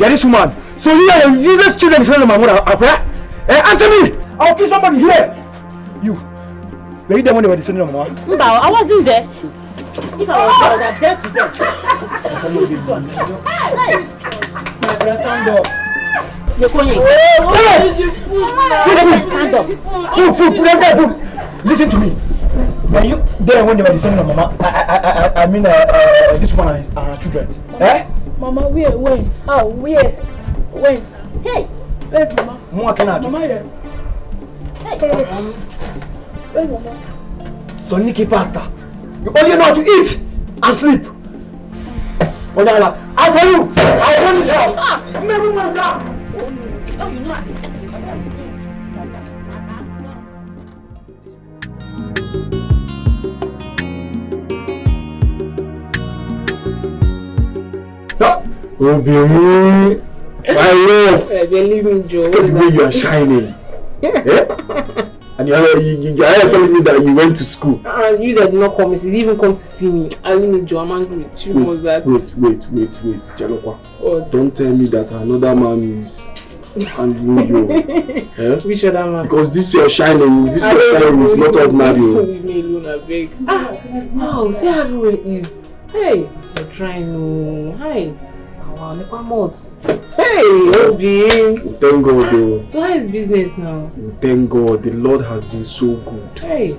You're this woman. So you are useless children descending of my mother. Answer me! I'll kill somebody here! You. Were you there when they were descending of my mother? No, I wasn't there. If I was there, I would have dead to death. My friend, stand up. You're going. Stand up. Food. Listen to me. Were you there when they were descending of mama? I mean, this woman and her children. Eh? Mama, where? When? How? Where? When? Hey! Where's Mama? Mama here. Hey! Where's Mama? So Nikki Pastor, you only know how to eat and sleep. Onyala, as for you, I run this house. Never mind that. Oh, you know. Obimu, my love. Believe me, Joe. Look at the way you are shining. Yeah? And you're telling me that you went to school. You that did not come, you didn't even come to see me. I mean, Joe, I'm angry with you. Wait, Jalokwa. What? Don't tell me that another man is handling you. Eh? Which other man? Because this your shining is not ordinary. Leave me alone, I beg. Wow, see how everywhere is. Hey, you're trying to. Hi. Hey, Obi. Thank God though. So how is business now? Thank God, the Lord has been so good. Hey.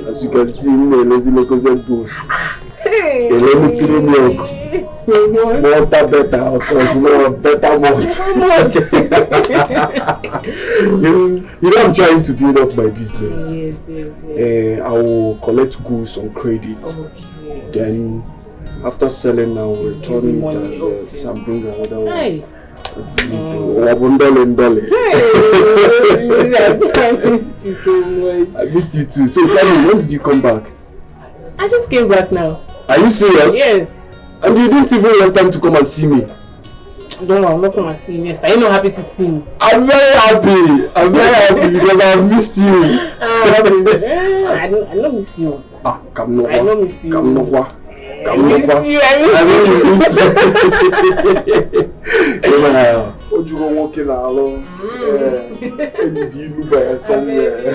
As you can see, lazy local boost. Hey. Let me kill milk. Water better, of course, better malt. You know, I'm trying to build up my business. Yes. I will collect goods on credit. Okay. Then after selling, I will return it and bring another one. Hey. That's it. Dolly. I missed you so much. I missed you too. So tell me, when did you come back? I just came back now. Are you serious? Yes. And you didn't even have time to come and see me? Don't worry, I'm not coming to see you next time. You're not happy to see me. I'm very happy because I've missed you. I don't miss you. Come no. I don't miss you. Come no. I missed you. What you gonna walk in alone? And you do by somewhere.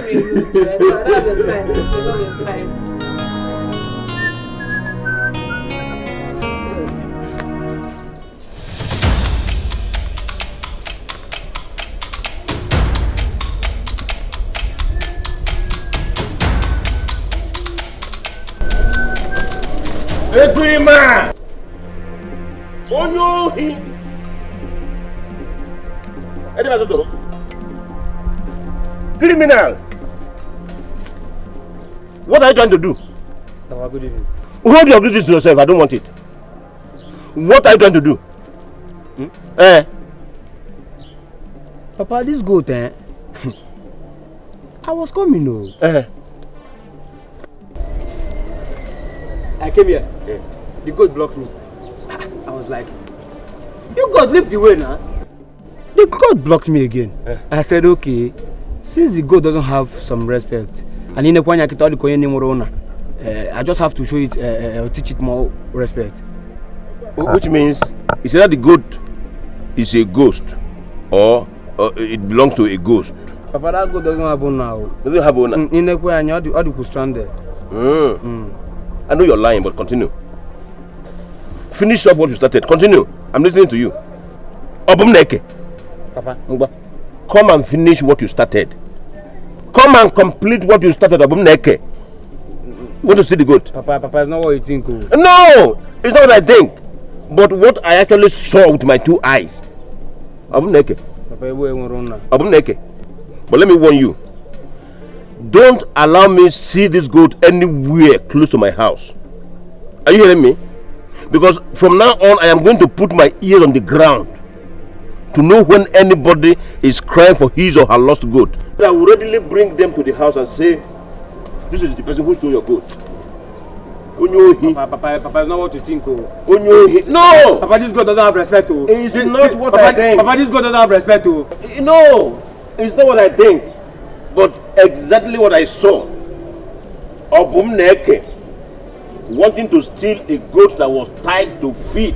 Hey, pretty man! Oh no! Criminal! What are you trying to do? No, good evening. Hold your business to yourself, I don't want it. What are you trying to do? Papa, this goat, I was coming, I came here. Yeah. The goat blocked me. I was like, you goat, leave the way now. The goat blocked me again. I said, okay, since the goat doesn't have some respect, and I just have to show it, teach it more respect. Which means, it's either the goat is a ghost, or it belongs to a ghost. Papa, that goat doesn't have owner now. Doesn't have owner? In the way, and you could stranded. I know you're lying, but continue. Finish up what you started. Continue. I'm listening to you. Obumneke. Papa. Come and finish what you started. Come and complete what you started, Obumneke. You want to steal the goat? Papa, it's not what you think. Oh. No! It's not what I think. But what I actually saw with my two eyes. Obumneke. Papa, you won't run now. Obumneke. But let me warn you. Don't allow me to see this goat anywhere close to my house. Are you hearing me? Because from now on, I am going to put my ears on the ground to know when anybody is crying for his or her lost goat. I will readily bring them to the house and say, this is the person who stole your goat. Papa, it's not what you think. Oh. No! Papa, this goat doesn't have respect. Oh. It's not what I think. Papa, this goat doesn't have respect. Oh. No! It's not what I think. But exactly what I saw. Obumneke wanting to steal a goat that was tied to feet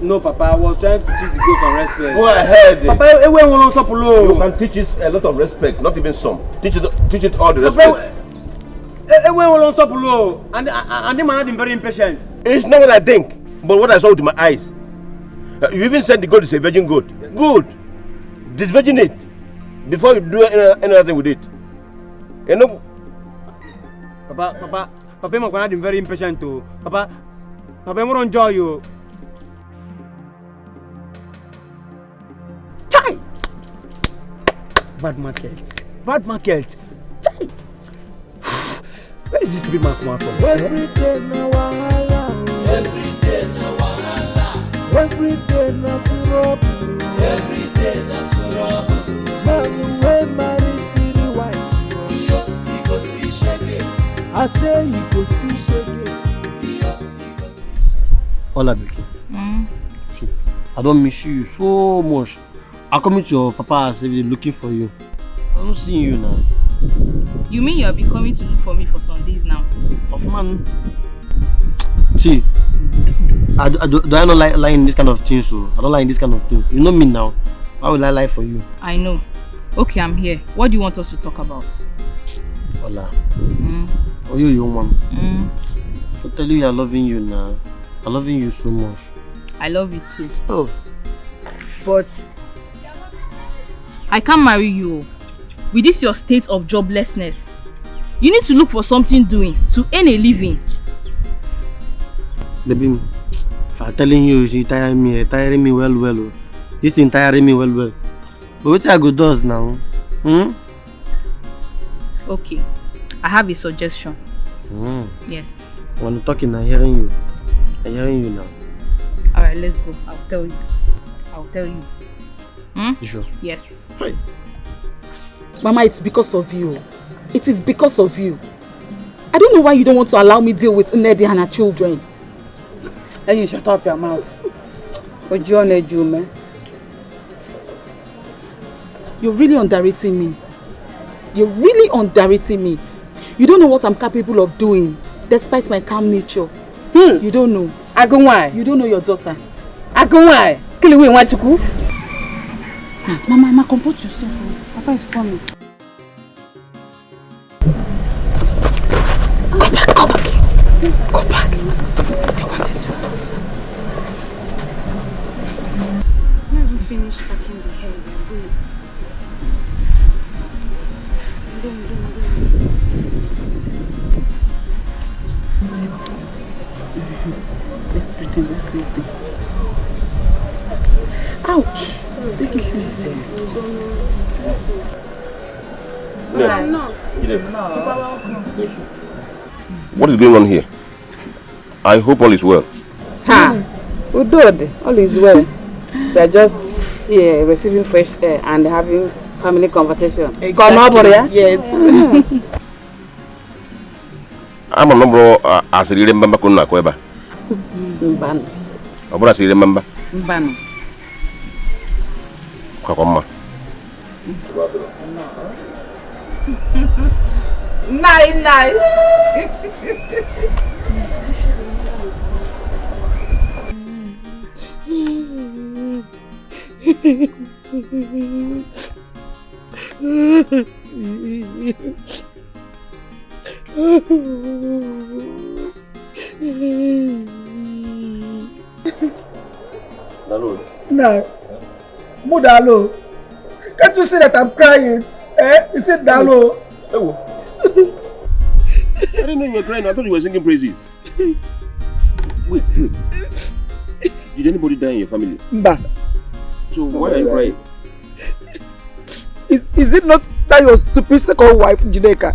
No, Papa, I was trying to teach the girls some respect. Go ahead. Papa, everyone wants to You can teach it a lot of respect, not even some. Teach it all the respect. Everyone wants to pull and they might have been very impatient. It's not what I think, but what I saw with my eyes. You even said the goat is a virgin goat. Yes. Good. Disvirgin it before you do anything with it. You know. Papa, I'm going to be very impatient too. Papa, I'm going to enjoy you. Chai! Bad market. Chai! Where did this stupid man come out from? Every day na wahala. Every day na trouble. Every day na trouble. Man wey marry three wife. Yo, he go see shege. I say he go see shege. Yo, he go see shege. Hola, Becky. See, I don't miss you so much. I come to your papa as if they're looking for you. I don't see you now. You mean you'll be coming to look for me for some days now? Of man. See, do I not like lying in this kind of thing? So I don't like this kind of thing. You know me now. Why will I lie for you? I know. Okay, I'm here. What do you want us to talk about? Hola. Oh, you young man. I tell you, I'm loving you now. I'm loving you so much. I love it too. Oh. But I can't marry you. With this your state of joblessness, you need to look for something doing to earn a living. Baby, if I'm telling you, she tiring me well. This thing tiring me well. But what I go does now? Okay, I have a suggestion. Yes. When I'm talking, I'm hearing you now. Alright, let's go. I'll tell you. You sure? Yes. Right. Mama, it's because of you. It is because of you. I don't know why you don't want to allow me deal with Nnedi and her children. Hey, you shut up your mouth. What you need, man? You're really underrating me. You don't know what I'm capable of doing, despite my calm nature. You don't know. I go why? You don't know your daughter. I go why? Kill you want to go? Mama, compose yourself. Papa is coming. Go back. You wanted to answer. When we finish packing the hair, we're going. Let's pretend like nothing. Ouch! Take it easy. What is going on here? I hope all is well. Udod, all is well. We are just here receiving fresh air and having family conversation. Exactly. Come up, Yes. I'm a number as a remember Kuna Kweba. Mbano. I want to remember. Mbano. Kwakoma. Nice. No. Mudalo. Can't you see that I'm crying? You said Dalo. I didn't know you were crying. I thought you were singing praises. Wait. Did anybody die in your family? Mba. So why are you crying? Is it not that your stupid second wife, Jineka?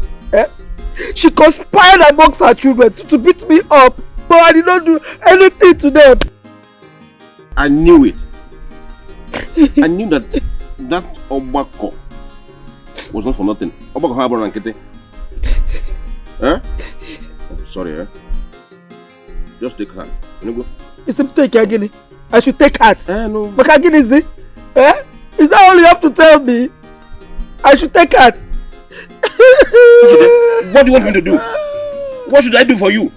She conspired amongst her children to beat me up, but I did not do anything to them. I knew it. I knew that Obako was not for nothing. Obako Harbor and Kete. Sorry, Just take heart. You go. Is it take again? I should take heart. No. But again, is it? Is that all you have to tell me? I should take heart. What do you want me to do? What should I do for you?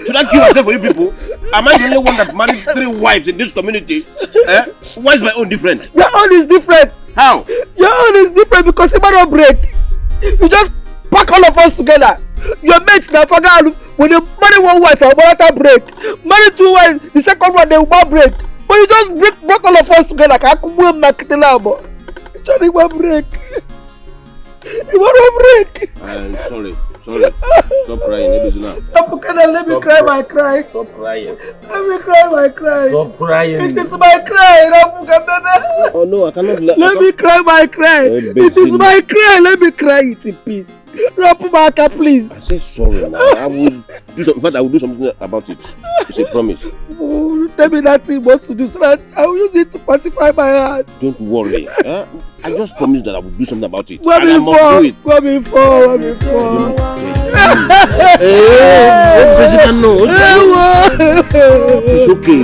Should I kill myself for you people? Am I the only one that married 3 wives in this community? Why is my own different? Your own is different. How? Your own is different because it might break. You just pack all of us together. Your mates now forget when you marry 1 wife or another break. Marry 2 wives, the second one they will break. But you just break all of us together. Johnny will break. You want to break? I'm sorry. Stop crying. Let me cry my cry. Stop crying. Let me cry my cry. Stop crying. It is my cry. Oh no, I cannot. Let me cry my cry. It is my cry. Let me cry it in peace. Rapumaka, please. I said sorry, man. I will do something. In fact, I will do something about it. It's a promise. Oh, tell me that thing what to do so that I will use it to pacify my heart. Don't worry. I just promised that I will do something about it. Go before. It's okay.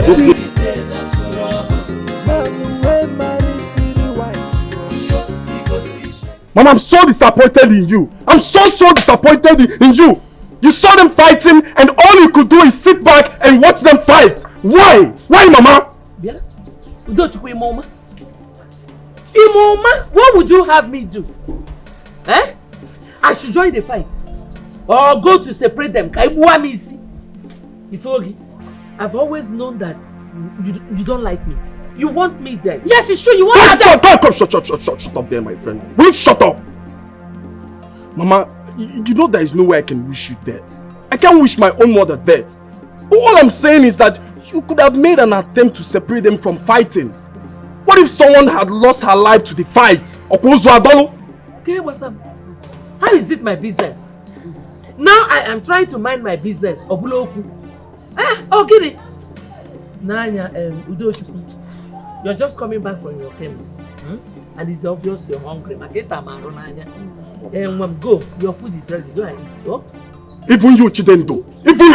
Mama, I'm so disappointed in you. I'm so disappointed in you. You saw them fighting and all you could do is sit back and watch them fight. Why? Why, Mama? Yeah. Imoma, what would you have me do? I should join the fight. Or go to separate them. Ifogi, I've always known that you don't like me. You want me dead. Yes, it's true. You want me dead. Shut up there, my friend. Will you shut up? Mama, you know there is no way I can wish you dead. I can't wish my own mother dead. But all I'm saying is that you could have made an attempt to separate them from fighting. What if someone had lost her life to the fight? Okay, what's up? How is it my business? Now I am trying to mind my business. Obuloku. Giri. Nanya, Udochukwu. You're just coming back from your chemist. And it's obvious you're hungry. Go. Your food is ready. Go and eat. Go. Even you, Chidendo. Even you.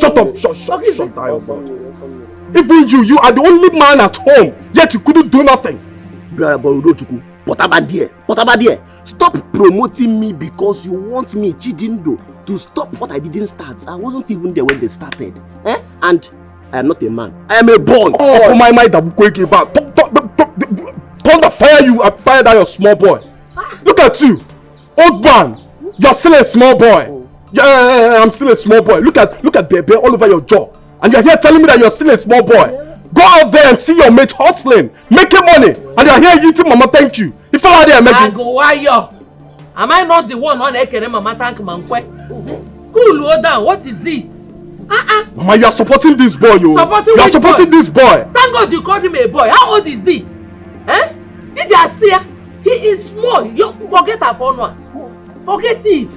Shut up. Shut down. Even you are the only man at home. Yet you couldn't do nothing. Stop promoting me because you want me, Chidindo, to stop what I didn't start. I wasn't even there when they started. And I am not a man. I am a boy. Oh, my mind, I'm going about. Thunder fire you, I fire down your small boy. Look at you, old man. You're still a small boy. Yeah, I'm still a small boy. Look at baby all over your jaw, and you're here telling me that you're still a small boy. Go out there and see your mate hustling, making money, and you're here eating mama thank you. If I there, I go why you? Am I not the one on ekere mama thank mankwe? Cool down. What is it? Mama, you are supporting this boy, yo. You are supporting this boy. Thank God you called him a boy. How old is he? He is small. You forget her phone one. Forget it.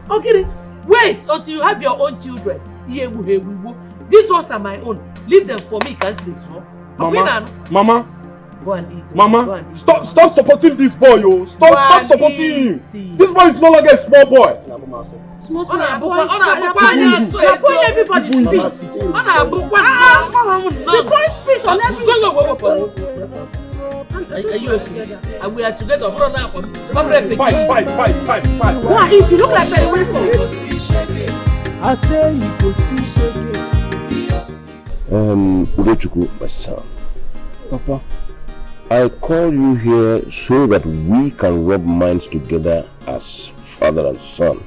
Okay, wait until you have your own children. These ones are my own. Leave them for me, can't say so. Mama. Go and eat. Mama, stop supporting this boy, yo. Stop supporting him. This boy is no longer a small boy. Small boy. Everybody speak. The boy speak on everybody. Are you okay? We are together. Fight. Go and eat. You look like very welcome. I say you go see shege. Udochukwu, my son. Papa, I call you here so that we can rub minds together as father and son.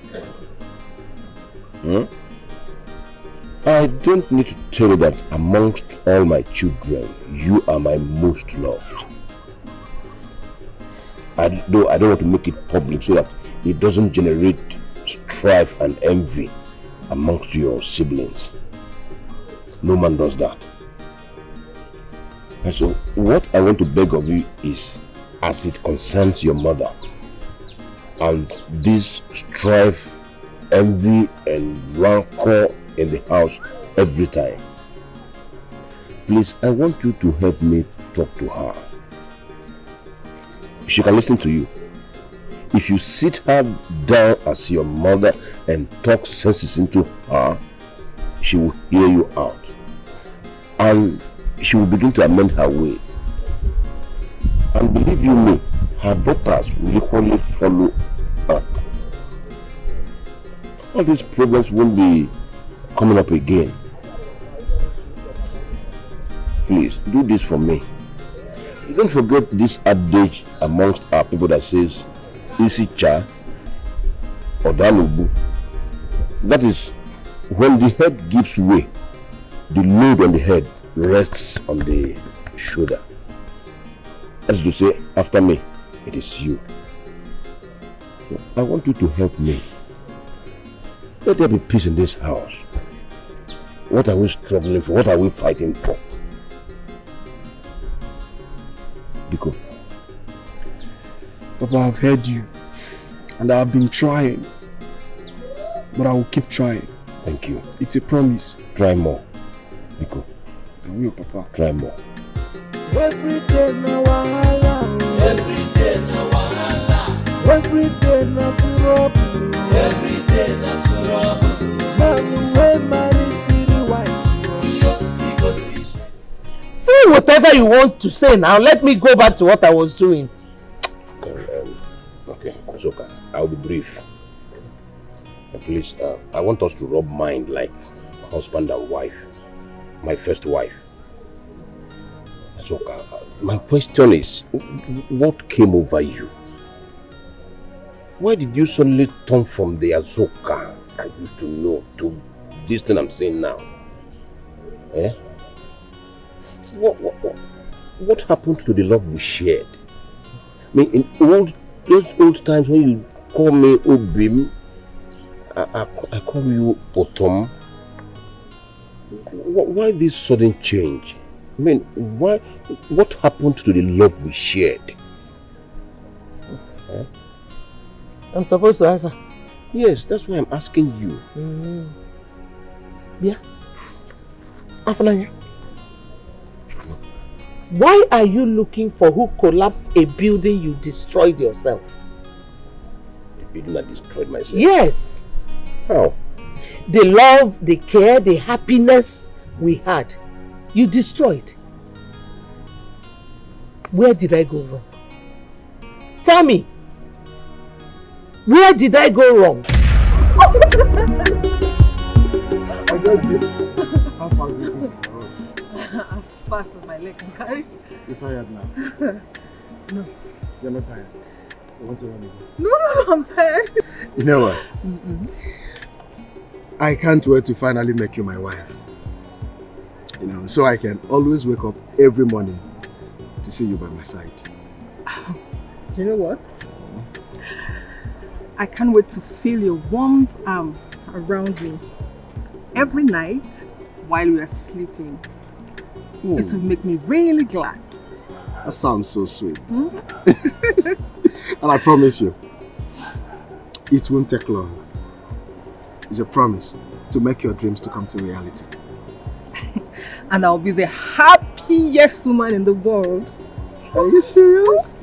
I don't need to tell you that amongst all my children, you are my most loved. Though I don't want to make it public so that it doesn't generate strife and envy amongst your siblings. No man does that. And so what I want to beg of you is, as it concerns your mother and this strife, envy and rancor in the house every time, please, I want you to help me talk to her. She can listen to you. If you sit her down as your mother and talk sense into her, she will hear you out. And she will begin to amend her ways. And believe you me, her daughters will equally follow up. all these problems won't be coming up again. Please, do this for me. Don't forget this adage amongst our people that says, Isi cha or danubu. That is, when the head gives way, the load on the head rests on the shoulder. As to say, after me, it is you. I want you to help me. Let there be peace in this house. What are we struggling for? What are we fighting for? Biko. Papa, I've heard you. And I've been trying. But I will keep trying. Thank you. It's a promise. Try more. Biko. I will, Papa. Try more. Every day na wahala. Every day na wahala. Every day na trouble. Every day na trouble. Man we marry till wife. Say whatever you want to say now. Let me go back to what I was doing. Okay, it's okay. I'll be brief. Please, I want us to rub mind like husband and wife. My first wife. So, my question is, what came over you? Why did you suddenly turn from the Azoka I used to know to this thing I'm saying now? Eh? What happened to the love we shared? I mean, in those old times when you call me Obim, I call you Otom. Why this sudden change? I mean, what happened to the love we shared? Huh? I'm supposed to answer. Yes, that's why I'm asking you. Yeah. Afananya. Why are you looking for who collapsed a building you destroyed yourself? The building I destroyed myself? Yes. How? The love, the care, the happiness we had, you destroyed. Where did I go wrong? Tell me. Where did I go wrong? I just did. How far is it? As fast as my leg can carry. You're tired now? No. You're not tired? You want to run again? No, I'm tired. You know what? I can't wait to finally make you my wife. You know, so I can always wake up every morning to see you by my side. You know what? I can't wait to feel your warm arm around me every night while we are sleeping. It will make me really glad. That sounds so sweet. And I promise you, it won't take long. It's a promise to make your dreams to come to reality. And I'll be the happiest woman in the world. Are you serious?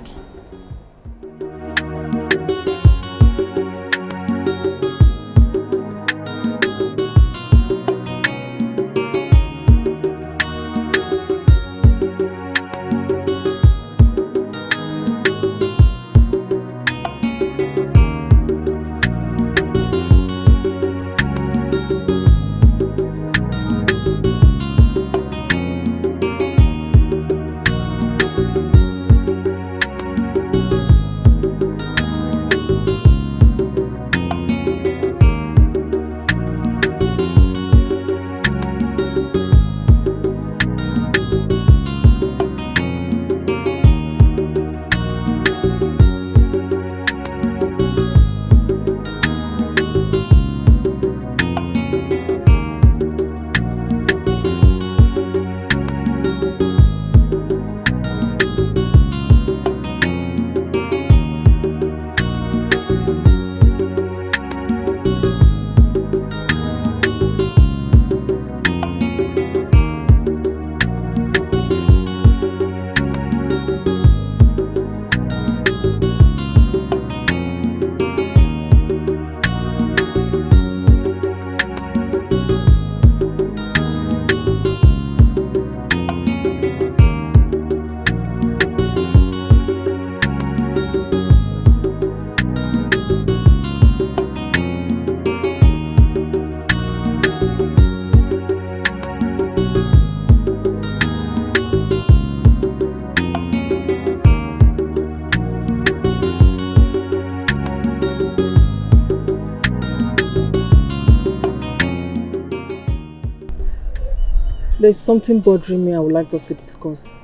There's something bothering me I would like us to discuss.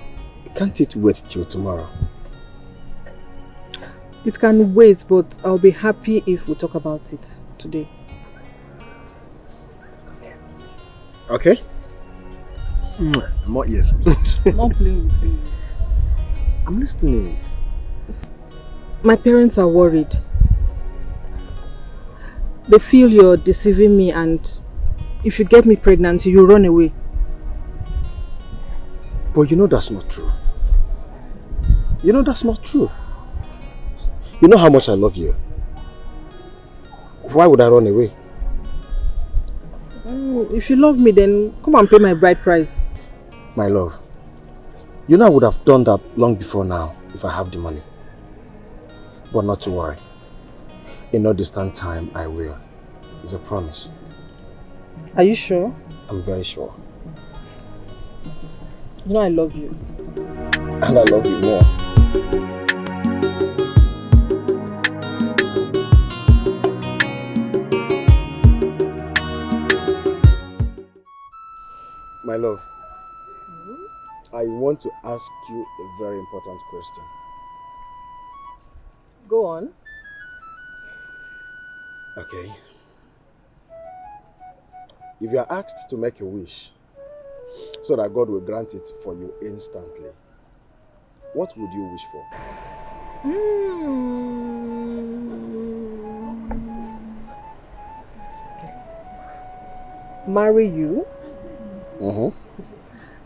Can't it wait till tomorrow? It can wait, but I'll be happy if we talk about it today. Okay? More yes. I'm not playing with you. I'm listening. My parents are worried. They feel you're deceiving me, and if you get me pregnant, you run away. But you know that's not true. You know that's not true. You know how much I love you. Why would I run away? If you love me, then come and pay my bride price. My love, you know I would have done that long before now if I have the money. But not to worry. In no distant time, I will. It's a promise. Are you sure? I'm very sure. You know I love you. And I love you more. My love, I want to ask you a very important question. Go on. Okay. If you are asked to make a wish so that God will grant it for you instantly, what would you wish for? Marry you.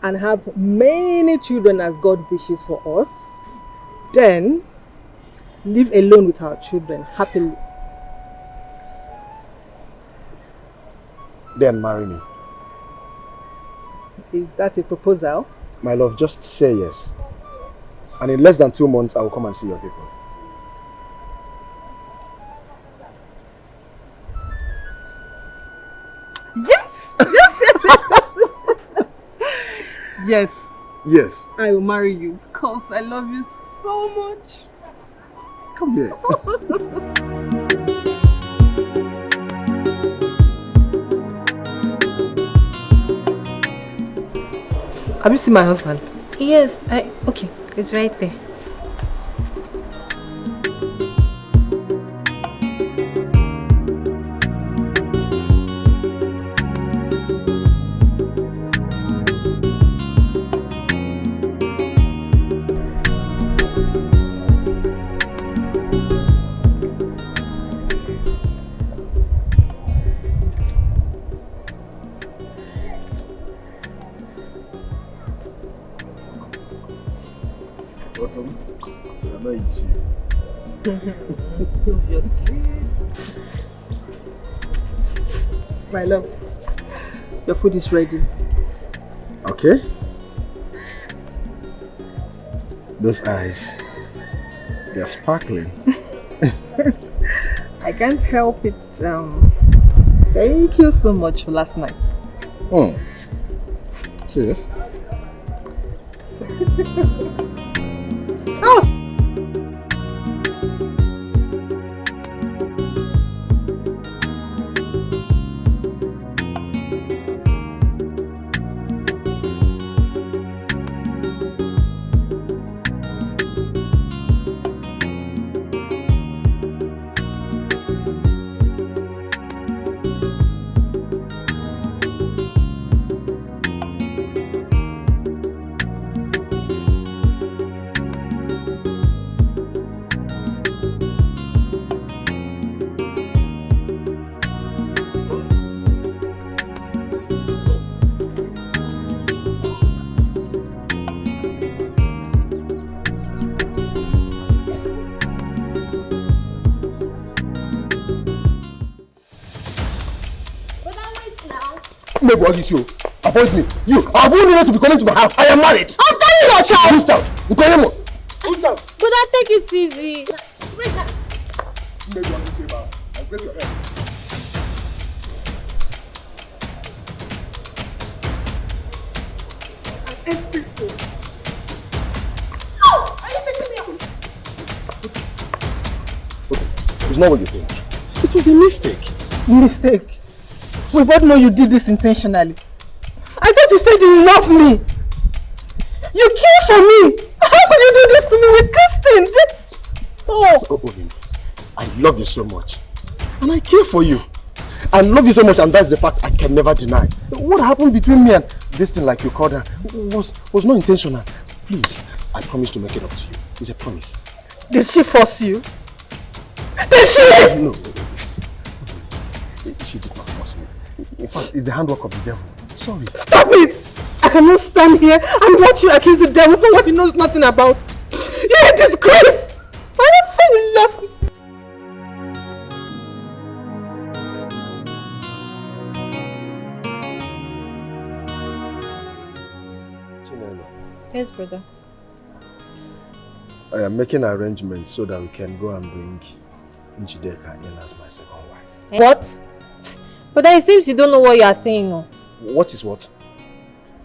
And have many children as God wishes for us. Then live alone with our children happily. Then marry me. Is that a proposal? My love, just say yes. And in less than 2 months, I will come and see your people. Yes! Yes! Yes. I will marry you because I love you so much. Come here. Have you seen my husband? Yes, okay, it's right there. Autumn, I know it's you. Obviously. My love, your food is ready. Okay. Those eyes, they're sparkling. I can't help it. Thank you so much for last night. Serious? Oh! What is you? Avoid me. You! I've only to be coming to my house. I am married. I'm telling your child! Who's out? Who's out? But I take it easy. Break that. Maybe I will say that. I'll break your head. Oh! Are you chasing me out? Okay. It's not what you think. It was a mistake. Mistake? We both know you did this intentionally. I thought you said you love me. You care for me. How could you do this to me with Kristen? This... Oh, I love you so much. And I care for you. I love you so much, and that's the fact I can never deny. What happened between me and this thing, like you called her, was not intentional. Please, I promise to make it up to you. It's a promise. Did she force you? Did she? No. She did not force me. In fact, it's the handwork of the devil. Sorry. Stop it! I cannot stand here and watch you accuse the devil for what he knows nothing about. You're a disgrace! Why not say you love me? Yes, brother. I am making arrangements so that we can go and bring Njideka in as my second wife. What? But it seems you don't know what you are saying. No? What is what?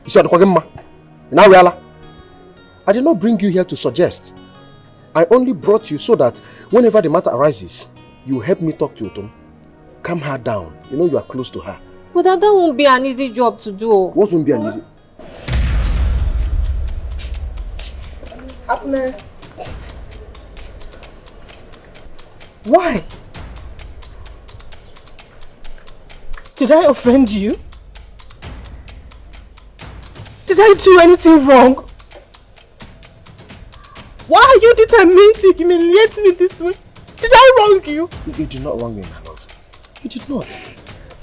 I did not bring you here to suggest. I only brought you so that whenever the matter arises, you help me talk to Utum. Calm her down. You know you are close to her. But that won't be an easy job to do. What won't be an easy? Afner. Why? Did I offend you? Did I do anything wrong? Why are you determined to humiliate me this way? Did I wrong you? You did not wrong me, my love. You did not.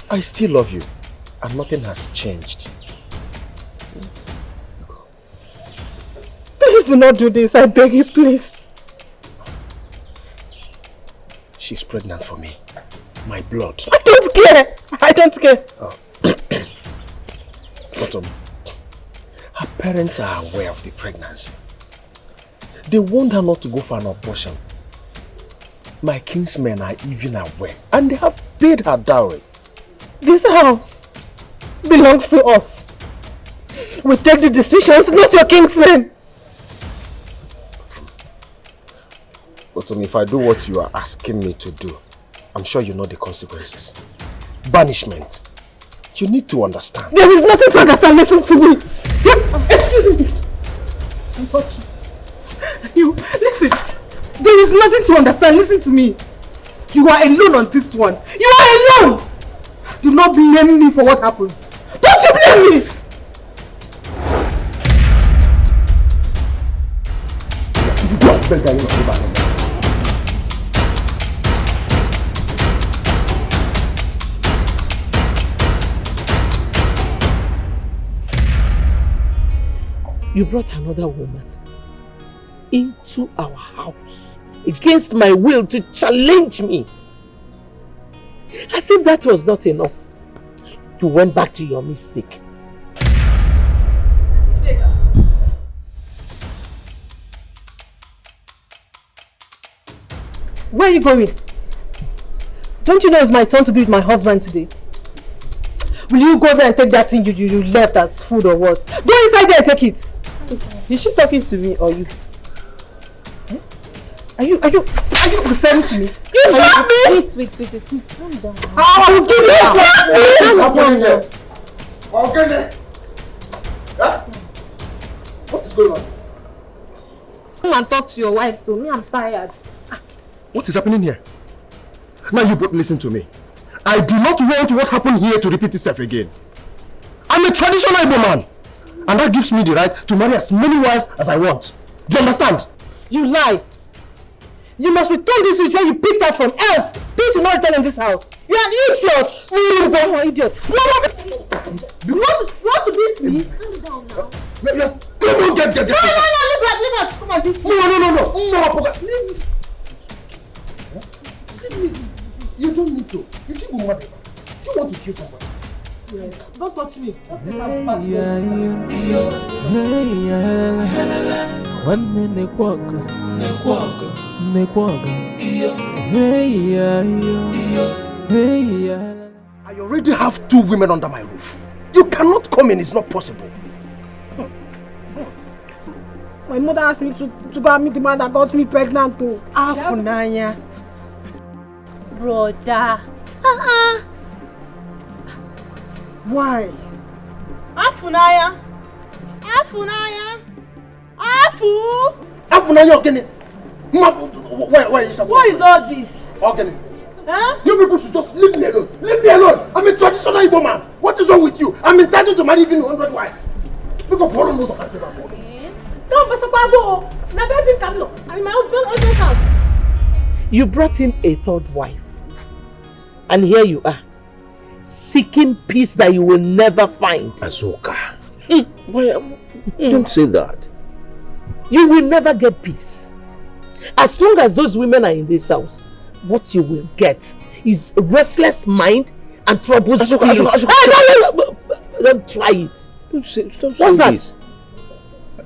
I still love you, and nothing has changed. Please do not do this, I beg you, please. She's pregnant for me. My blood. I don't care. I don't care. Oh. But her parents are aware of the pregnancy. They want her not to go for an abortion. My kinsmen are even aware, and they have paid her dowry. This house belongs to us. We take the decisions, not your kinsmen. But if I do what you are asking me to do, I'm sure you know the consequences. Banishment. You need to understand. There is nothing to understand. Listen to me. Excuse me. Don't touch you. Listen. There is nothing to understand. Listen to me. You are alone on this one. You are alone. Do not blame me for what happens. Don't you blame me. You brought another woman into our house against my will to challenge me. As if that was not enough. You went back to your mistake. Where are you going? Don't you know it's my turn to be with my husband today? Will you go there and take that thing you left as food or what? Go inside there and take it. Is she talking to me or you? Eh? Are you referring to me? You slap me! Wait, please calm down. I will give you a slap! Calm down. Okay. Huh? What is going on? Come and talk to your wife, so me, I'm tired. What is happening here? Now you both listen to me. I do not want what happened here to repeat itself again. I'm a traditional Igbo man. And that gives me the right to marry as many wives as I want. Do you understand? You lie. You must return this which one you picked up from else. Please do not return in this house. You are an idiot. You are an idiot. You want to beat me? Calm down now. Yes. Come on, get. No, leave her. Come on, beat me. No. Leave me. You don't need to. You should go mad. You want to kill somebody. Yes. Don't touch me. Just take Hey, my I already have 2 women under my roof. You cannot come in. It's not possible. My mother asked me to go and meet the man that got me pregnant too. Funanya. Brother. Why? Afunaya. Afunaya. Afu. Afunaya, okay. Why is that? What is all this? Okay. Huh? You people should just leave me alone. Leave me alone. I'm a traditional Igbo man. What is wrong with you? I'm entitled to marry even 100 wives. Because Paul knows what I say about Paul. Don't mess up, Abo. Now, better come no. I'm in my husband's house. You brought him a third wife. And here you are, seeking peace that you will never find. Azoka, don't say that. You will never get peace. As long as those women are in this house, what you will get is a restless mind and trouble spirit. Don't try it. What's that? This.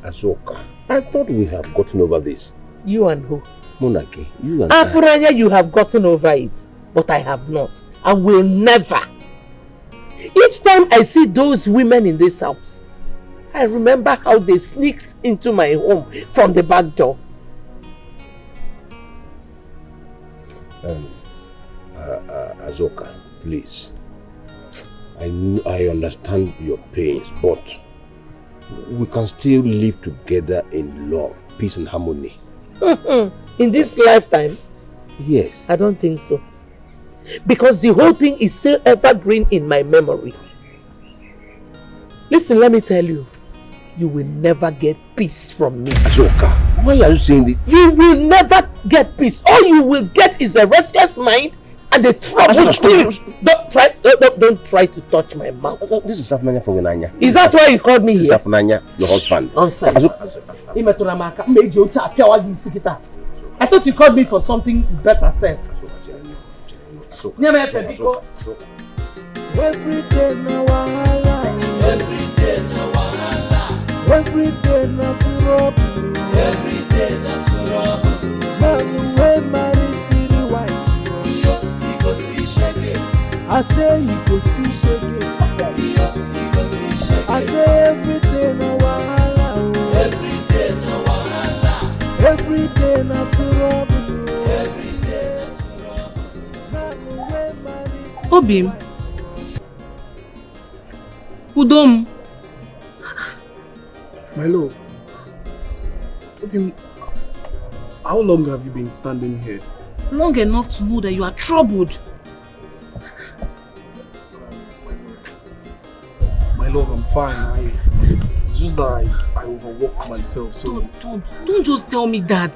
Azoka, I thought we have gotten over this. You and who? Monarchy, you and Afuranya, you have gotten over it, but I have not, and will never. Each time I see those women in this house, I remember how they sneaked into my home from the back door. Azoka, please. I understand your pains, but we can still live together in love, peace and harmony. In this lifetime? Yes. I don't think so. Because the whole thing is still evergreen in my memory. Listen, let me tell you. You will never get peace from me. Azoka, why are you saying this? You will never get peace. All you will get is a restless mind and a troubled spirit. Don't try to touch my mouth. This is Afunanya from Wenanya. Is that why you called me here? This is Afunanya, your husband. I thought you called me for something better, sir. Every day na wahala. Every day na wahala. Every day na trouble. Every day na trouble. Man wey marry three wife, he go see shege. I say he go see shege. He go see shege. I say every day na wahala. Every day na wahala. Every day na trouble. Every day na trouble. Man wey marry. Obim. Udom. My love, how long have you been standing here? Long enough to know that you are troubled. My love, I'm fine. It's just that I overworked myself. So Don't just tell me that.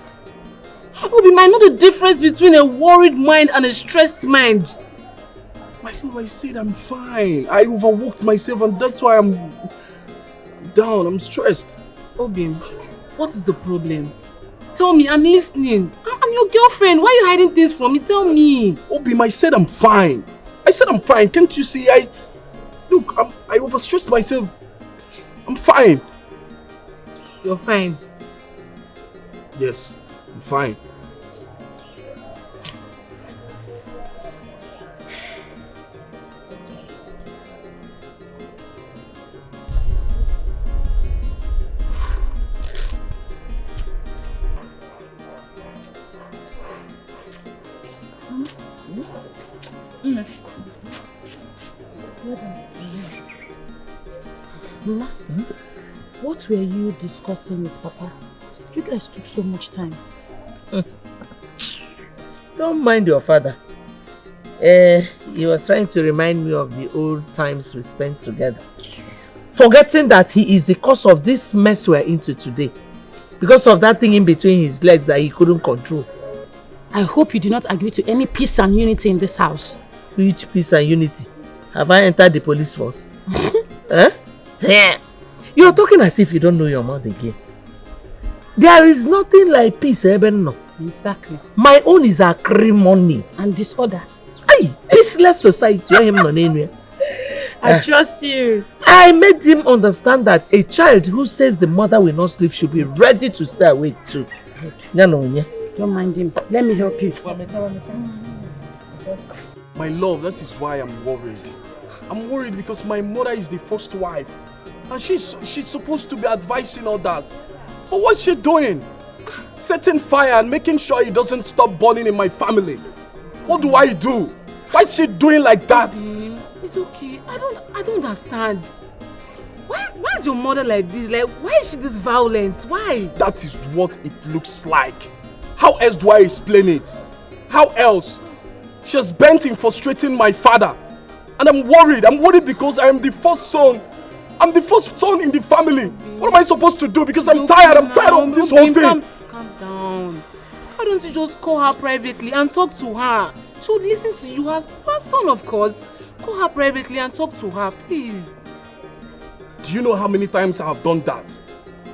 Obim, I know the difference between a worried mind and a stressed mind. My love, I said I'm fine. I overworked myself and that's why I'm down. I'm stressed. Obim, what is the problem? Tell me, I'm listening. I'm your girlfriend. Why are you hiding things from me? Tell me. Obim, I said I'm fine. I said I'm fine. Can't you see? I overstressed myself. I'm fine. You're fine. Yes, I'm fine. Mama, what were you discussing with Papa? You guys took so much time. Don't mind your father. He was trying to remind me of the old times we spent together. Forgetting that he is the cause of this mess we're into today. Because of that thing in between his legs that he couldn't control. I hope you do not agree to any peace and unity in this house. Which peace and unity? Have I entered the police force? Eh? You're talking as if you don't know your mouth again. There is nothing like peace, no. Exactly. My own is acrimony. And disorder. Aye, peaceless society. I trust you. I made him understand that a child who says the mother will not sleep should be ready to stay awake too. Don't mind him. Let me help you. My love, that is why I'm worried. I'm worried because my mother is the first wife. And she's supposed to be advising others. But what's she doing? Setting fire and making sure it doesn't stop burning in my family. What do I do? Why is she doing like that? It's okay. I don't understand. Why is your mother like this? Like, why is she this violent? Why? That is what it looks like. How else do I explain it? How else? She has bent in frustrating my father. And I'm worried. I'm worried because I am the first son. I'm the first son in the family. What am I supposed to do? Because I'm tired. I'm tired of this whole thing. Calm down. Why don't you just call her privately and talk to her? She would listen to you as her son, of course. Call her privately and talk to her, please. Do you know how many times I have done that?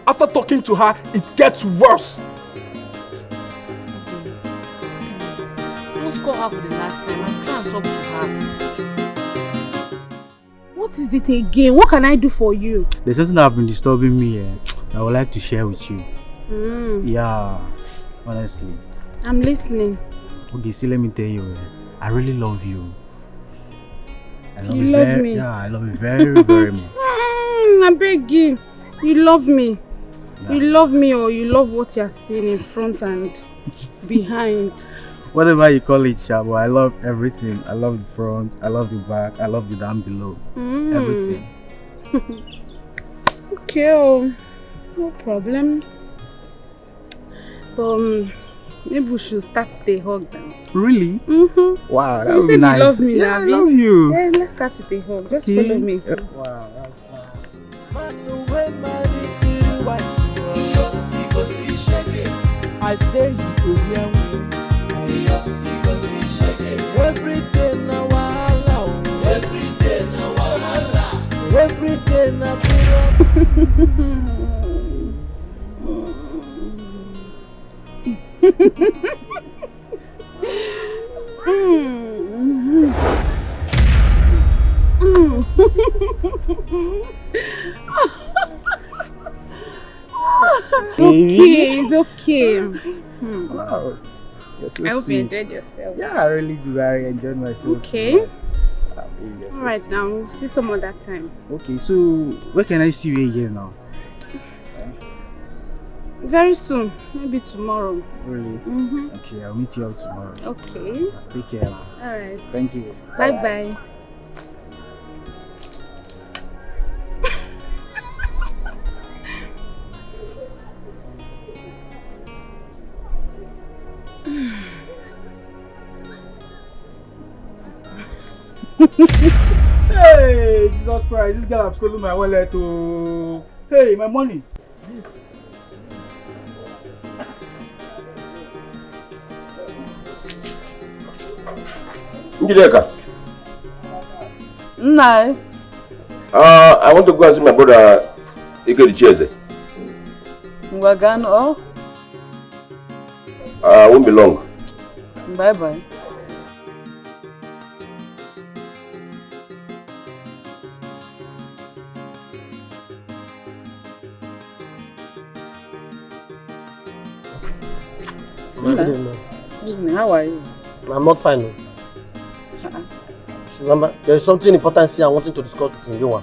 After talking to her, it gets worse. Just call her for the last time and try and talk to her. What is it again? What can I do for you? There's something that have been disturbing me I would like to share with you. Yeah, honestly. I'm listening. Okay, see, let me tell you, I really love you. I love You love me? Yeah, I love you very, very much. I beg you. You love me. Yeah. You love me, or you love what you're seeing in front and behind. Whatever you call it, Shabo, I love everything. I love the front, I love the back, I love the down below. Everything. Okay, oh, no problem. Maybe we should start with a hug now. Really? Wow, that You would be said nice. you love me, yeah, I Nabi. love you. Yeah, let's start with a hug. Just Okay. follow me. Wow. I say you go hear me. Every day na wahala. Every day na wahala. Every day na Okay, it's okay. Wow. You're so I hope sweet. you enjoyed yourself. Yeah, I really do. I enjoyed myself. Okay. Baby, you're so Alright, sweet. now we'll see some other time. Okay, so where can I see you again now? Very soon, maybe tomorrow. Really? Okay, I'll meet you out tomorrow. Okay. Take care. Alright. Thank you. Bye bye. Hey, Jesus Christ, this girl have stolen my wallet. Oh. Hey, my money. Njideka. No. I want to go and see my brother Ikedicheze. Ngwagano. Won't be long. Bye bye. Good evening. How are you? I'm not fine. Remember, there is something important here I wanted to discuss with you.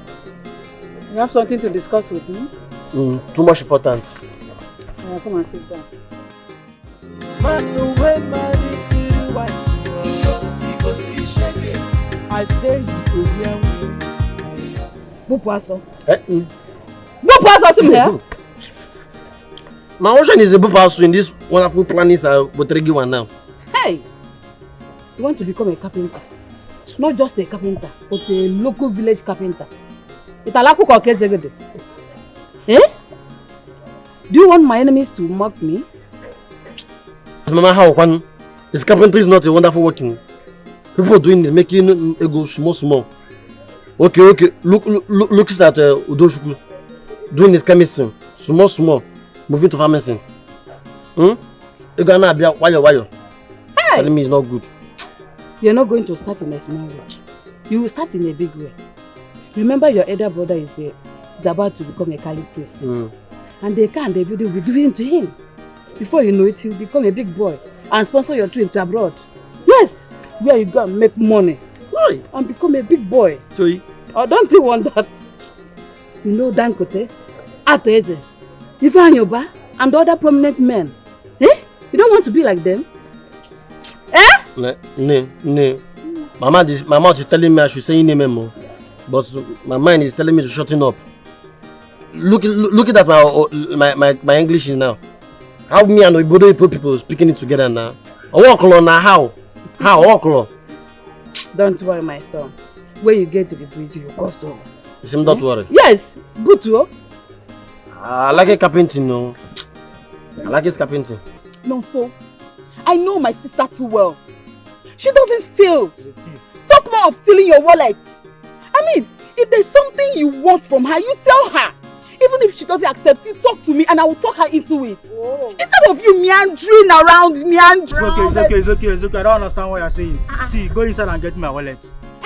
You have something to discuss with me? Too much important. Come and sit down. I say you go hear me. Bupaso. Eh? Bupaso, see me here. My ocean is a bupasu in this wonderful planets Botregi one now. Hey! You want to become a carpenter? Not just a carpenter, but a local village carpenter. Italaku ko kezegede. Eh? Do you want my enemies to mock me? Mama, how one? This carpentry is not a wonderful working. People doing it, making it go small. Okay. Look at Udoshuku doing this chemistry, small. Moving to pharmacy. You gonna be wire. Hey! Telling me it's not good. You're not going to start in a small way. You will start in a big way. Remember, your elder brother is about to become a Kali priest. And the car and the building will be given to him. Before you know it, he'll become a big boy and sponsor your trip to abroad. Yes, where you go and make money. Right. And become a big boy. Joy. Or don't you want that? You know Dankote, Ato Eze, Ifeanyoba, and the other prominent men. Eh? You don't want to be like them? Eh? No. My mouth is telling me I should say name more. But my mind is telling me to shut up. Look at my English now. How me and Obodo people speaking it together now? Okolo now how? How Okolo? Don't worry, my son. When you get to the bridge, you cross over. You seem not worry. Yes, good too. I like it carpenting, no. I like it carpenting. No, so I know my sister too well. She doesn't steal. She's a thief. Talk more of stealing your wallet. I mean, if there's something you want from her, you tell her. Even if she doesn't accept you, talk to me and I will talk her into it. Whoa. Instead of you meandering around, It's okay. I don't understand what you're saying. See, go inside and get my wallet.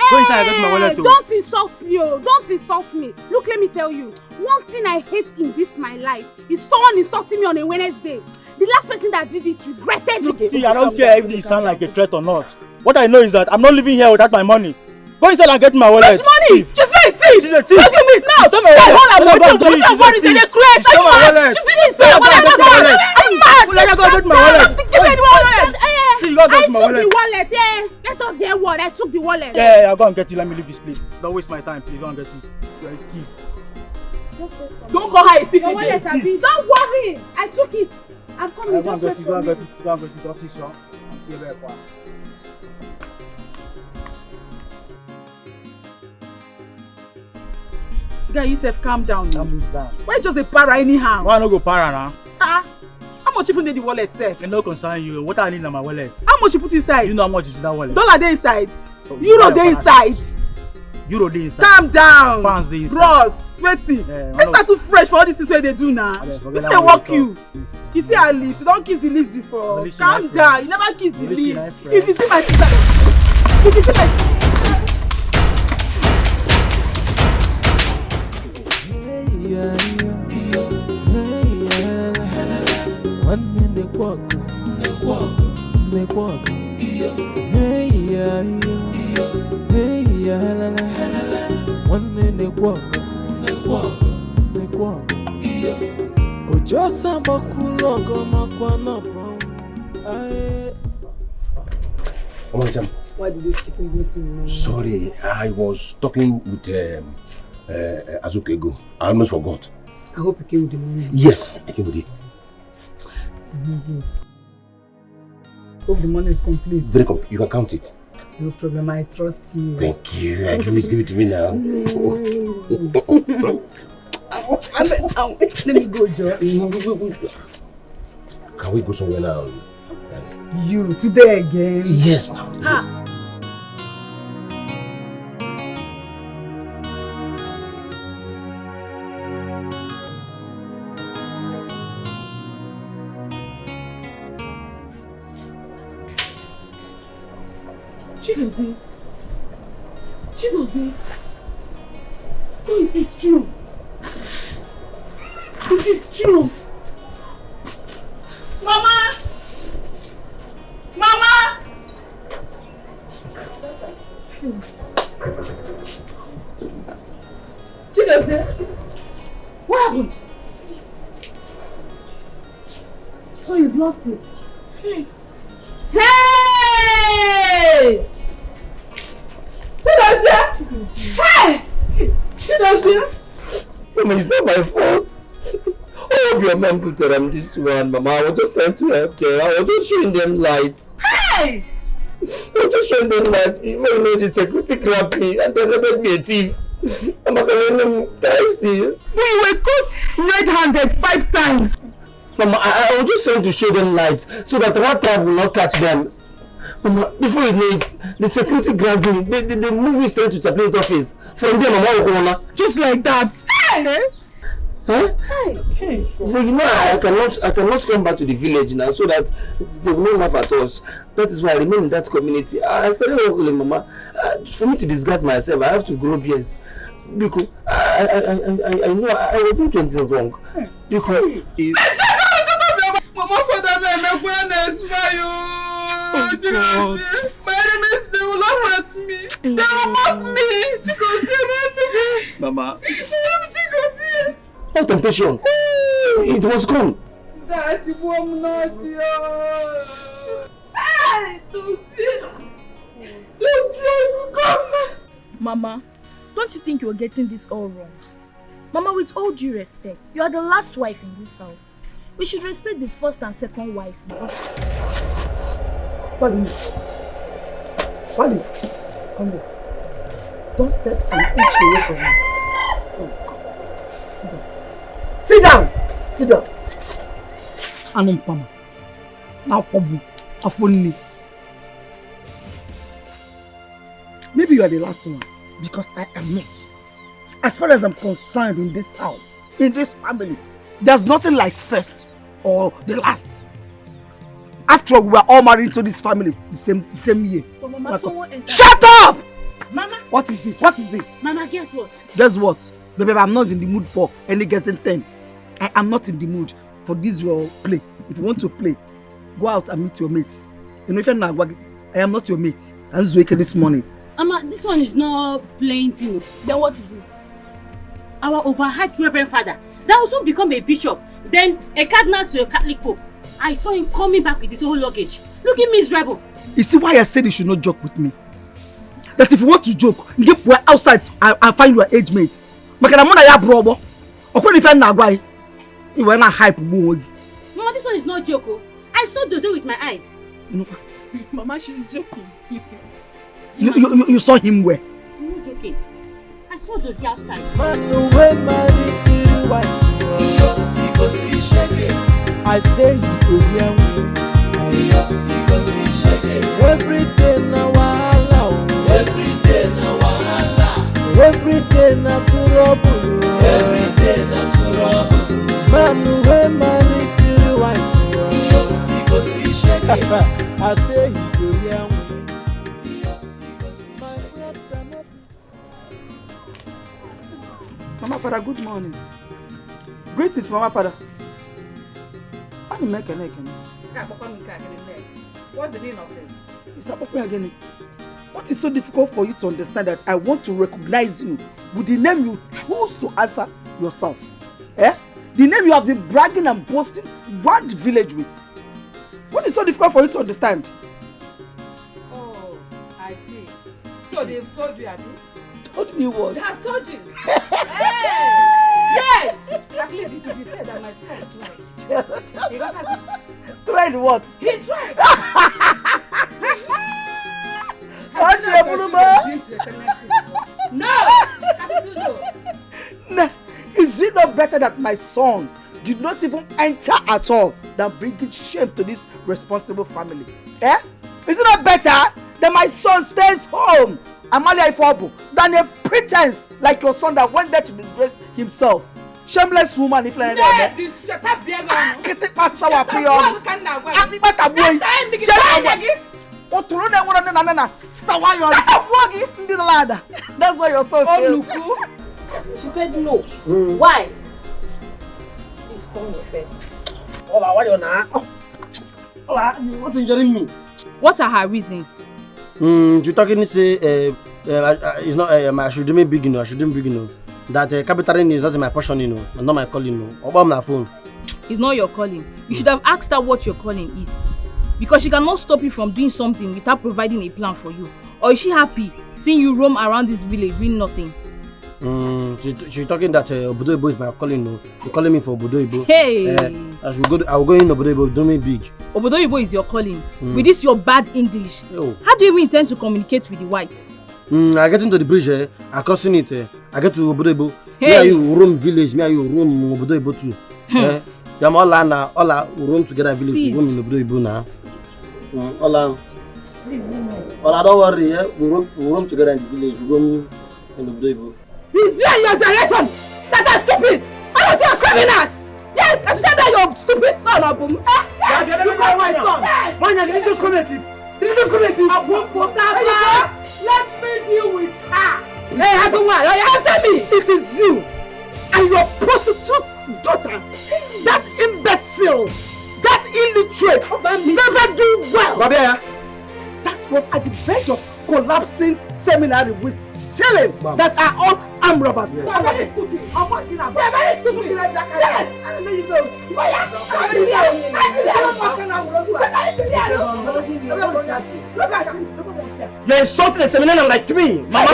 Go inside and get my wallet too. Don't insult me, oh. Don't insult me. Look, let me tell you. One thing I hate in this my life is someone insulting me on a Wednesday. The last person that did it regretted it. See, I don't care if it sounds like a threat or not. What I know is that I'm not living here without my money. Go inside and get my wallet. Which money? She's not a thief. She's a thief. What do you mean? No. She's not my wallet. She's a thief. She's a thief. She's not my wallet. She's not my wallet. I'm mad. Let her go get my wallet. Give me the wallet. See, you got to get my I took wallet. the wallet, yeah. Let us hear what. I took the wallet. Yeah, I'll go and get it. Let me leave this place. Don't waste my time, please. Go and get it. You're a thief. Don't call her a thief Your wallet, again. Abi. Don't worry. I took it. I'm coming. Just wait for me. Go and get it. Don't see so. I'm see you there. Guy, you self calm down. Calm down. Why just a para anyhow? Why not go para now? How much even did the wallet set? It don't concern you. What I need in my wallet? How much you put inside? You know how much is in that wallet? Dollar dey inside. Euro dey inside. Euro dey inside. Calm down. Pounds dey inside. Bros, wetin? Let's start too fresh for all these things wey they do now. Wetin dey work you? You see her lips. You don kiss the lips before. Calm down. You never kiss the lips. If you see my sister, if you see my. One in the walk, hey yeah, one in the walk, Ojo samba kulo goma kwa no Why did you keep me waiting? Sorry, I was talking with Azukego. I almost forgot. I hope you came with the money. Yes, I came with it. Hope the money is complete. Very complete. You can count it. No problem, I trust you. Thank you. Give it to me now. Let me go, Joe. Can we go somewhere now? You, today again? Yes, now. Chidozie. So it is true. It is true. Mama! Mama! Chidozie, what happened? So you've lost it. Hey! Hey! Mama, it's not my fault. I hope your mom put them this one, Mama. I was just trying to help them. I was just showing them light. Hey! I was just showing them light before you know the security grabbed me and then made me a thief. I'm not going to steal. But you were caught red-handed 5 times. Mama, I was just trying to show them light so that rat trap will not catch them. Mama, before you know it, the security grabbed me. The movie is trying to Chaplain's office. From there, Mama, just like that. Hey! Huh? Hey. Well, you know, I cannot come back to the village now so that they will not laugh at us. That is why I remain in that community. I started working, Mama. For me to disguise myself, I have to grow beards. Because I know I wasn't doing anything wrong. Because Mama, for that, I'm going to my enemies, they will not hurt me. They will mock me. Mama. What temptation? It was gone. That woman not Hey, Mama, don't you think you're getting this all wrong? Mama, with all due respect, you are the last wife in this house. We should respect the first and second wives. Wally, come here. Don't step an inch away from me. Oh, come. Sit down. Sit down! Sit down. Anumpama. Now, Pobu. Afuni. Maybe you are the last one, because I am not. As far as I'm concerned in this house, in this family, there's nothing like first or the last. After all, we were all married into this family the same year. But Mama, shut up! Mama! What is it? What is it? Mama, guess what? Guess what? Baby, I'm not in the mood for any guessing 10. I am not in the mood for this your play. If you want to play, go out and meet your mates. You know, if you're not, I am not your mate. I'm Zueke this morning. Mama, this one is not plain thing. Then what is it? Our overhyped Reverend Father that will soon become a bishop, then a cardinal to a Catholic pope. I saw him coming back with his whole luggage. Looking miserable. You see why I said you should not joke with me? That if you want to joke, get outside and find your age mates. Mama, this one is not joke. I saw those with my eyes. Mama, she's joking. You saw him where? I'm not joking. I saw those outside. I say you go hear me. Every day na wahala. Every day na wahala. Every day na trouble. Every day na trouble. Man we marry till wife. Because he shake it. I say you go hear me. Mama Father, good morning. Greetings, Mama Father. What's the meaning of this? Mr. Popo again. What is so difficult for you to understand that I want to recognize you with the name you choose to answer yourself? Eh? The name you have been bragging and boasting around the village with. What is so difficult for you to understand? Oh, I see. So they've told you, Abby? Told me what? They have told you. Hey! Yes! At least it will be said that my son tried. Tried what? He tried. What's your bloomer? No! Nah, is it not better that my son did not even enter at all than bringing shame to this responsible family? Eh? Is it not better that my son stays home, Amalia Ifobu, than a pretense like your son that went there to disgrace himself? Shameless woman, if like that. Shut up, Diego. Get it past our prior. I'm not a boy. Shut up. What to run one another? Sawayo. That's why you're so failed. She said no. Why? Please come here first. Hola, why you now? Hola, what injuring me? What are her reasons? You talking say it's not I should do me big, I should do me big, that capitalism is not my portion, and not my calling, About my phone. It's not your calling. You should have asked her what your calling is, because she cannot stop you from doing something without providing a plan for you. Or is she happy seeing you roam around this village doing nothing? She talking that Obodo Ibo is my calling. You're calling me for Obodo Ibo. Hey! I will go in Obodo Ibo, do me big. Obodo Ibo is your calling. With this your bad English, how do you even intend to communicate with the whites? I get into the bridge, I crossing it, I get to Obodo Ibo. Hey. Me and you roam village, me and you roam Obodo Ibo too. I'm all roam together village, we roam in Obodo Ibo now. Please, no. Don't worry, we roam together in the village, we roam in Obodo Ibo. Is there your generation that are stupid? All of you are criminals! Yes, especially that your stupid son, Abum. You call my son! Manya, this is community. This is community. Let me deal with her. Hey, Aguma, answer me! It is you and your prostitute daughters. That imbecile, that illiterate, never do well. That was at the verge of collapsing seminary with stealing that are all armed robbers. They are very stupid. They are very stupid. You're insulting a seminarian like me. Mama,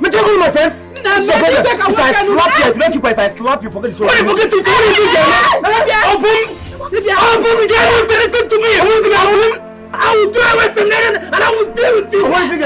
my friend. If I slap you, if you don't keep quiet, if I slap you, forget this. What forget it? What did you listen to me. I will throw away some land and I will deal with you. What do you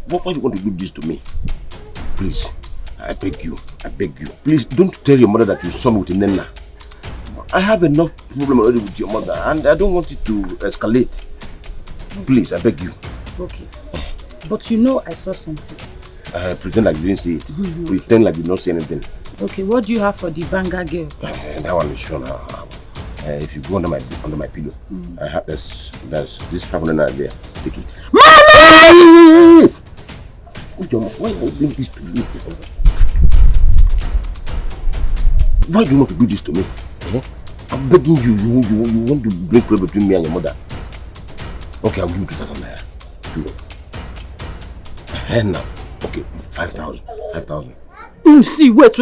Why do you want to do this to me? Please, I beg you. Please don't tell your mother that you saw me with Nena. I have enough problem already with your mother and I don't want it to escalate. Please, I beg you. Okay. But you know I saw something. Pretend like you didn't see it. Pretend like you did not see anything. Okay, what do you have for the banger girl? That one is sure now. If you go under my pillow, I have there's this 500 there. Take it. Mommy! Why you doing this to me? Why do you want to do this to me? I'm begging you. You want to bring problem between me and your mother? Okay, I'll give you 2,000 naira. Now. Okay, 5,000. 5,000. You see, wait.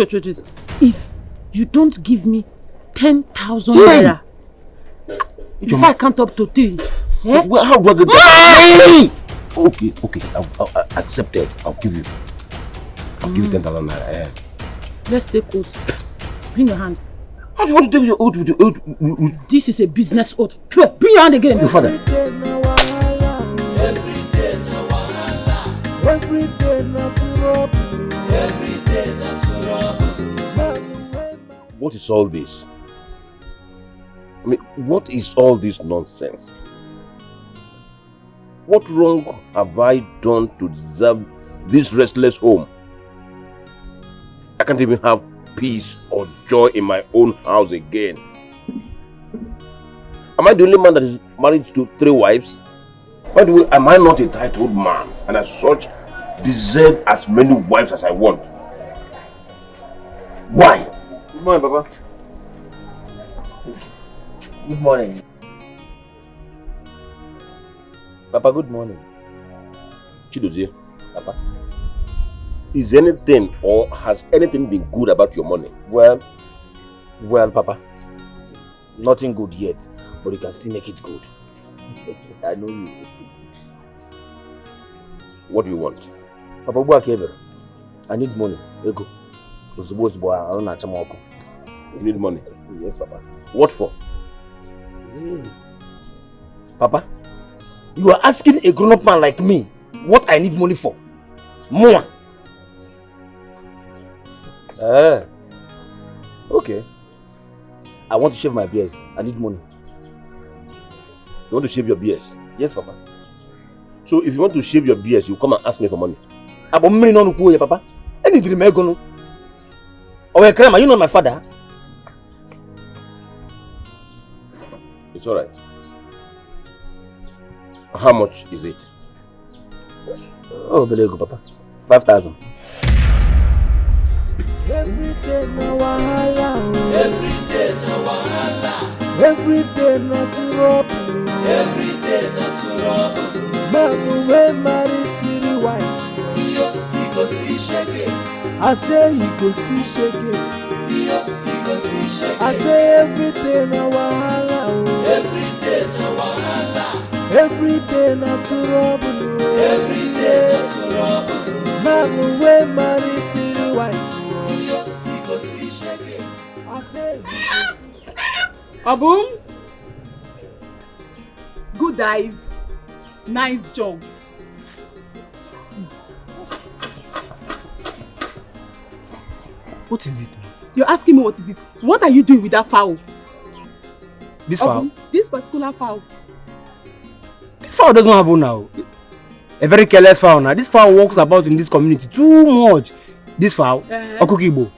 If you don't give me 10,000 naira, if I count up to 3, well, how do I get that? Okay, I'll accept it. I'll give you 10,000 naira. Let's take oath. Bring your hand. How do you want to take your oath with your oath? This is a business oath. Bring your hand again. Your father. Every day natural. What is all this? I mean, what is all this nonsense? What wrong have I done to deserve this restless home? I can't even have peace or joy in my own house again. Am I the only man that is married to 3 wives? By the way, am I not a titled man and as such deserve as many wives as I want? Why? Good morning, Papa. Good morning. Papa, good morning. Chidozie, Papa, is anything or has anything been good about your money? Well, Papa, nothing good yet, but you can still make it good. I know you. What do you want? Papa, I need money. Ego. You need money? Yes, Papa. What for? Papa, you are asking a grown-up man like me what I need money for. More. Okay. I want to shave my beard. I need money. You want to shave your beard? Yes, Papa. So if you want to shave your beard, you come and ask me for money. Papa. Any dream I go. Oh, Grandma, you know my father. It's alright. How much is it? Oh, Belego, Papa. 5,000. Every day na wahala. Every day na wahala. Every day na trouble. Every day na trouble. Man wey marry 3 wives. He go see shege. I say he go see shege. He go see shege. I say every day na wahala. Every day na wahala. Every day na trouble. Every day na trouble. Man wey marry 3 wives. Abum, good dive, nice job. What is it? You're asking me what is it? What are you doing with that fowl? This fowl? This particular fowl. This fowl doesn't have owner. A very careless fowl now. This fowl walks about in this community too much. This fowl, Okukibo,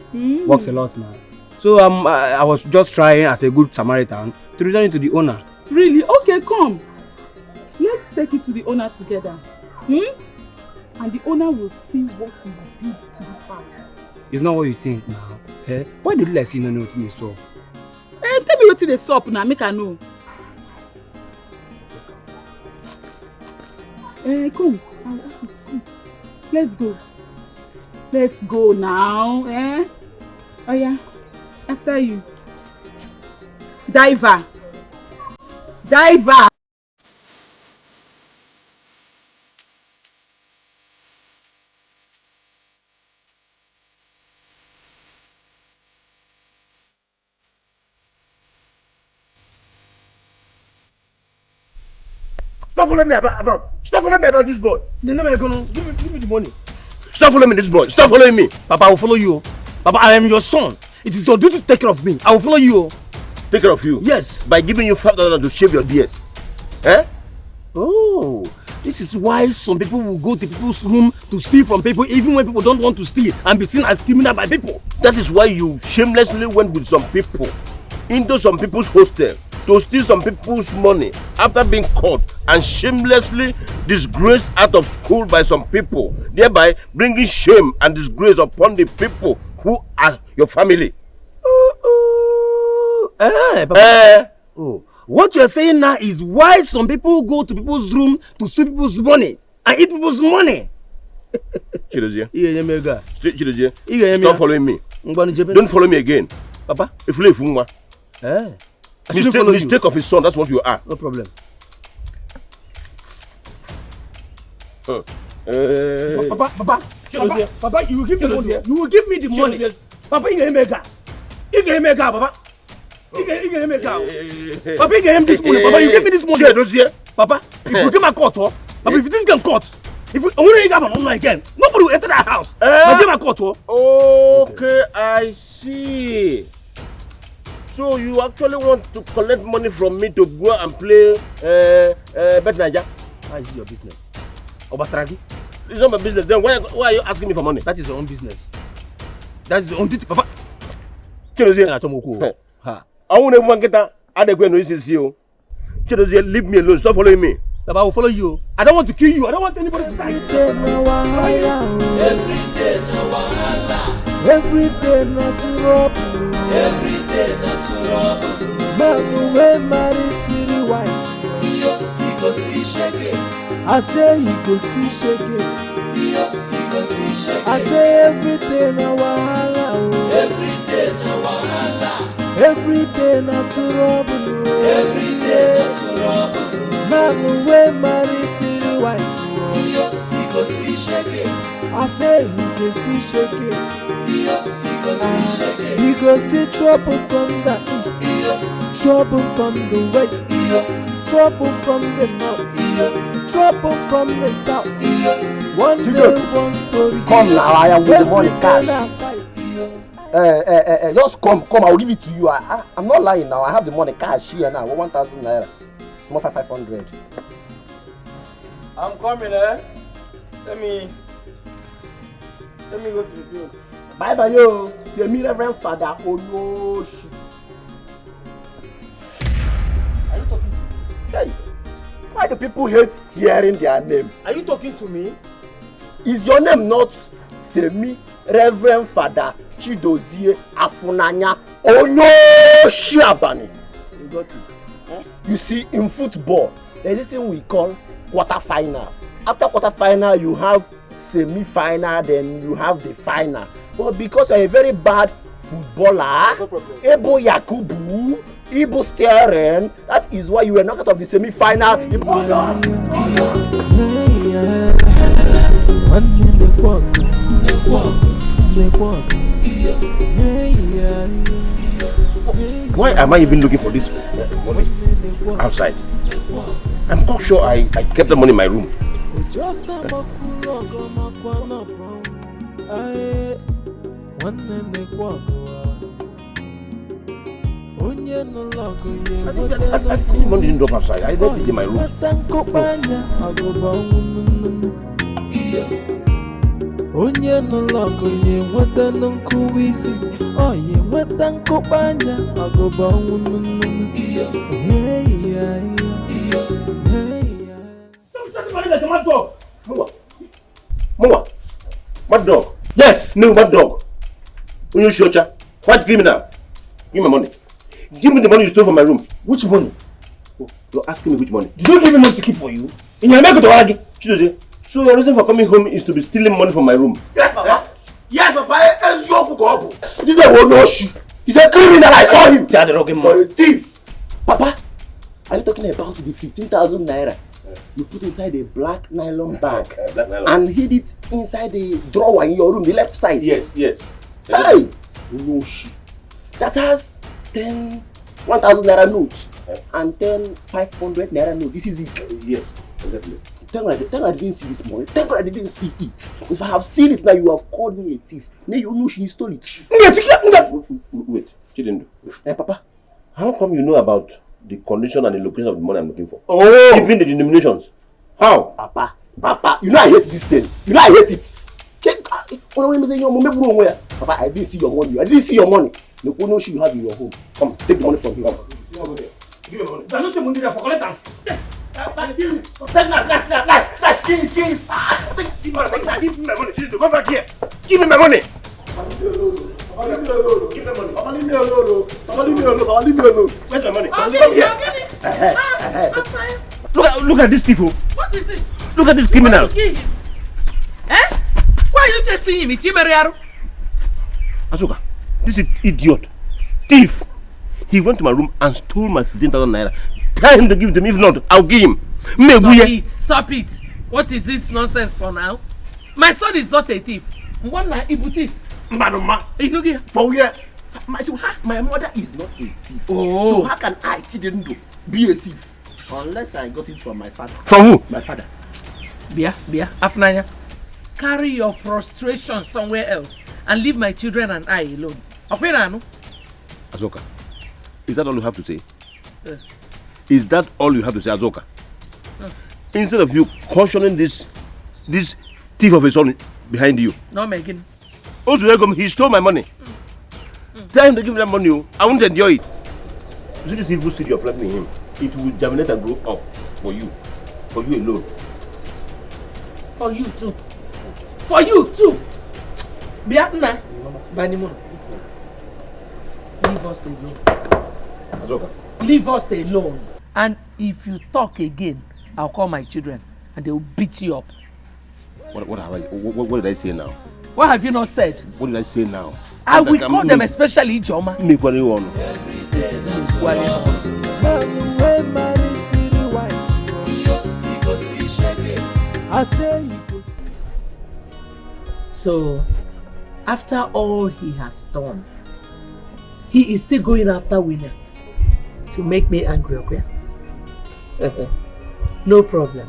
walks a lot now. So I was just trying as a good Samaritan to return it to the owner. Really? Okay, come. Let's take it to the owner together. And the owner will see what you did to this fowl. It's not what you think now. Why do you like see no nothing they saw? Tell me what they saw now, make I know. Come. Come. Let's go. Let's go now. Oh yeah. After you. Diver. Diver. Stop following me about. Stop following me about this boy. The name is gonna give me the money. Stop following me, this boy. Stop following me. Papa, I will follow you. Papa, I am your son. It is your duty to take care of me. I will follow you. Take care of you? Yes. By giving you $5 to shave your beards. Oh, this is why some people will go to people's room to steal from people even when people don't want to steal and be seen as criminal by people. That is why you shamelessly went with some people into some people's hostel to steal some people's money after being caught and shamelessly disgraced out of school by some people, thereby bringing shame and disgrace upon the people who are your family. Papa. Oh, what you are saying now is why some people go to people's room to steal people's money and eat people's money. Stop following me. Don't follow me again. Papa? If you leave, mistake of his son, that's what you are. No problem. Papa, you will give me the money. You will give me the money. Papa, you get me Papa. You get me Papa, you get him this money. Papa, you give me this money. Papa, if you give my court, Papa, if this can court, if you only get my money again, nobody will enter that house. I give my court. Okay, I see. So you actually want to collect money from me to go and play Bet Naija? How is it your business? Obasaragi? It's not my business. Then why are you asking me for money? That is your own business. That is your own duty, Papa. I won't even get that. I don't know if it's you. Leave me alone. Stop following me. Papa, I will follow you. I don't want to kill you. I don't want anybody to die. Every day not to rob. Every day not to rob. Man we married to the wife. He go see shake. I say he go see shake. He go see shake. I say every day na wahala. Every day na wahala. Every day not to rob. Every day not to rob. Man we married to the wife. He go see shake. I say he go see shake. He go see trouble from the east, trouble from the west, trouble from the north, trouble from the south. One day, one story. Come now, I am with the money cash. Just come, I will give it to you. I'm not lying now. I have the money cash here now. 1,000 naira. Small 500. I'm coming, Let me go to the field. Bye bye yo. C'est me Reverend Father Onoshi. Are you talking to me? Hey, why do people hate hearing their name? Are you talking to me? Is your name not Semi Reverend Father Chidozie Afunanya Onoshi Abani? You got it. You see, in football, there's this thing we call quarter-final. After quarter-final, you have semi-final, then you have the final. But because you're a very bad footballer, Ebo Yakubu, Ibo Steren, that is why you were knocked out of the semi-final. Why am I even looking for this money outside? I'm quite sure I kept the money in my room. nwanne na-ekwu abụọ. Onye nụlọ ọgụ ya Money didn't drop outside. I left it in my room. nweta nkụkpanya agụba ọnwụ. Onye nụlọ ọgụ ya nweta nkụwa isi. Ọ ya nweta nkụkpanya agụba ọnwụ. Mama, mad dog. Yes, no, mad dog. When you shoot ya, white criminal. Give me my money. Give me the money you stole from my room. Which money? Oh, you're asking me which money? Did you give me money to keep for you? In your make to argue. So your reason for coming home is to be stealing money from my room? Yes, Papa. Yes, Papa. This guy will not you. He's a criminal. I saw him. You're a thief. Papa, are you talking about the 15,000 naira you put inside a black nylon bag and hid it inside the drawer in your room, the left side? Yes. Hey, no shit. That has 10 1,000 naira notes and 10 500 naira notes. This is it. Yes, exactly. Thank God I didn't see this money. Thank God I didn't see it. If I have seen it now, you have called me a thief. Now you know she stole it. Wait, Chidindu. Papa. How come you know about the condition and the location of the money I'm looking for? Oh! Even the denominations. How? Papa, you know I hate this thing. You know I hate it. Papa, I didn't see your money. I didn't see your money. No one you have in your home. Come, take the money from him. Give me money. I don't say money there for collect them. Give me my money. Come back here. Give me my money. Leave me alone. Where's my money? Come here. Look at this thief. What is it? Look at this criminal. Eh? Why are you chasing him? Chimeriaru? Asuka, this is idiot. Thief. He went to my room and stole my 15,000 naira. Tell him to give it to me. If not, I'll give him. Stop it. What is this nonsense for now? My son is not a thief. One na Ibu thief. Madam, for where? My mother is not a thief. Oh. So how can I, Chidindu, be a thief? Unless I got it from my father. From who? My father. Bia, Afnanya. Carry your frustration somewhere else and leave my children and I alone. Azoka, is that all you have to say? Is that all you have to say, Azoka? Instead of you cautioning this thief of a son behind you. No, Megan. Also, he stole my money. Tell him to give me that money. I won't enjoy it. You see this evil seed you're planting in him? It will germinate and grow up for you. For you alone. For you too. For you too. Biatna. Banimon. Leave us alone. Azoka. Leave us alone. And if you talk again, I'll call my children and they will beat you up. What did I say now? What have you not said? What did I say now? I will call them, especially Joma. So, after all he has done, he is still going after women to make me angry, okay? No problem.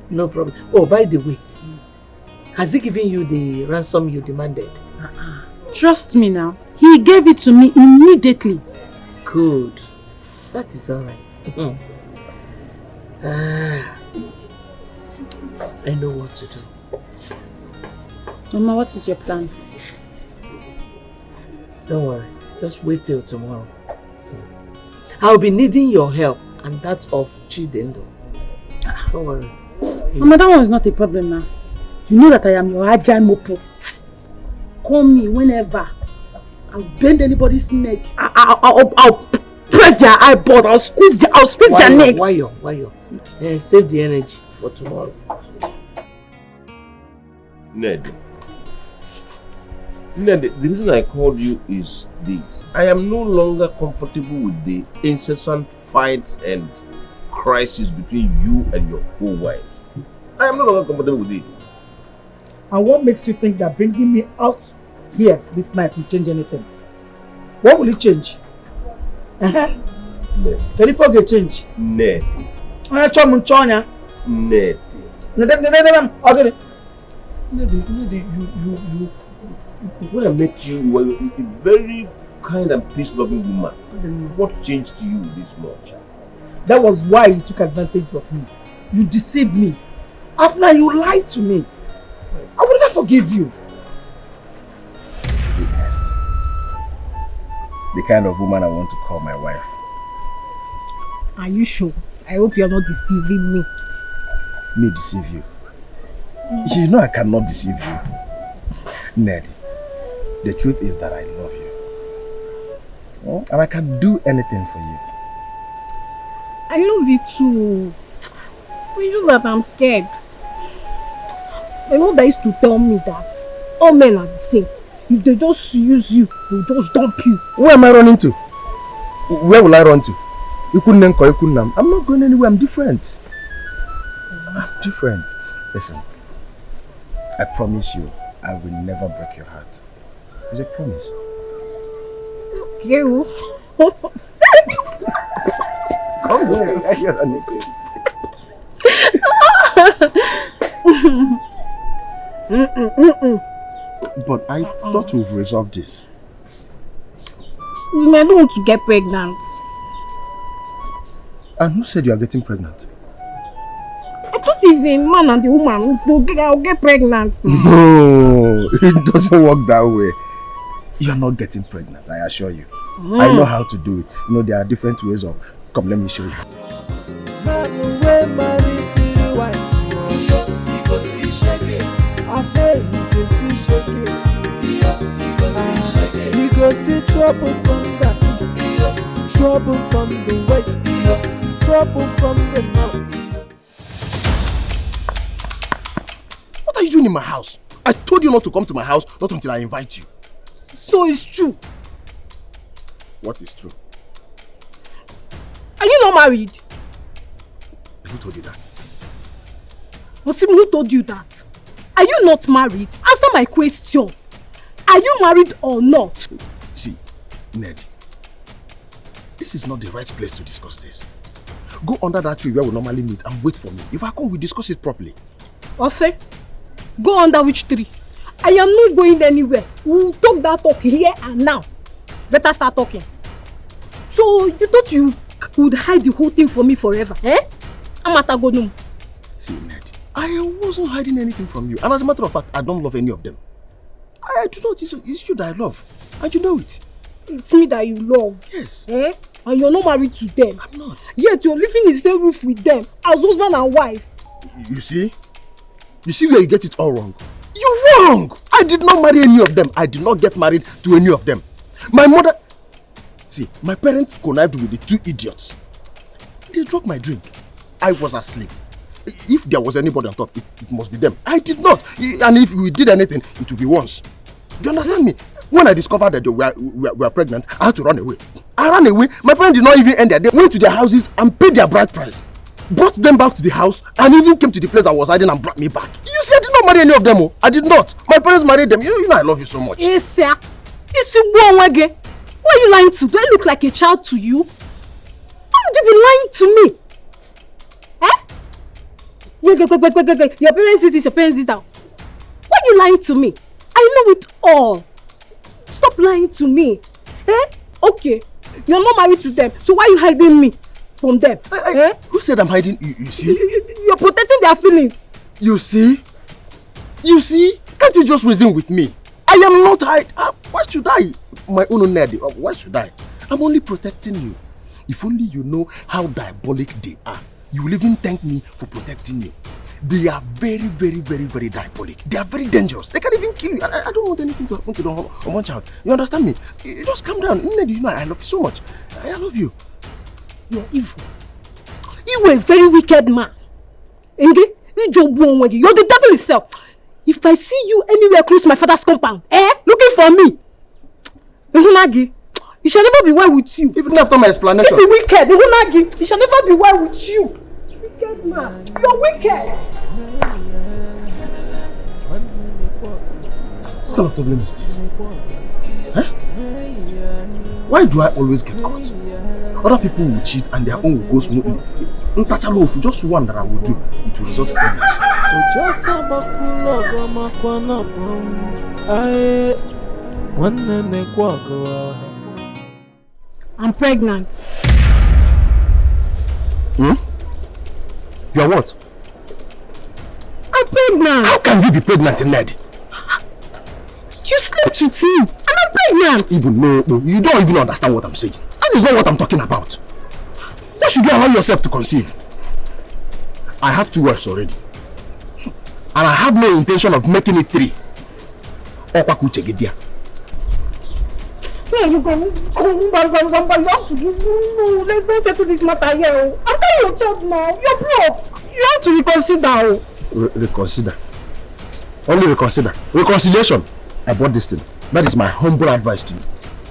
No problem. Oh, by the way, has he given you the ransom you demanded? Trust me now. He gave it to me immediately. Good. That is all right. I know what to do. Mama, what is your plan? Don't worry. Just wait till tomorrow. I'll be needing your help and that of Chidendo. Don't worry. Mama, that one is not a problem now. You know that I am your agile mopo. Call me whenever. I'll bend anybody's neck. I'll press their eyeballs. I'll squeeze their neck. Why? Save the energy for tomorrow. Ned, the reason I called you is this. I am no longer comfortable with the incessant fights and crisis between you and your co-wife. I am no longer comfortable with it. And what makes you think that bringing me out here this night will change anything? What will it change? Can you forget change? Ned. Ned. When I met you, you were a very kind and peace-loving woman. What changed to you this much? That was why you took advantage of me. You deceived me. After you lied to me. I would never forgive you. Witnessed. The kind of woman I want to call my wife. Are you sure? I hope you're not deceiving me. Me deceive you? You know I cannot deceive you. Ned, the truth is that I love you. And I can do anything for you. I love you too. But you know that I'm scared. My mother used to tell me that all men are the same. If they just use you, they'll just dump you. Where am I running to? Where will I run to? I'm not going anywhere. I'm different. I'm different. Listen, I promise you, I will never break your heart. It's a promise. You. Come here. You're running to. But I thought we've resolved this. I don't want to get pregnant. And who said you are getting pregnant? I thought if a man and a woman I'll get pregnant. No, it doesn't work that way. You're not getting pregnant, I assure you. I know how to do it. You know, there are different ways of... Come, let me show you. I say he go see shake it. He go see trouble from the east, trouble from the west, trouble from the north. What are you doing in my house? I told you not to come to my house, not until I invite you. So it's true. What is true? Are you not married? Who told you that? Wasim, who told you that? Are you not married? Answer my question. Are you married or not? See, Ned, this is not the right place to discuss this. Go under that tree where we normally meet and wait for me. If I come, we discuss it properly. Ose, go under which tree? I am not going anywhere. We'll talk that talk here and now. Better start talking. So, you thought you would hide the whole thing from me forever, eh? Amatagonum. See, Ned, I wasn't hiding anything from you. And as a matter of fact, I don't love any of them. I do not. It's you that I love. And you know it. It's me that you love. Yes. Eh? And you're not married to them. I'm not. Yet you're living in the same roof with them as husband and wife. You see? You see where you get it all wrong? You're wrong! I did not marry any of them. I did not get married to any of them. My mother... See, my parents connived with the two idiots. They drank my drink. I was asleep. If there was anybody on top, it must be them. I did not. And if we did anything, it would be once. Do you understand me? When I discovered that they were pregnant, I had to run away. I ran away. My parents did not even end there. They went to their houses and paid their bride price. Brought them back to the house and even came to the place I was hiding and brought me back. You see, I did not marry any of them. Oh. I did not. My parents married them. You know I love you so much. Yes, sir. Why are you lying to? Do I look like a child to you? Why would you be lying to me? Eh? Your parents did this, your parents did that. Why are you lying to me? I know it all. Stop lying to me. Eh? Okay. You're not married to them. So why are you hiding me from them? Eh? Who said I'm hiding? You see? You're protecting their feelings. You see? You see? Can't you just reason with me? I am not hiding. Why should I? My own Ned. Why should I? I'm only protecting you. If only you know how diabolic they are, you will even thank me for protecting you. They are very, very, very, very diabolic. They are very dangerous. They can even kill you. I don't want anything to happen to the one child. You understand me? You just calm down. You know I love you so much. I love you. You're evil. You were a very wicked man. You're the devil itself. If I see you anywhere close to my father's compound, looking for me, it shall never be well with you. Even after my explanation. You be wicked. It shall never be well with you. Wicked man. You're wicked. What kind of problem is this? Huh? Why do I always get caught? Other people will cheat and their own will go smoothly. Just one that I will do, it will result in illness. Ujosa bakulo goma kwana aye wanene kwago. I'm pregnant. Hmm? You are what? I'm pregnant. How can you be pregnant, Ned? You slept with me and I'm pregnant. Even no, you don't even understand what I'm saying. That is not what I'm talking about. Why should you allow yourself to conceive? I have 2 wives already. And I have no intention of making it 3. Where are you going? You have to no, let's settle this matter here. I'm telling your job now. You're broke. You have to reconsider. Reconsider. Only reconsider. Reconciliation. I bought this thing. That is my humble advice to you.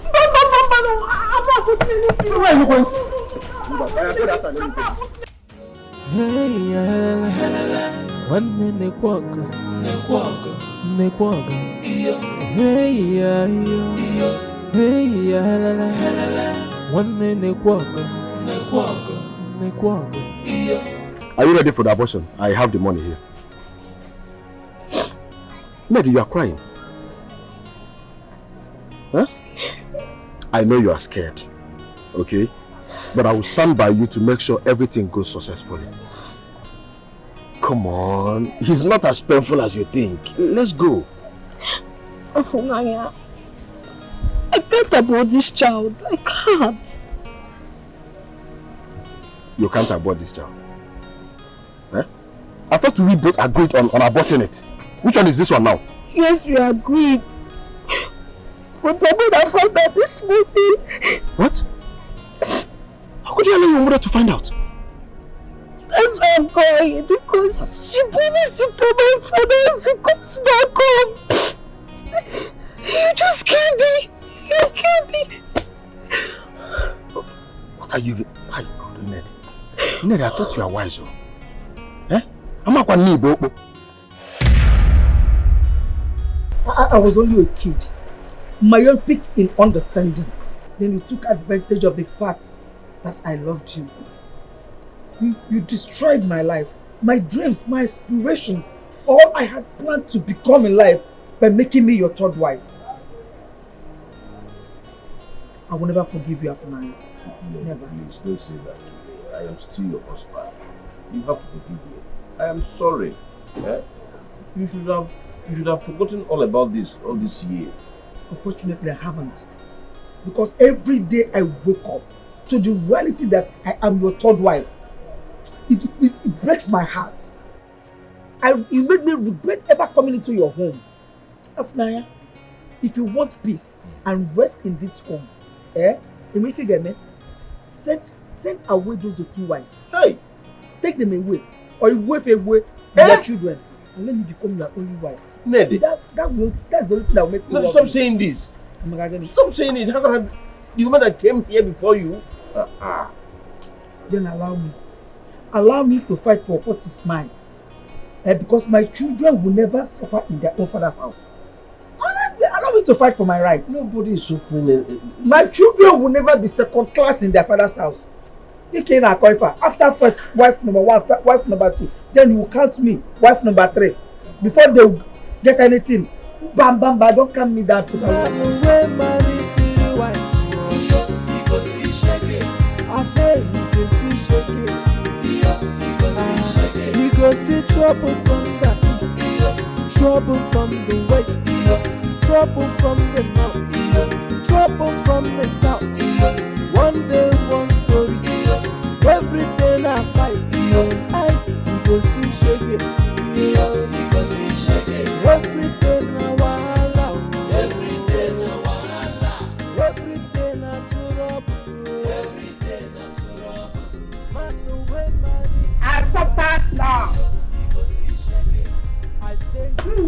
I'm not putting anything. Where are you going One ne kwaga. Hey ya one ne kwaga. Are you ready for the abortion? I have the money here. Mary, you are crying. Huh? I know you are scared, okay? But I will stand by you to make sure everything goes successfully. Come on, he's not as painful as you think. Let's go. Afunanya, I can't abort this child. I can't. You can't abort this child? Huh? I thought we both agreed on aborting it. Which one is this one now? Yes, we agreed. But my mother found out this morning. What? How could you allow your mother to find out? That's why I'm going, because she promised to tell my father if he comes back home. You just killed me. You killed me. What are you? My God, Ned. Ned, I thought you were wise. Eh? I'm not going to I was only a kid, myopic in understanding. Then you took advantage of the fact that I loved you. You destroyed my life, my dreams, my aspirations, all I had planned to become in life by making me your 3rd wife. I will never forgive you, Afunanya. Never. Please don't say that. I am still your husband. You have to forgive me. I am sorry. Eh? You should have forgotten all about this all this year. Unfortunately, I haven't. Because every day I wake up to the reality that I am your 3rd wife, it breaks my heart. You made me regret ever coming into your home. Afunanya, if you want peace and rest in this home, send away those 2 wives. Hey! Take them away. Or you wave away your children. And let me become your only wife. Ned. That's the only thing that will make me love stop you. saying this. Stop saying it. How can the woman that came here before you? Then allow me to fight for what is mine. Because my children will never suffer in their own father's house. Allow me to fight for my rights. Nobody is suffering. My children will never be 2nd class in their father's house. After first wife number 1, wife number 2, then you will count me wife number 3. Before they will get anything, bam, don't count me that. I say he go see trouble from the east, trouble from the west, trouble from the north, trouble from the south. One day, one story, every day I fight. He go see shake it, every day na wahala, every day na wahala, every day na trouble, every day na trouble. Man, the way man I talk fast now. I say every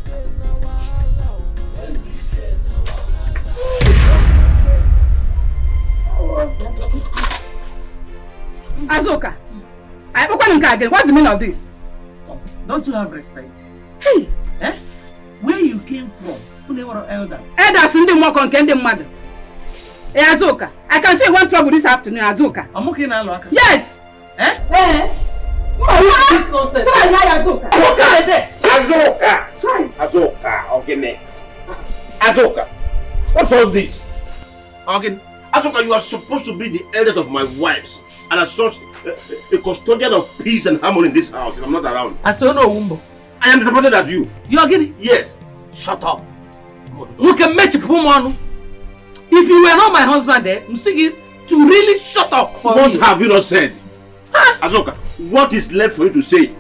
day na wahala, every day na wahala. Azuka, I open again. What's the meaning of this? Don't you have respect? Hey! Eh? Where you came from? Who they were elders? Elders in the work on Kendem mother. Hey Azuka, I can say one trouble this afternoon, Azuka. I'm okay now, Loaka. Yes! Eh? What is this nonsense? Azoka, okay, next. Azoka, what's all this? Okay, Azoka, you are supposed to be the eldest of my wives, and as such, a custodian of peace and harmony in this house. If I'm not around, I say no, Wumbo. I am disappointed at you. You are getting? Yes. Shut up. Look at me, Pumano. If you were not my husband, I'm saying to really shut up. What have you not said? Azoka, what is left for you to say?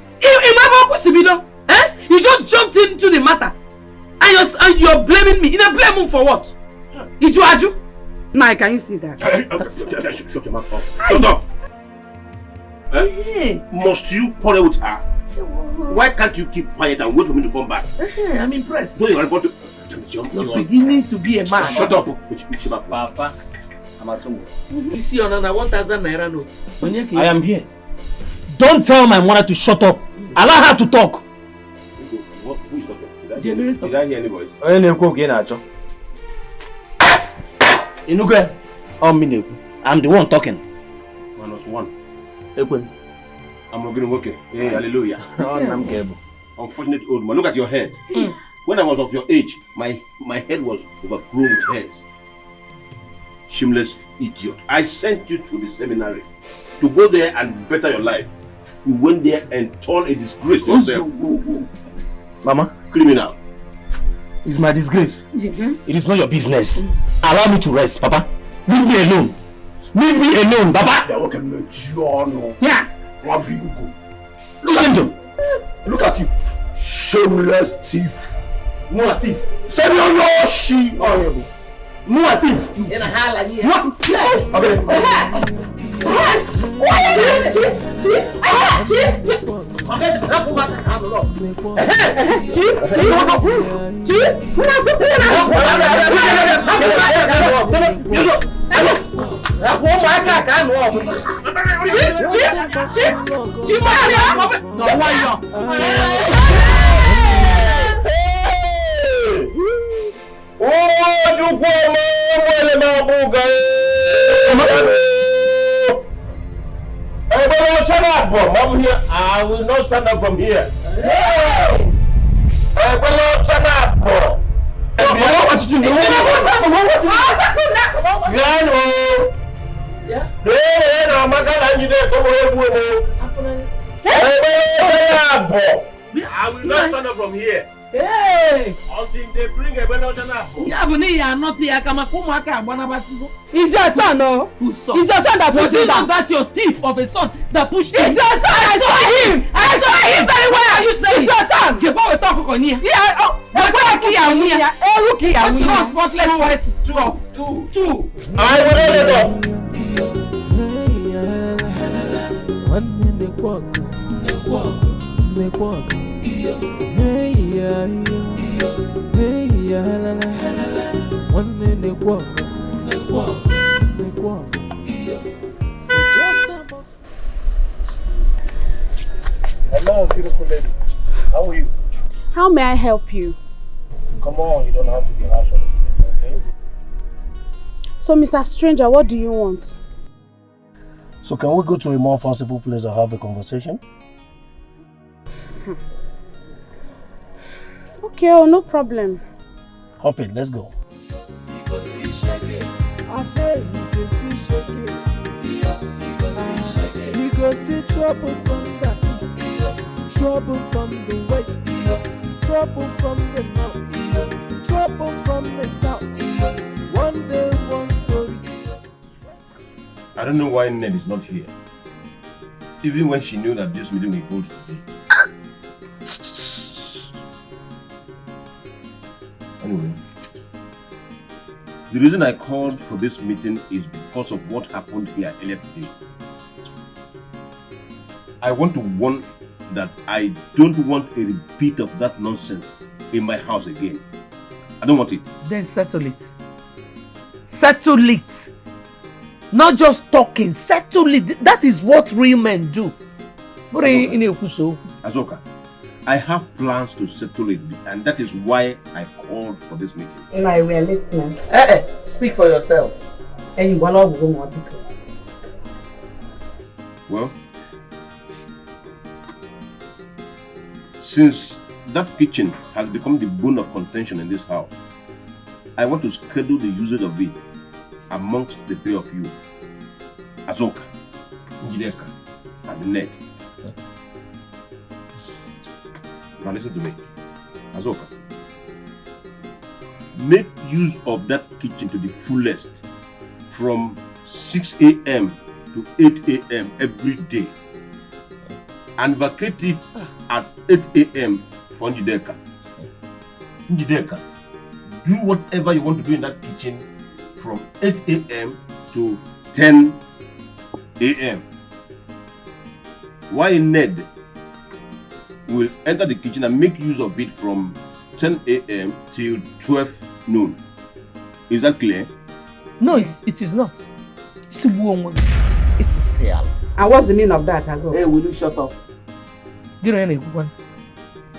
You just jumped into the matter and you're blaming me. You blame him for what? Iju? Now, can you see that? Shut your mouth up. Shut up. Must you quarrel with her? Why can't you keep quiet and wait for me to come back? I'm impressed. So you're going to jump. You're beginning to be a man. Shut up. Papa, You see on a 1,000 naira note. I am here. Don't tell my mother to shut up. Allow her to talk. Who is talking? Did I hear any voice? I'm the one talking. Minus one. I'm not going to work. Hey, hallelujah. Unfortunate old man. Look at your head. When I was of your age, my head was overgrown with hairs. Shameless idiot. I sent you to the seminary to go there and better your life. You went there and turned a disgrace to yourself. Mama? Criminal. It's my disgrace. It is not your business. Allow me to rest, Papa. Leave me alone. Leave me alone, Papa. Yeah. Look at you. Shameless thief. No a thief. Send your no she. No a thief. I'm here. I will not stand up from here. I will not stand up. I will not stand up from here. Hey! Until they bring a better channel. It's your son, no? Whose son? It's your son that pushed him down. That's your thief of a son that pushed him. It's your son! I saw him! I saw him very well! You say it's your son! Yeah, What's the spotless white drop? Two. I will not let up. Hey yeah, hey yeah, la la. One in the walk, Hello, beautiful lady. How are you? How may I help you? Come on, you don't have to be harsh on the stranger, okay? So, Mr. Stranger, what do you want? So can we go to a more fanciful place and have a conversation? Okay, oh, no problem. Hop in, let's go. I say you go see shake it. You go see trouble from the east, trouble from the west, trouble from the north, trouble from the south. One day, one story. I don't know why Ned is not here. Even when she knew that this meeting will hold today. Anyway, the reason I called for this meeting is because of what happened here earlier today. I want to warn that I don't want a repeat of that nonsense in my house again. I don't want it. Then settle it. Settle it. Not just talking, settle it. That is what real men do. Azoka, I have plans to settle it, and that is why I called for this meeting. We are listening. Speak for yourself. Well, Since that kitchen has become the bone of contention in this house, I want to schedule the usage of it amongst the three of you. Azoka, Njideka, and Ned. Now listen to me. Azoka, make use of that kitchen to the fullest from 6 a.m. to 8 a.m. every day. And vacate it at 8 a.m. for Njideka. Njideka, do whatever you want to do in that kitchen from 8 a.m. to 10 a.m. While Ned will enter the kitchen and make use of it from 10 a.m. till 12 noon. Is that clear? No, it is not. It's a sale. And what's the meaning of that as well? Hey, will you shut up? You know anyone?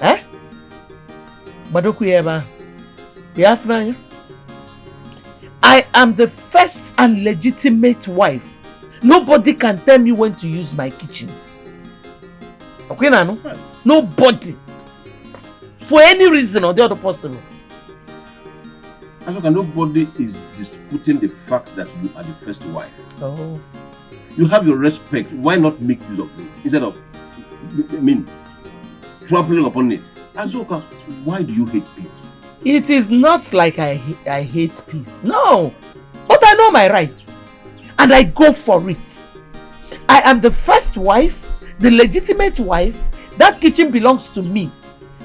Eh? I am the first and legitimate wife. Nobody can tell me when to use my kitchen. Okay, Nano? Nobody. For any reason or the other possible. Asoka, nobody is disputing the fact that you are the first wife. Oh. You have your respect. Why not make use of it instead of, trampling upon it? Asoka, why do you hate peace? It is not like I hate peace. No. But I know my rights. And I go for it. I am the first wife, the legitimate wife. That kitchen belongs to me.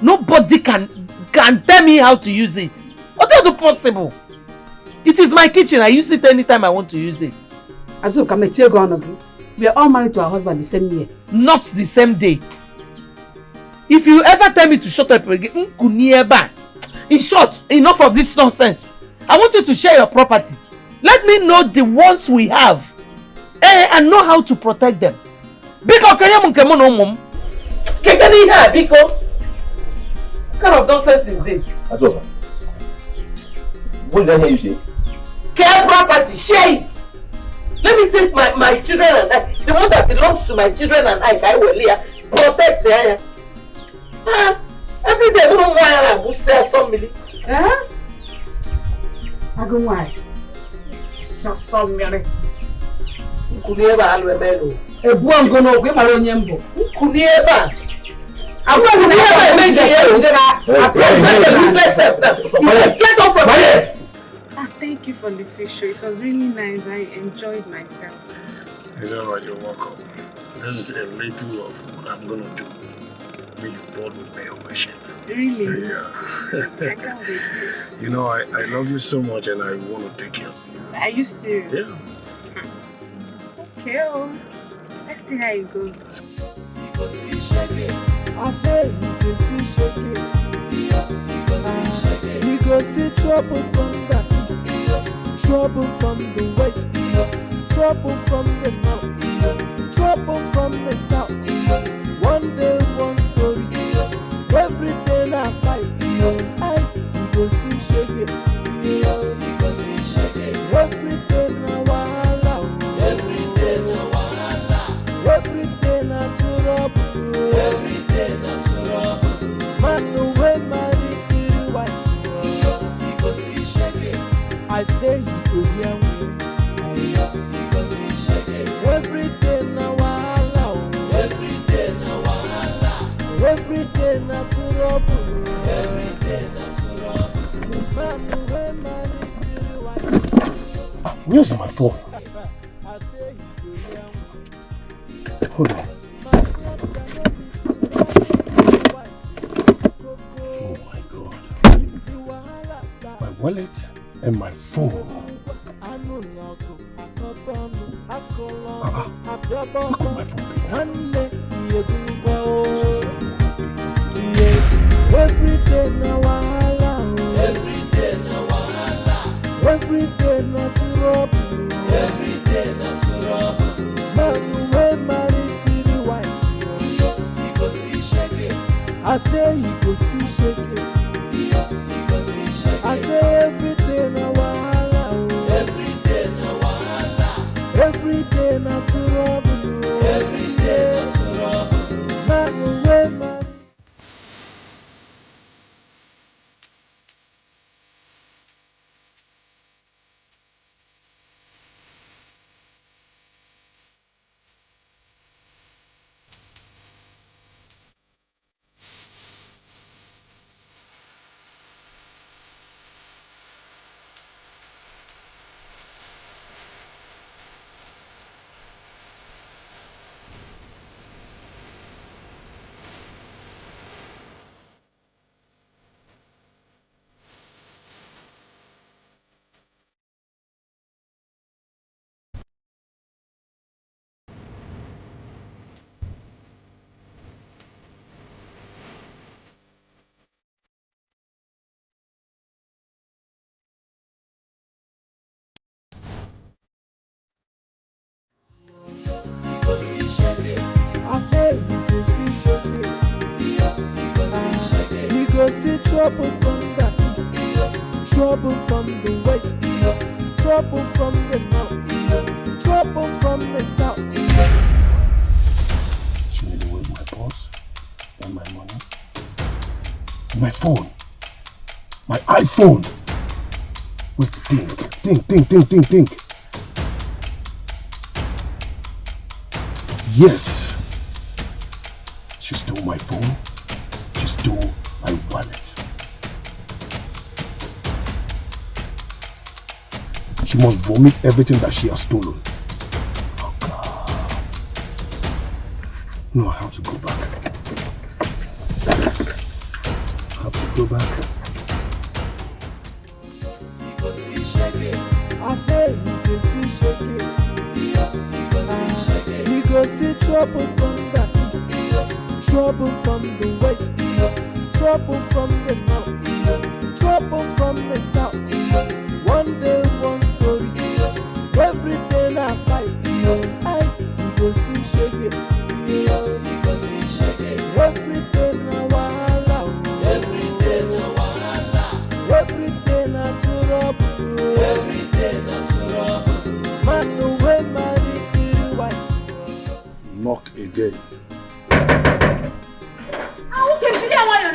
Nobody can tell me how to use it. What is it possible? It is my kitchen. I use it anytime I want to use it. Azuka, we are all married to our husband the same year. Not the same day. If you ever tell me to shut up again, in short, enough of this nonsense. I want you to share your property. Let me know the ones we have and know how to protect them. Biko, what kind of nonsense is this? Azoka, what did I hear you say? Care property, share it. Let me take my children and I, the one that belongs to my children and I will protect it. Every day, we don't want to say somebody. I go why? Somebody. Kunieba alwebelo. Ebu angono kwe maronyembo. Kunieba. I'm going to make the useless self now. Get off from here. Thank you for the fish show. It was really nice. I enjoyed myself. It's alright, you're welcome. This is a little of what I'm gonna do when you're bored with me on my ship. Really? Yeah. I can't wait. You know, I love you so much and I want to take care of you. Are you serious? Yeah. Okay, well, let's see how it goes. I say you go see shake it. You go see trouble from the east, trouble from the west, trouble from the north, trouble from the south. One day, one story. Every day I fight. You go see shake it. You go see shake it. Every day na wahala. Every day na wahala. Every day na trouble. Every day na trouble. Man away married to the wife. You go see shake it. I say you go hear me. You go see shake it. Every day na wahala. Every day na wahala. Every day na trouble. Every day na trouble. Man away married to the wife. Where's my phone? Hold on. Oh my God. My wallet and my phone. How could my phone be now? Every day na wahala. Every day na wahala. Every day na trouble. Every day na trouble. Man wey marry to the wife. He go see shake it. I say he go see shake it. He go see shake it. I say every day na wahala. Every day na wahala. Every day na trouble. Every day na trouble. Man wey marry. go see trouble from the east, trouble from the west, trouble from the north, trouble from the south. She made away with my purse and my money, my phone, my iPhone. Wait, think. Yes, she stole my phone. She stole my wallet. She must vomit everything that she has stolen. Oh God. No, I have to go back. I have to go back. I say he go see shake. He go see trouble from the east, trouble from the west, trouble from the north, trouble from the south. One day, one story. Every day I fight. He go see shake. He go see shake. Every day na wahala. Every day na wahala. Every day na trouble. Every day na trouble. Man no way married to the wife. Knock again.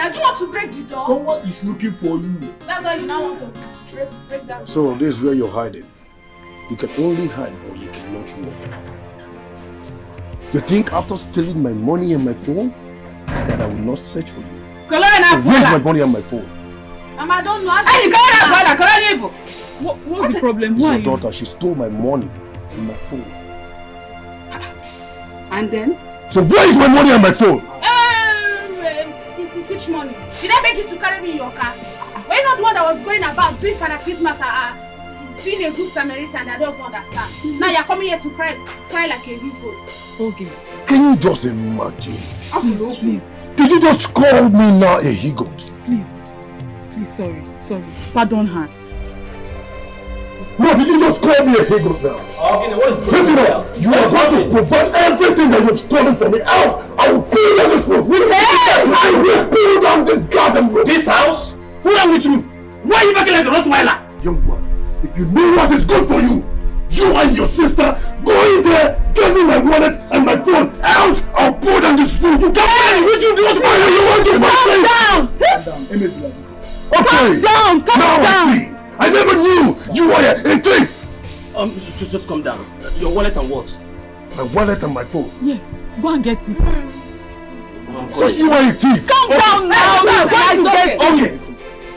Do you want to break the door? Someone is looking for you. That's why you now want to break that door. So this is where you're hiding. You can only hide or you cannot walk. You think after stealing my money and my phone that I will not search for you? Where's my money and my phone? Mama, I don't know. What's the problem? It's Why your daughter. She stole my money and my phone. And then? So where is my money and my phone? Which money? Did I beg you to carry me in your car? Were you not the one that was going about doing Father Christmas being a good Samaritan? I don't understand. Now you're coming here to cry like a big goat. Okay. Can you just imagine? Please. Did you just call me now a he-goat? Please, sorry. Pardon her. No, did you just call me a he-goat now? Okay, what is listen up. You are going to provide everything that you've stolen from me else. I will pull down this roof. I will pull down this garden roof. This house? Pull down which roof? Why are you making like a Rottweiler? Young man, if you know what is good for you, you and your sister go in there, get me my wallet and my phone. Else, I'll pull down this roof. You can't Would you want to Calm down. Okay. Calm now down. I see. I never knew you were a thief. Just calm down. Your wallet and what? My wallet and my phone. Yes, go and get it. So you are a thief. Calm down now. You're going to get it.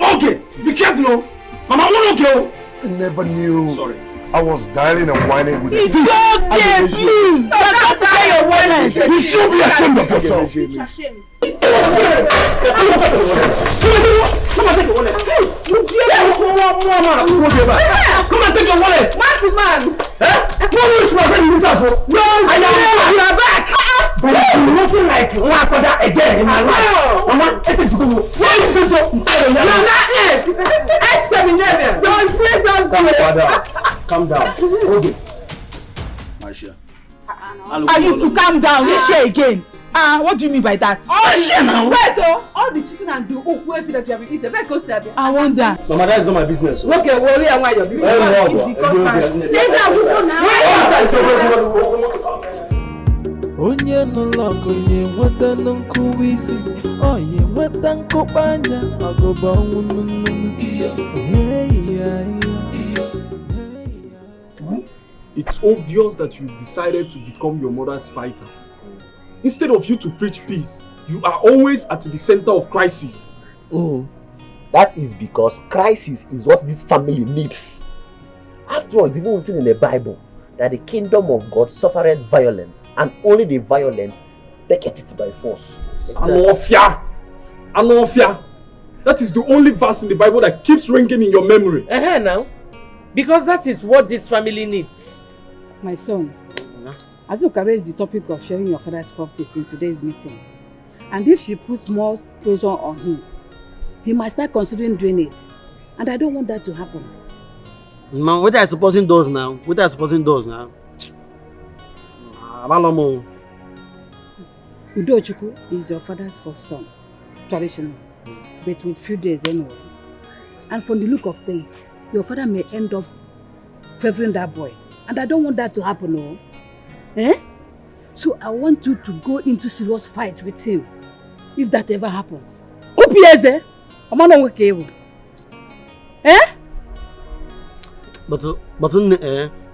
Okay. Be careful, no. Mama, I'm not okay. I never knew. Sorry. I was dialing and whining with It's okay, please. You're not to get your wallet. You should be ashamed of yourself. Come and take your wallet. Come and take your wallet. Smarty man. What is my friend in this house? No, you are back. But I'm looking like one father again in my life. Mama, take it to go. What is this? No, not this. S711. Don't say. Calm down. Okay. Marcia. Are you to calm down? You share again. What do you mean by that? Wait, all the chicken and the okwe that you have been eating, where goes Sabia? I wonder. Mama, that is not my business. Okay, worry and why you're doing Onye nọlọkụ nye nweta nkụwa isi, onye nweta nkụkpanya, ọgụba ọnwụ nnụnụ. It's obvious that you've decided to become your mother's fighter. Instead of you to preach peace, you are always at the center of crisis. That is because crisis is what this family needs. After all, it's even written in the Bible that the kingdom of God suffered violence, and only the violent take it by force. Anofia! That is the only verse in the Bible that keeps ringing in your memory. Now, because that is what this family needs. My son, Azuka raised the topic of sharing your father's properties in today's meeting. And if she puts more pressure on him, he might start considering doing it. And I don't want that to happen. Man, what are you supposing does now? Udochukwu is your father's first son, traditional. but with few days anyway. And from the look of things, your father may end up favoring that boy. And I don't want that to happen, no. So I want you to go into serious fight with him, if that ever happens. But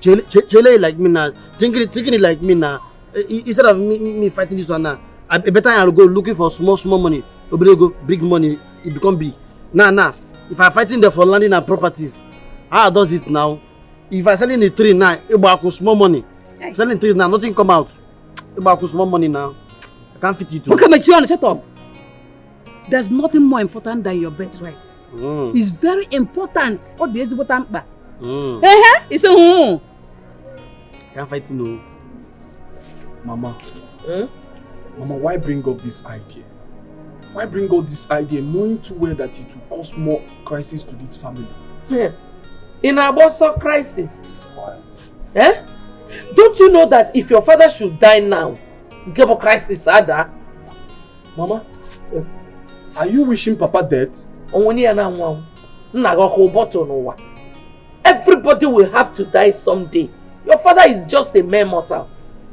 Chele like me now, thinking it like me now. Instead of me fighting this one now, I better I'll go looking for small money. Go big money, it become big. Nah. If I'm fighting there for landing and properties, how does it now? If I selling the tree now, it small money. Selling trees now, nothing come out. It small money now. I can't fit it. Okay, but shut up. There's nothing more important than your birthright. It's very important. What the important? It's a can't fight no. Mama. Mama, why bring up this idea? Why bring up this idea knowing too well that it will cause more crisis to this family? In a bossa crisis. Don't you know that if your father should die now, give a crisis harder? Mama, are you wishing Papa dead? Everybody will have to die someday. Your father is just a mere mortal.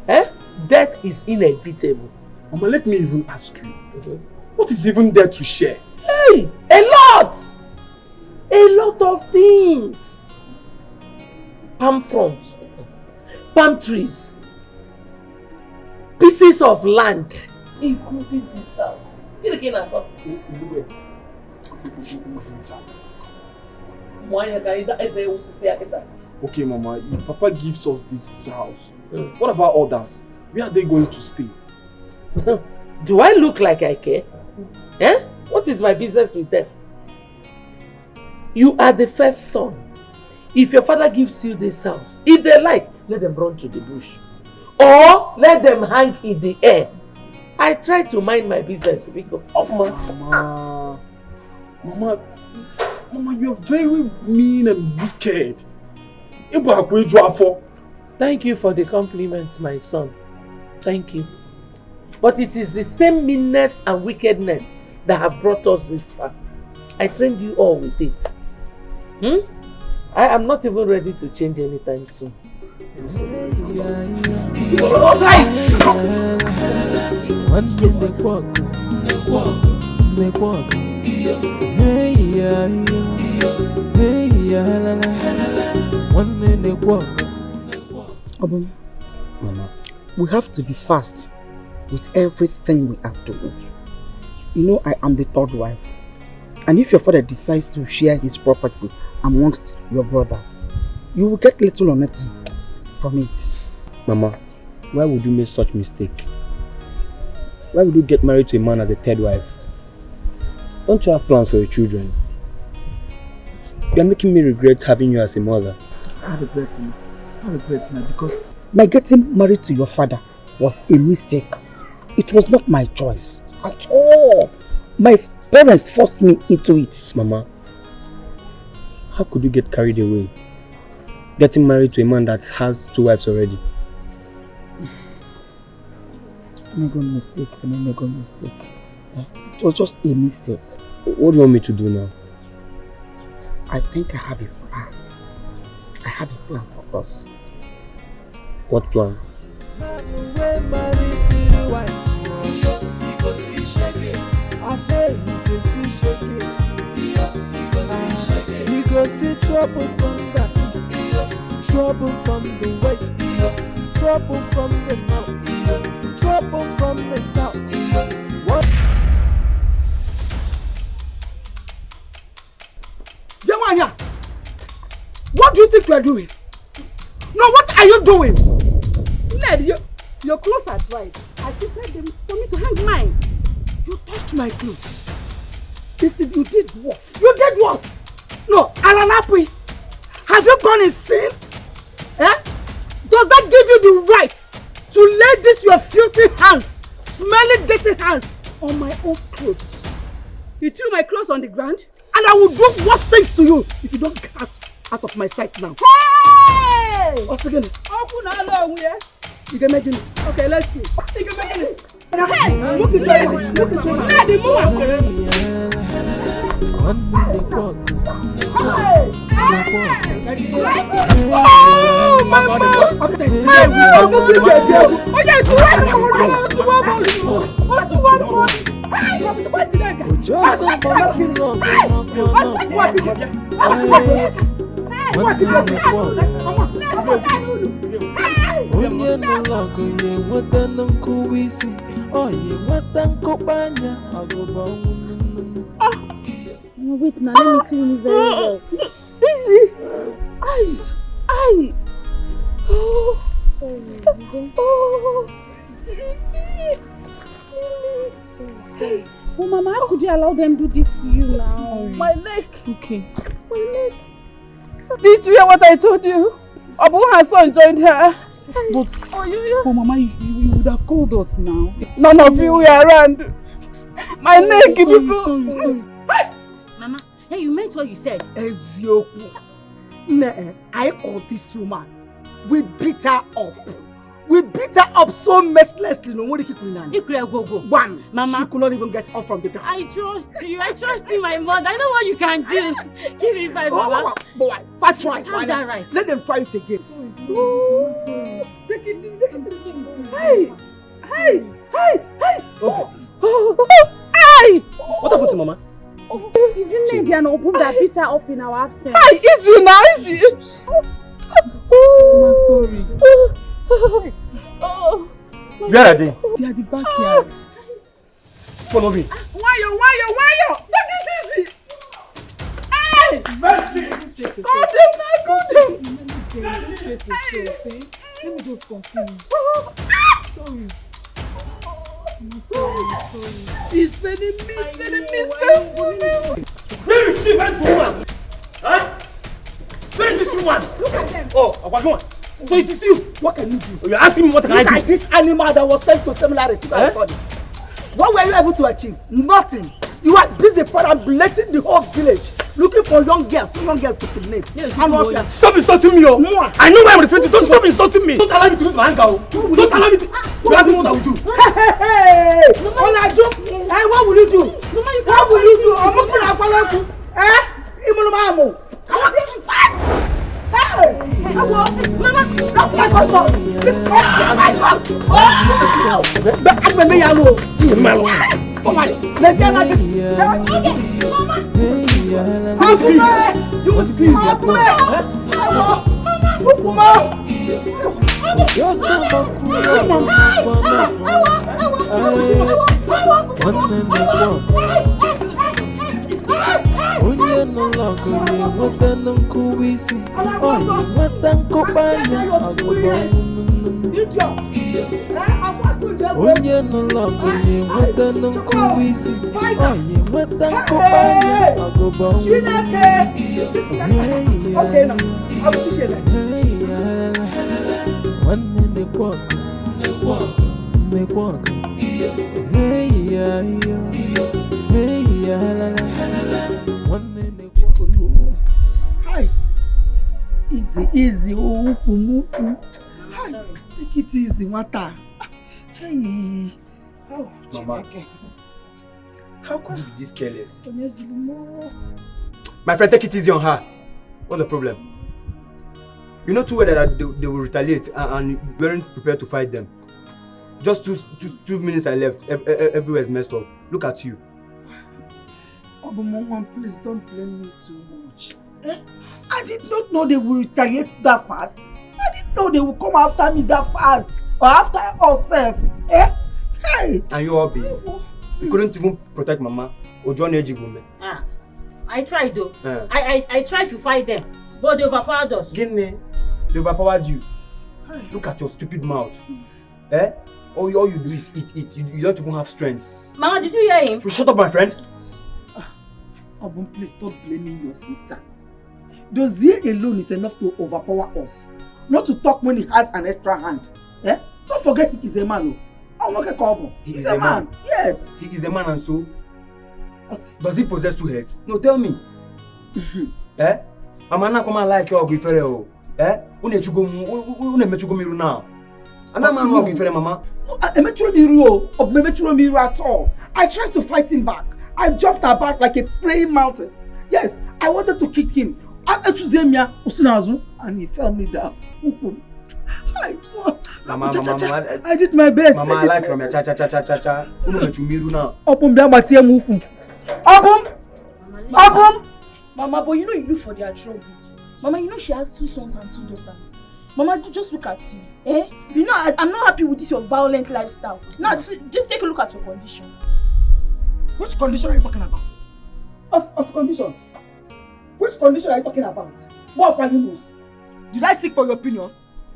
Death is inevitable. Mama, let me even ask you. What is even there to share? Hey, a lot! A lot of things. Palm fronts, palm trees, pieces of land, including this house. Okay, Mama, if Papa gives us this house, what about others? Where are they going to stay? Do I look like I care? What is my business with them? You are the first son. If your father gives you this house, if they like, let them run to the bush. Or let them hang in the air. I try to mind my business because of my... Mama, you're very mean and wicked. Thank you for the compliment, my son. Thank you. But it is the same meanness and wickedness that have brought us this far. I trained you all with it. I am not even ready to change anytime soon. Mama, we have to be fast with everything we are doing. You know, I am the third wife. And if your father decides to share his property amongst your brothers, you will get little or nothing from it. Mama, why would you make such mistake? Why would you get married to a man as a third wife? Don't you have plans for your children? You are making me regret having you as a mother. I regret it because my getting married to your father was a mistake. It was not my choice at all. My parents forced me into it. Mama, how could you get carried away? Getting married to a man that has 2 wives already. I made a mistake. It was just a mistake. What do you want me to do now? I think I have a plan. I have a plan for us. What plan? I say he go see trouble from the east, trouble from the west, trouble from the north, trouble from the south. What? Jemanya, what do you think you are doing? No, what are you doing? Ned, your clothes are dried. I shifted them for me to hang mine. You touched my clothes. Listen, you did what? You did what? No, Alanapui, have you gone insane? Does that give you the right to lay this your filthy hands, smelly dirty hands on my own clothes? You threw my clothes on the ground? And I will do worse things to you if you don't get out of my sight now. Hey! What's again? You can imagine it. Okay, let's see. You can imagine it. Hey! Look at you. Let him move. Oh, Mama! Wait now, let me clean it very well. Easy. Ay. Oh. Sorry. Oh, Mama, how could you allow them to do this to you now? My leg. Okay. My leg. Did you hear what I told you? Abu has son joined her. But, oh Mama, you would have called us now. None of you were around. My leg, sorry. Mama, hey, you meant what you said. Ezioku. Nah, I call this woman. We beat her up. We beat her up so mercilessly. No, what did you go. One, Mama. She could not even get up from the ground. I trust you, my mother. I know what you can do. Give me 5, Mama. Boy, fast try. How's that right? Let them try it again. Sorry. Take it easy. Hey. Hey! What happened to Mama? Isn't Nigerian open that beat her up in our absence? Hey, easy now, easy. Mama, sorry. Where are they? They are the backyard. Follow me. Why? Take it easy. Hey! Mercy! God them. Let me just continue. Sorry. He's spending me. Where is she? Where is this woman? Huh? Where is this woman? Look at them. Oh, Agwagwan. So it is you. What can you do? You're asking me what can I do? Look at this animal that was sent to seminary to my body. What were you able to achieve? Nothing. You are busy perambulating the whole village, looking for young girls to kidnap. Stop insulting me, oh! I know why I'm respecting. Don't stop insulting me. Don't allow me to lose my anger, oh! Don't allow me to. You ask me what I will do. Hey! Hey, what will you do? What will you do? I'm looking at Kwalaku. Imolomamu. Come on. Hey! Hello? Mama! Not my God! Oh my God! Oh! I'm a man. Oh my! Let's get another. Onye no love onye weta no kuwisi onye weta nkopanya agoba okay now I will teach you a lesson. One the walk hey yeah la la one the walk hi easy hi take it easy water. Hey, oh, Mama, how come you be this careless? My friend, take it easy on her. What's the problem? You know too well that they will retaliate and you weren't prepared to fight them. Just two minutes I left. Everywhere is messed up. Look at you. Oh, but Mama, please don't blame me too much. I did not know they would retaliate that fast. I didn't know they would come after me that fast. Or after ourselves, Hey! And you all be. You couldn't even protect Mama. Or John Ejigumbe. I tried though. I tried to fight them, but they overpowered us. Give me. They overpowered you. Look at your stupid mouth. All you do is eat. You don't even have strength. Mama, did you hear him? So shut up, my friend. Obum, please stop blaming your sister. Dozier alone is enough to overpower us. Not to talk when he has an extra hand. Don't forget he is a man. He's a man. Yes. He is a man, and so does he possess 2 heads? No, tell me. Amana come like your gifere o. Une mechugo now. Anama no gifere mama. Emechugo miru at all. I tried to fight him back. I jumped about like a praying mantis. Yes, I wanted to kick him. And he fell me down. I'm so... Mama, I did my best. Mama, I like Ramya. Cha. Abum! Mama, but you know you look for their trouble. Mama, you know she has 2 sons and 2 daughters. Mama, just look at you. Eh? You know, I'm not happy with this your violent lifestyle. Now, just take a look at your condition. Which condition are you talking about? As conditions? Which condition are you talking about? What animals? Did I seek for your opinion?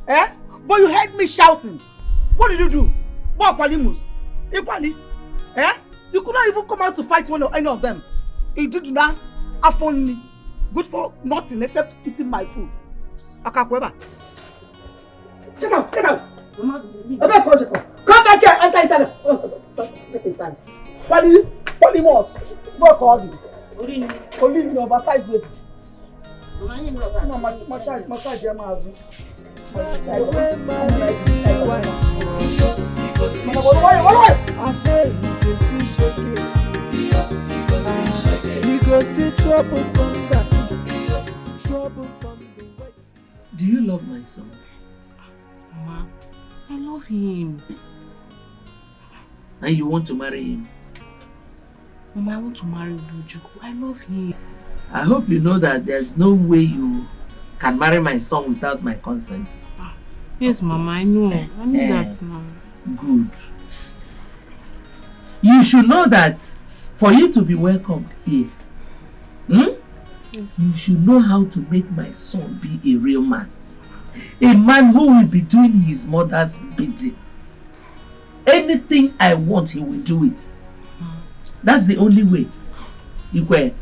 Eh? But you heard me shouting. What did you do? What animals? Equally? Eh? You could not even come out to fight one or any of them. You did not have only good for nothing except eating my food. Akakweba. Get out! Get out! Come back here! Enter inside! Get inside. Polymorph. Fuck all this. Olin, oversized baby. Massage your mouth. I say you can see shaking. You go see trouble from the east, trouble from the west. Do you love my son? Mama, I love him. And you want to marry him? Mama, I want to marry Udojuku. I love him. I hope you know that there's no way you can marry my son without my consent. Yes, Mama, I know. I know that now. Good. You should know that for you to be welcomed here, yes, you should know how to make my son be a real man. A man who will be doing his mother's bidding. Anything I want, he will do it. That's the only way. Igwe.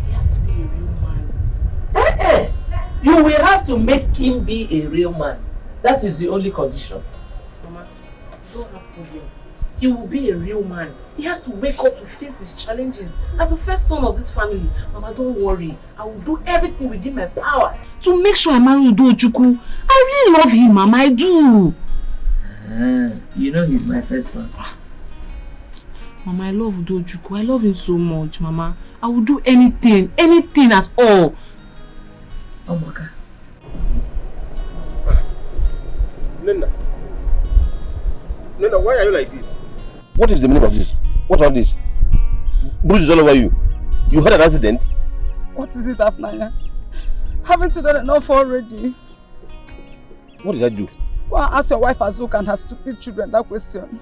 He has to be a real man. You will have to make him be a real man. That is the only condition. Mama, don't have problem. He will be a real man. He has to wake up to face his challenges as the first son of this family. Mama, don't worry. I will do everything within my powers to make sure I marry Udojuku. I really love him, Mama. I do. You know he's my first son. Mama, I love Udojuku. I love him so much, Mama. I will do anything at all. Oh my God. Nena, why are you like this? What is the meaning of this? What's all this? Bruises all over you. You had an accident? What is it, Afnaya? Haven't you done enough already? What did I do? Go and ask your wife Azuka and her stupid children that question.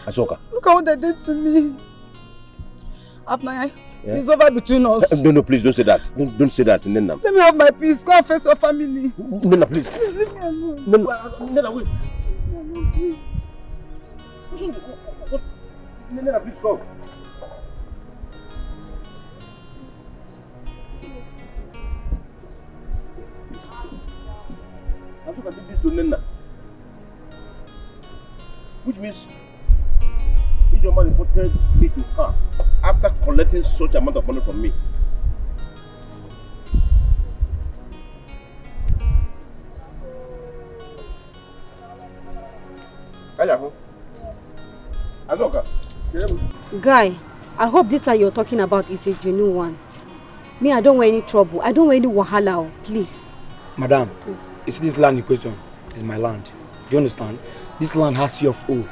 Azuka? Look at what they did to me. Afnaya, it's over between us. No, please don't say that. Don't say that, Nena. Let me have my peace. Go and face your family. Nena, please. Please leave me alone. Nena, wait. Nena, please go. Azuka did this to Nena. Which means your man reported me to her after collecting such amount of money from me. Guy, I hope this land you're talking about is a genuine one. Me, I don't want any trouble. I don't want any wahala, please. Madam, you see this land in question is my land. Do you understand? This land has CFO.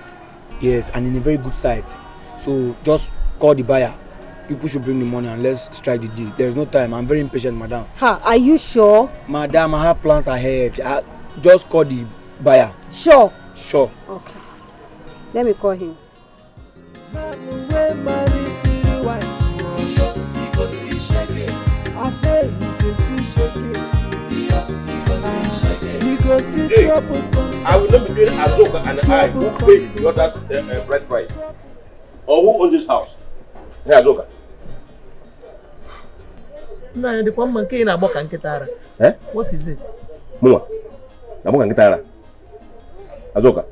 Yes, and in a very good site. So just call the buyer. People should bring the money and let's strike the deal. There's no time. I'm very impatient, madam. Ha, are you sure? Madam, I have plans ahead. Just call the buyer. Sure? Sure. Okay. Let me call him. Hey, I will not be doing Azuka and I who paid the other bride price. Or who owns this house? Hey, Azuka. No, the one man came about Kankitara. Eh? What is it? Mama, about Kankitara. Azuka.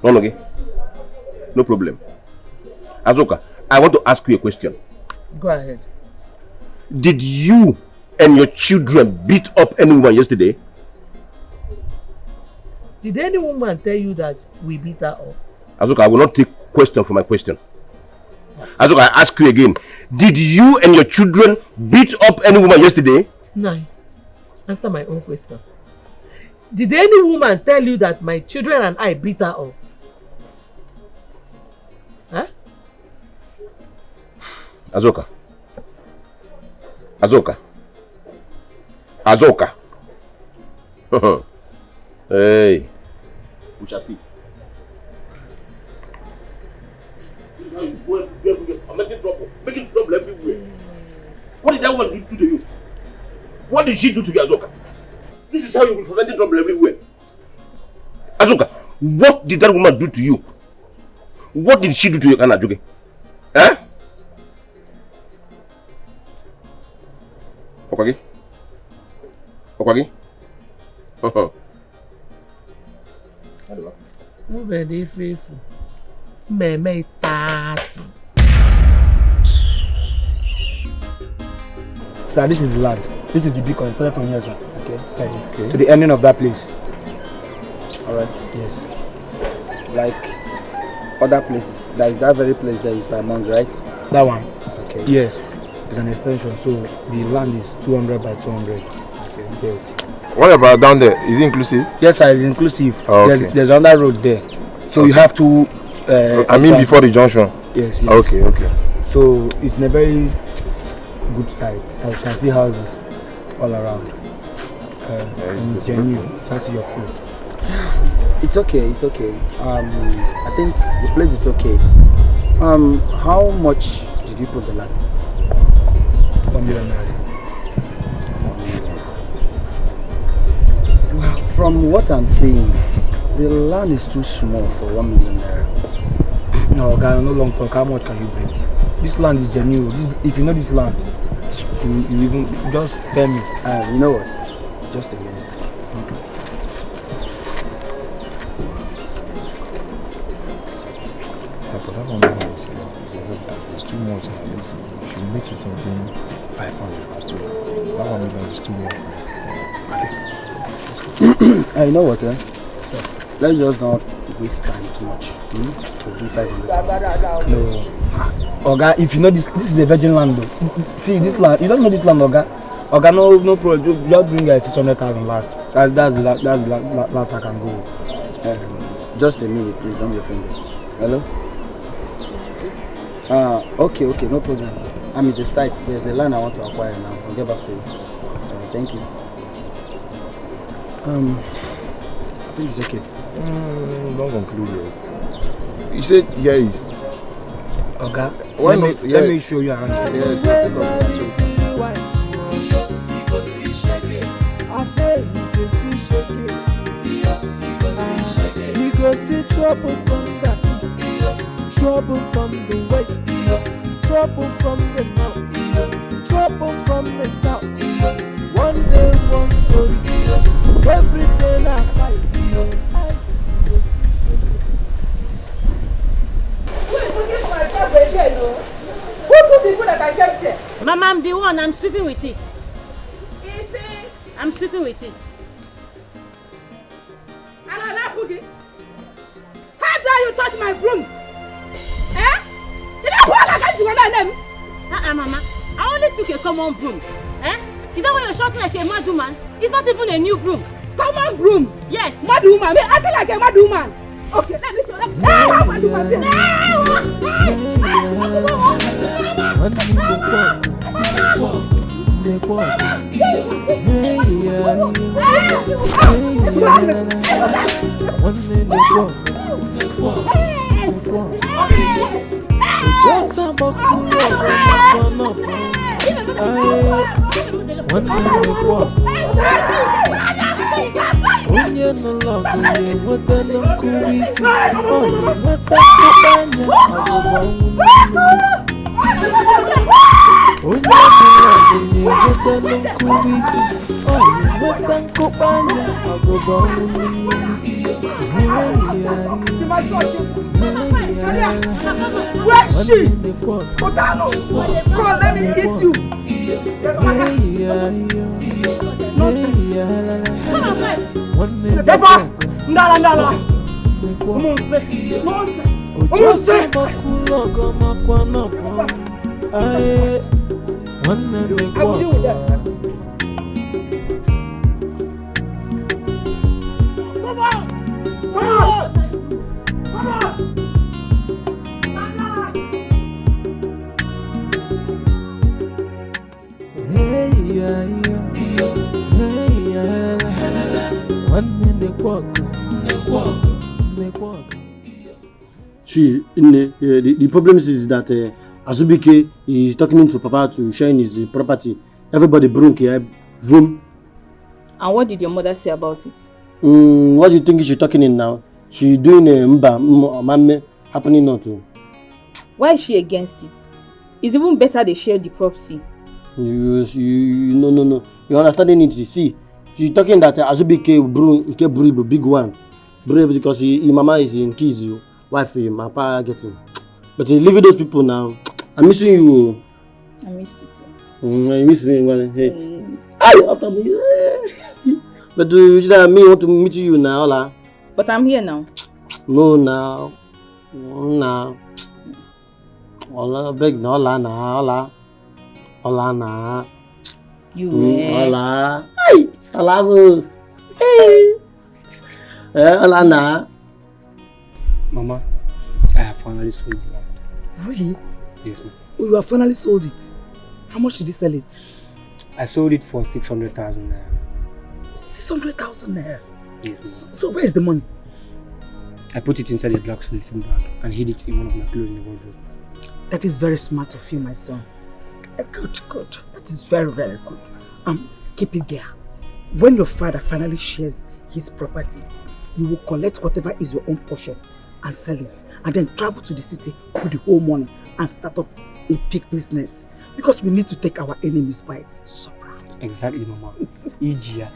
No, okay. No problem. Azuka, I want to ask you a question. Go ahead. Did you and your children beat up anyone yesterday? Did any woman tell you that we beat her up? Azuka, I will not take question for my question. Azoka, I ask you again. Did you and your children beat up any woman yesterday? No. Answer my own question. Did any woman tell you that my children and I beat her up? Huh? Azoka. Azoka. Azoka. Hey. We shall see. This is how you go and making trouble everywhere. What did that woman do to you? What did she do to you, Azoka? This is how you will be preventing trouble everywhere. Azoka, what did that woman do to you? What did she do to you, Kanajuke? Eh? Okwagi? Okwagi? Very faithful. Meme 30. Sir, this is the land. This is the beacon. Started from here, sir. Okay. To the ending of that place. Alright. Yes. Like other places, that is that very place that is among, right? That one. Okay. Yes. It's an extension, so the land is 200 by 200. Okay. Yes. What about down there? Is it inclusive? Yes, sir. It's inclusive. Oh, okay. There's another road there, so you have to. I mean, before the junction. Yes. Okay. So it's in a very good site. I can see houses all around. And it's genuine. That's your food. It's okay. I think the place is okay. How much did you put the land? 1 million naira. Well, from what I'm seeing, the land is too small for 1 million naira. No, guy, no long talk. How much can you bring? This land is genuine. If you know this land, you even just tell me. You know what? Just a minute. For that 1 million, it's too much. At least you should make it something 500 or 2. That 1 million is too much. You know what? Let's just not waste time too much. To do 500. No. Oga, if you know this is a virgin land though. See this land, you don't know this land, Oga. Oga, no problem. Just bring 600,000 last. That's the last I can go. Just a minute, please. Don't be offended. Hello. Okay, no problem. I'm at the site. There's a land I want to acquire now. I'll get back to you. Thank you. I think it's okay. Don't conclude it. You said yes. Okay. Let me show you around. Yes, I say you go see trouble from the east, trouble from the west, trouble from the north, trouble from the south. One day one story, every day I fight. Who put the food that I kept here? Mama, I'm the one. I'm sweeping with it. I'm sweeping with it. How dare you touch my broom? Eh? Did I pull like you want them? Mama. I only took a common broom. Eh? Is that why you're shouting like a mad woman? It's not even a new broom. Common broom? Yes. Mad woman? I feel like a mad woman. Okay, let me show them. Mad woman. Onye no love you, what the no kuisi. Oh, what the kubanya, Onye no love you, what the no kuisi. Oh, what the kubanya, Where is she? Otano, come on, let me eat you. Never, Ndala. Nonsense. See, the problem is that Azubike is talking to Papa to share in his property. Everybody broke here, vroom. And what did your mother say about it? What do you think she's talking in now? She's doing a happening not to. Why is she against it? It's even better they share the property. No. You're understanding it. See, she's talking that Azubike big one. Brave because his mama is in keys, wife, my papa getting. But leave those people now. I'm missing you. I missed it. I miss me. Hey. After me. But do you want to meet you now, la? But I'm here now. No, now. No. Ola, beg no, ola na. You ola. Hey, ola. Hey. Ola na. Mama, I have finally sold the land. Really? Yes, ma'am. You have finally sold it. How much did you sell it? I sold it for 600,000 naira. 600,000 naira? Yes, ma'am. So where is the money? I put it inside a black sleeping bag and hid it in one of my clothes in the wardrobe. That is very smart of you, my son. Good. That is very, very good. Keep it there. When your father finally shares his property, you will collect whatever is your own portion and sell it, and then travel to the city with the whole money and start up a big business. Because we need to take our enemies by surprise. Exactly, Mama. Ijia,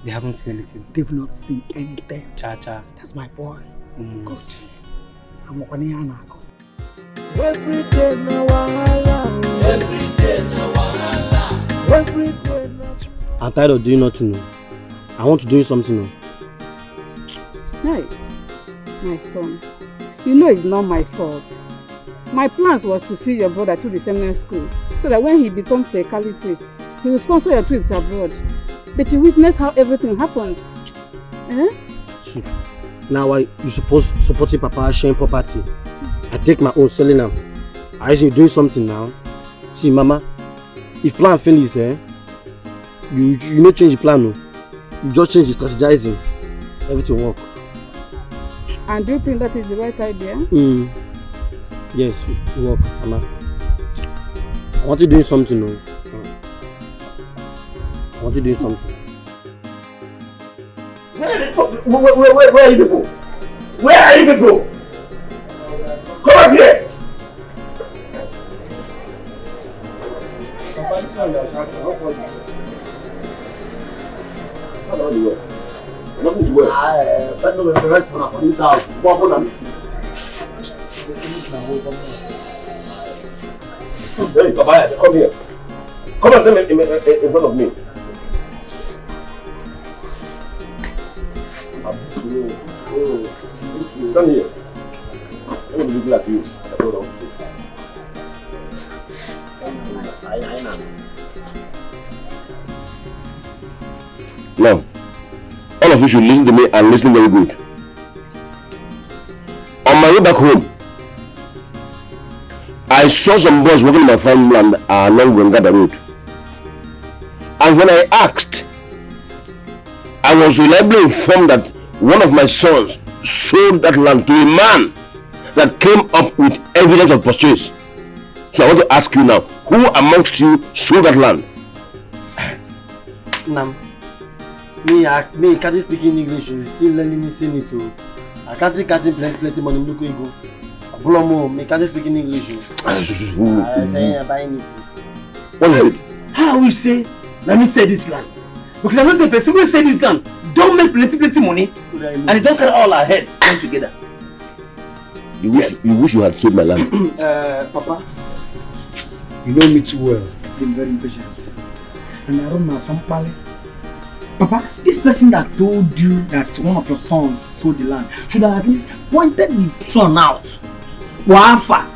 they haven't seen anything. They've not seen anything. Cha. That's my boy. Because I'm a every day na wahala. Every day na wahala. Every day na. I'm tired of doing nothing. I want to do something. Hey, my son, you know it's not my fault. My plans was to see your brother through the seminary school so that when he becomes a Catholic priest, he will sponsor your trip to abroad. But you witnessed how everything happened. See, now you supporting Papa sharing property. I take my own selling them. I say doing something now. See, Mama, if plan fails, you not change the plan. No. You just change the strategizing. Everything work. And do you think that is the right idea? Yes, it work, Mama. I want you doing something, no. I want you doing something. Where are you people? Where are you people? Come out here! Nothing to wear. That's not the rest for this house. Hey, Papa, come here. Come and stand in front of me. Stand here. Let me look like you. Now, all of you should listen to me and listen very good. On my way back home, I saw some boys working in my farmland along Wengada Road. And when I asked, I was reliably informed that one of my sons sold that land to a man that came up with evidence of purchase. So I want to ask you now, who amongst you sold that land? Nam, me can't speak in English. You still learning me sing it too. I can't take plenty money. Look where you go. Blomo, me can't speak in English. I say I'm buying it. What is it? How we say? Let me say this land. Because I'm not the person who say this land. Don't make plenty money, and it don't carry all our head come together. You wish you had sold my land. Papa, you know me too well. I've been very impatient. And I don't know some pale. Papa, this person that told you that one of your sons sold the land should have at least pointed the son out. Wafa.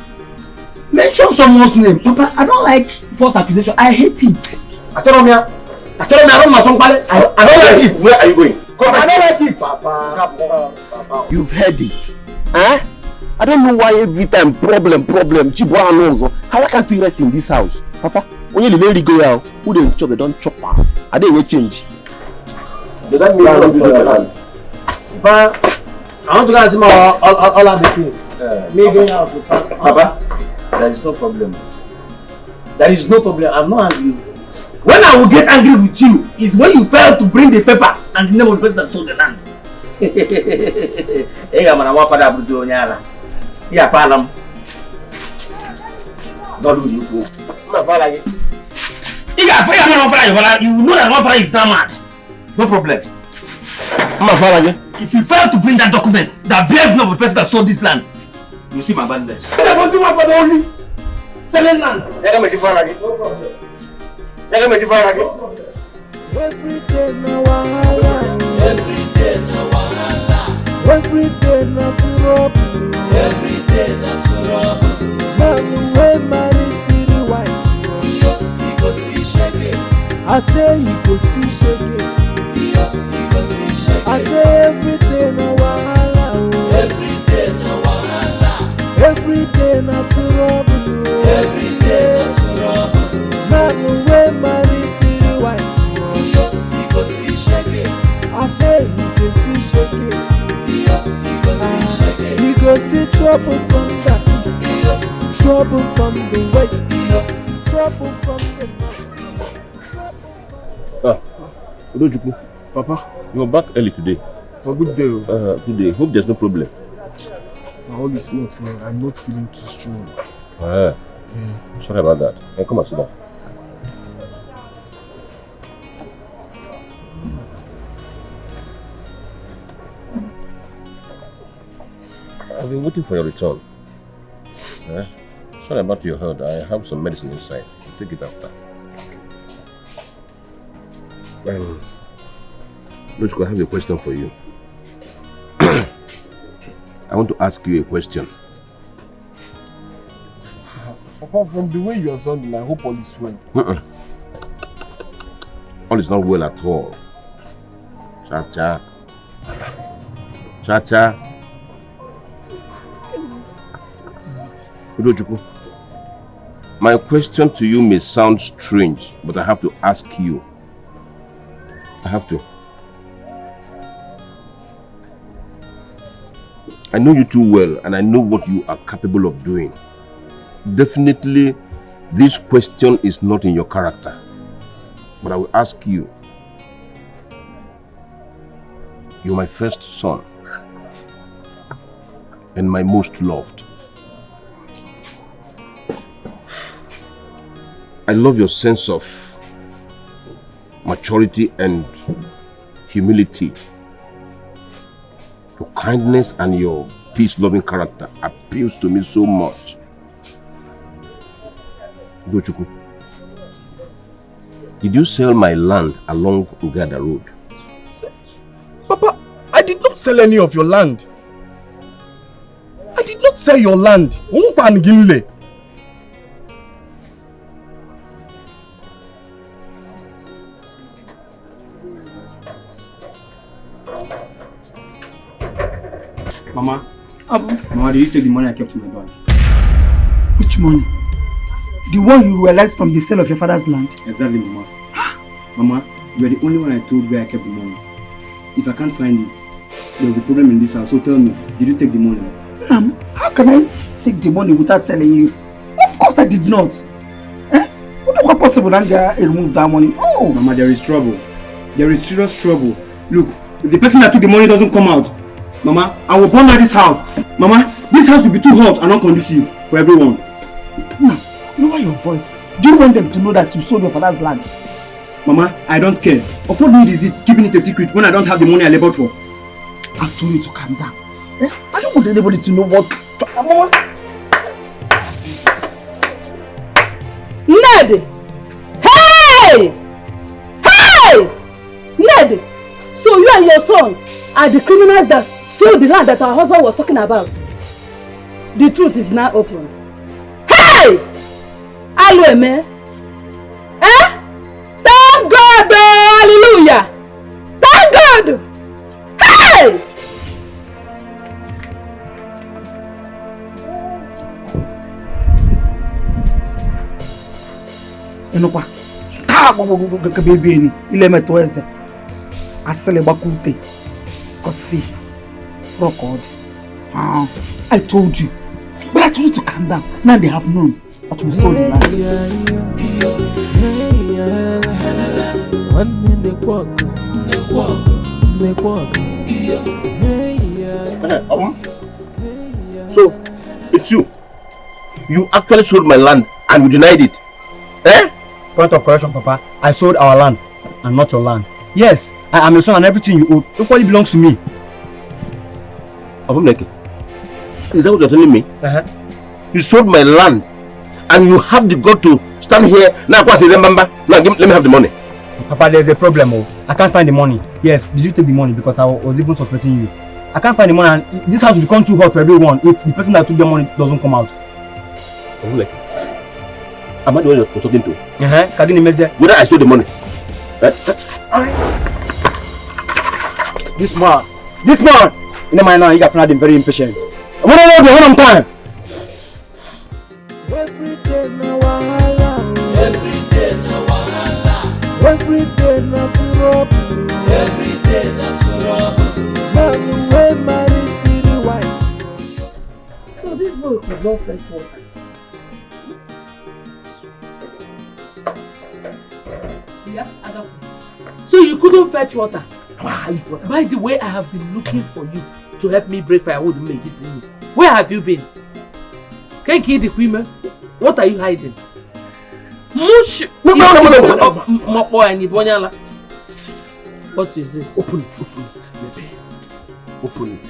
Mention someone's name. Papa, I don't like false accusation. I hate it. I don't like it. Where are you going? I don't like it. Papa. You've heard it. Eh? I don't know why every time problem. Chibwa knows. How can't we rest in this house? Papa, when you lady go out, who don't chop, they don't chop. I didn't change. Did that mean I don't use your hand? Papa, I want to go and see my all of the things. Me going out to Papa, there is no problem. There is no problem. I'm not angry. When I will get angry with you is when you fail to bring the paper and the name of the person that sold the land. Hey, man, I want father to do anyala. Yeah, father. God will you go. my father. You got fire, man, father. You know that one father is damn mad. No problem. My father. If you fail to bring that document that bears the name of the person that sold this land, you see my bandage. I want to my father only. Selling land. Let me define again. No problem. Let me define again. Every day na wahala. Every day na wahala. Every day na trouble. Every day na trouble. Man we marry till the wife. Yo, he go see shege. I say he go see shege. Yo, he go see shege. I say every day na wahala. Every day na wahala. Every day na trouble. Every day na trouble. Man we marry till the wife. I say he go see shege. He go see trouble from the east, trouble from the west, trouble from the north. Udojuku. Papa. You are back early today. For good day. Good day. Hope there's no problem. All is not well. I'm not feeling too strong. Sorry about that. Hey, come and sit down. I've been waiting for your return. Sorry about your health. I have some medicine inside. You take it after. Lochko, I have a question for you. I want to ask you a question. Papa, from the way you are sounding, I hope all is well. All is not well at all. Cha-cha. Cha-cha. Udojuku, my question to you may sound strange, but I have to ask you. I have to. I know you too well, and I know what you are capable of doing. Definitely, this question is not in your character. But I will ask you. You're my first son, and my most loved. I love your sense of maturity and humility. Your kindness and your peace-loving character appeals to me so much. Udojuku, did you sell my land along Uganda Road? Papa, I did not sell any of your land. I did not sell your land. Mama, Mama, did you take the money I kept in my bag? Which money? The one you realized from the sale of your father's land? Exactly, Mama. Mama, you are the only one I told where I kept the money. If I can't find it, there will be a problem in this house. So tell me, did you take the money? How can I take the money without telling you? Of course I did not. What possible that I remove that money? No. Mama, there is trouble. There is serious trouble. Look, if the person that took the money doesn't come out, Mama, I will burn out this house. Mama, this house will be too hot and unconducive for everyone. No, lower your voice. Do you want them to know that you sold your father's land? Mama, I don't care. Of what need is it keeping it a secret when I don't have the money I labored for? I've told you to calm down. I don't want anybody to know what... Ned! Hey! Hey! Ned! So you and your son are the criminals that sold the land that our husband was talking about. The truth is now open. Hey! Hey! Hello, man. Eh? Thank God! Hallelujah! Thank God! Hey! Enokwa. Ta baby ni ile meto eze. Asele bakute. Kosi. Frokod. I told you. But I told you to calm down. Now they have known that we sold the land. So, it's you. You actually sold my land and you denied it. Eh? Point of correction, Papa. I sold our land and not your land. Yes, I am your son and everything you owe equally belongs to me. Is that what you're telling me? You sold my land and you have the gut to stand here now. Let me have the money. Papa, there's a problem. I can't find the money. Yes, did you take the money? Because I was even suspecting you. I can't find the money and this house will become too hot for everyone if the person that took the money doesn't come out. Am I the one you're talking to? Whether I stole the money? This man! In my now, you got been very impatient. I want to know the whole time. Every day na wahala. Every day na wahala. Every day na trouble. Every day na trouble. Man we marry to the wife. So this boy could not fetch water. Yeah, so you couldn't fetch water? By the way, I have been looking for you to help me break firewood in Medicine. Where have you been? Can't kill the women. What are you hiding? Mush! No. What is this? Open it, baby. Open it.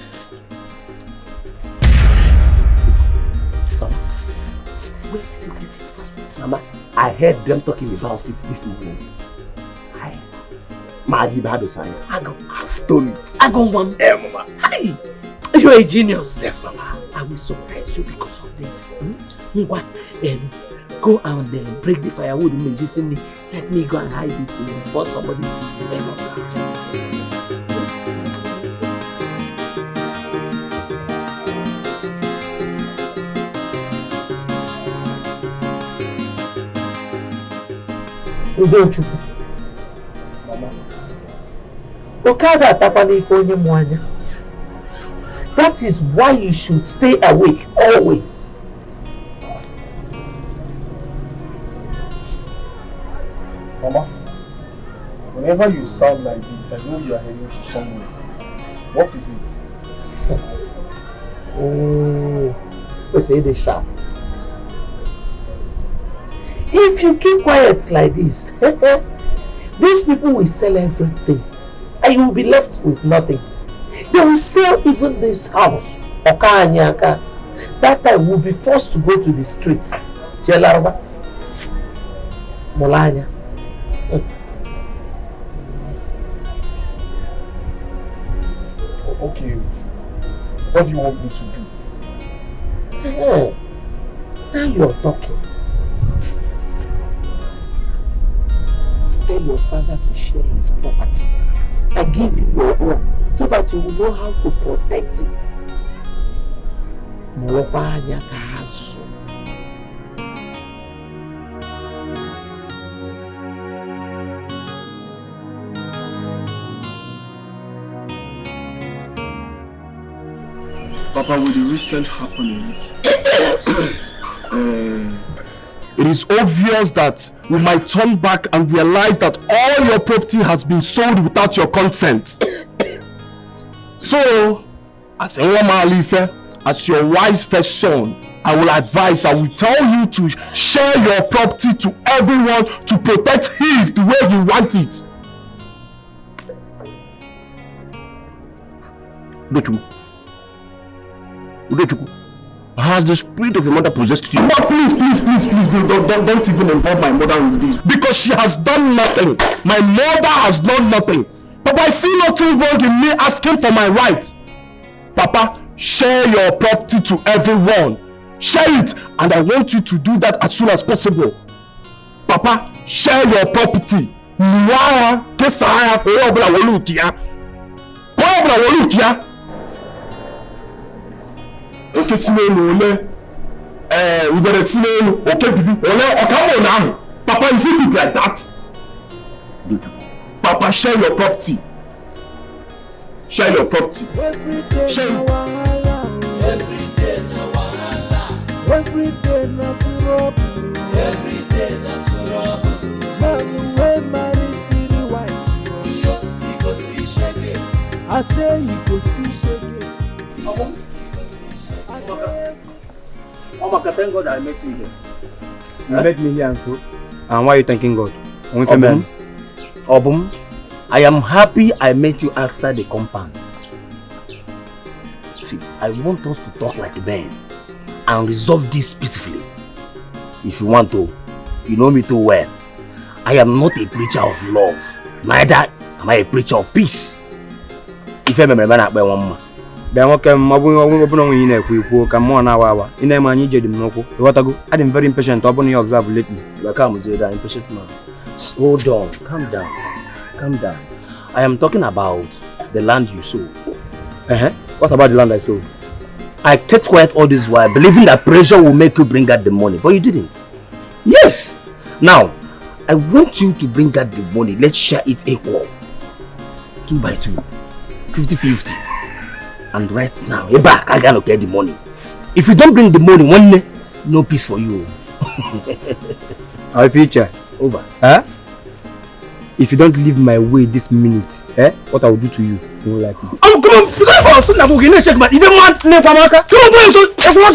Where did you get it from? Mama, I heard them talking about it this morning. I stole it. I got one. Yeah, Mama. Hey, you're a genius. Yes, Mama. I will surprise you because of this. Go and break the firewood in Medicine. Let me go and hide this thing before somebody sees it. That is why you should stay awake always. Mama, whenever you sound like this, I know you are heading to somewhere. What is it? Oh, say this sharp. If you keep quiet like this, these people will sell everything and you will be left with nothing. They will sell even this house. That time will be forced to go to the streets. Jelarba. Molanya. Okay. What do you want me to do? Now you're talking. Tell your father to share his property. I give you your own so that you will know how to protect it. Molopanya kahasu. Papa, with the recent happenings, it is obvious that we might turn back and realize that all your property has been sold without your consent. So, as a woman, as your wise first son, I will tell you to share your property to everyone to protect his the way you want it. Has the spirit of your mother possessed you? No, please, don't even involve my mother in this. Because she has done nothing. My mother has done nothing. Papa, I see nothing wrong in me asking for my right. Papa, share your property to everyone. Share it, and I want you to do that as soon as possible. Papa, share your property. Niwaya, kesaya, koyobla wolukia. Koyobla wolukia. Okay, sinenu ole. We gotta sinenu. Okay, bibi. Ole, come on now. Papa, is it like that? Papa, share your property. Share your property. Share it. Every day na wahala. Every day na trouble. Every day na trouble. Man we marry till the wife. He go see shege. I say he go see shege. Omaka, thank God I met you here. You met me here and so. And why are you thanking God? Obum, I am happy I met you outside the compound. See, I want us to talk like men and resolve this peacefully. If you want to, you know me too well. I am not a preacher of love, neither am I a preacher of peace. If I remember that by one man. Then what can come on hour? In a man, you did what I go. I'm very impatient. Upon you observe lately. Come, that impatient man. Hold on, calm down. Calm down. I am talking about the land you sold. What about the land I sold? I kept quiet all this while, believing that pressure will make you bring out the money, but you didn't. Yes. Now, I want you to bring out the money. Let's share it equal. 2 by 2. 50-50. And right now, back, I cannot get the money. If you don't bring the money, one day, no peace for you. Our future. Over. If you don't leave my way this minute, what I will do to you, you won't like me. Oh, come on! You can't go to the shake, but you don't want to come on, come on,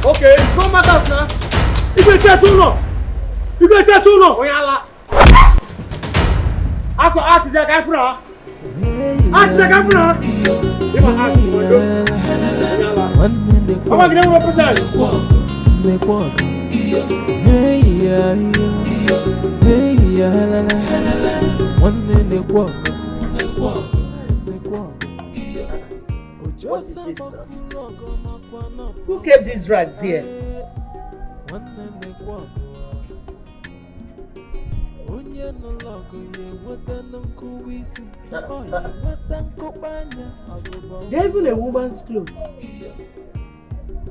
Okay, come back out now. You go tell too long. After art is a guy for her. Art is a guy for her. You must ask me, I'm going to represent. What is this now? Who kept these rags here? They're even a woman's clothes.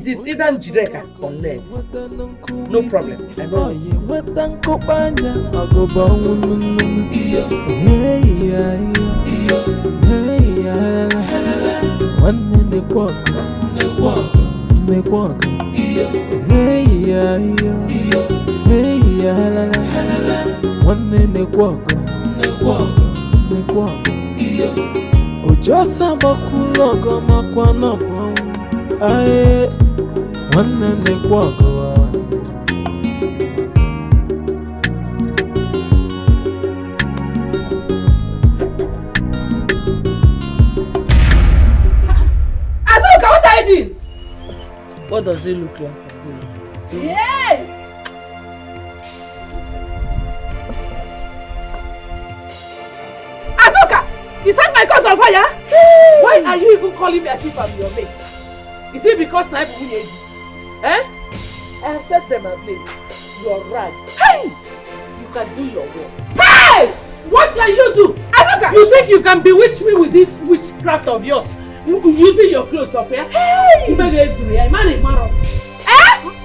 It is either Njireka or Ned. No problem. I know Ojosa bakulogo makwana pon aye wanne nekwago Azuka, what are you doing? What does it look like? Yes! Azuka! You set my cause on fire? Why are you even calling me as if I'm your mate? Is it because I have you? I have set them ablaze. You're right. Hey! You can do your worst. Hey! What can you do? Azuka! You think you can bewitch me with this witchcraft of yours? Using your clothes up here? Hey!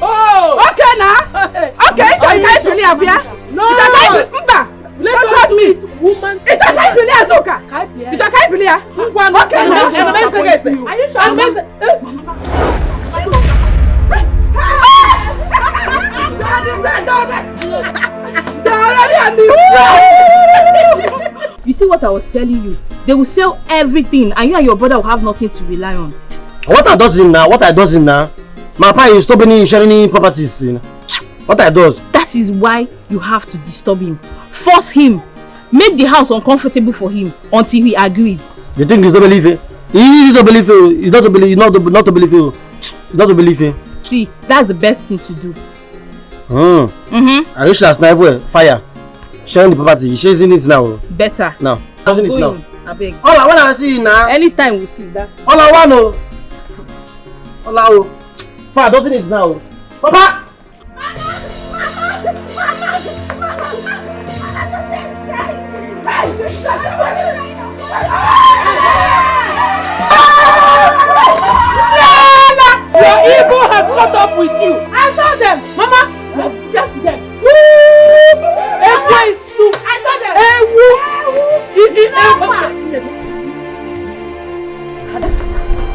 Oh! Okay! now. Okay, so you can't really appear. No. Let us meet woman. It was can't really Azuka. It was can't really. Okay, now. Are you sure? You see what I was telling you? They will sell everything and you and your brother will have nothing to rely on. What I does now? What I does now? My papa is stopping sharing properties. What I does? That is why you have to disturb him. Force him. Make the house uncomfortable for him until he agrees. You think he's not believing? He's not believing. He's not to believe. Not to believe. He's not to believe. See, that's the best thing to do. I wish last night fire. Sharing the property. She's in it now. Better. Now. Doesn't it now? I beg. All I wanna see now. Anytime we see that. All I want all I fire doesn't it now. Papa. Your ego has caught up with you. I saw them. Mama, you have just them. Enjoy soup. I saw them.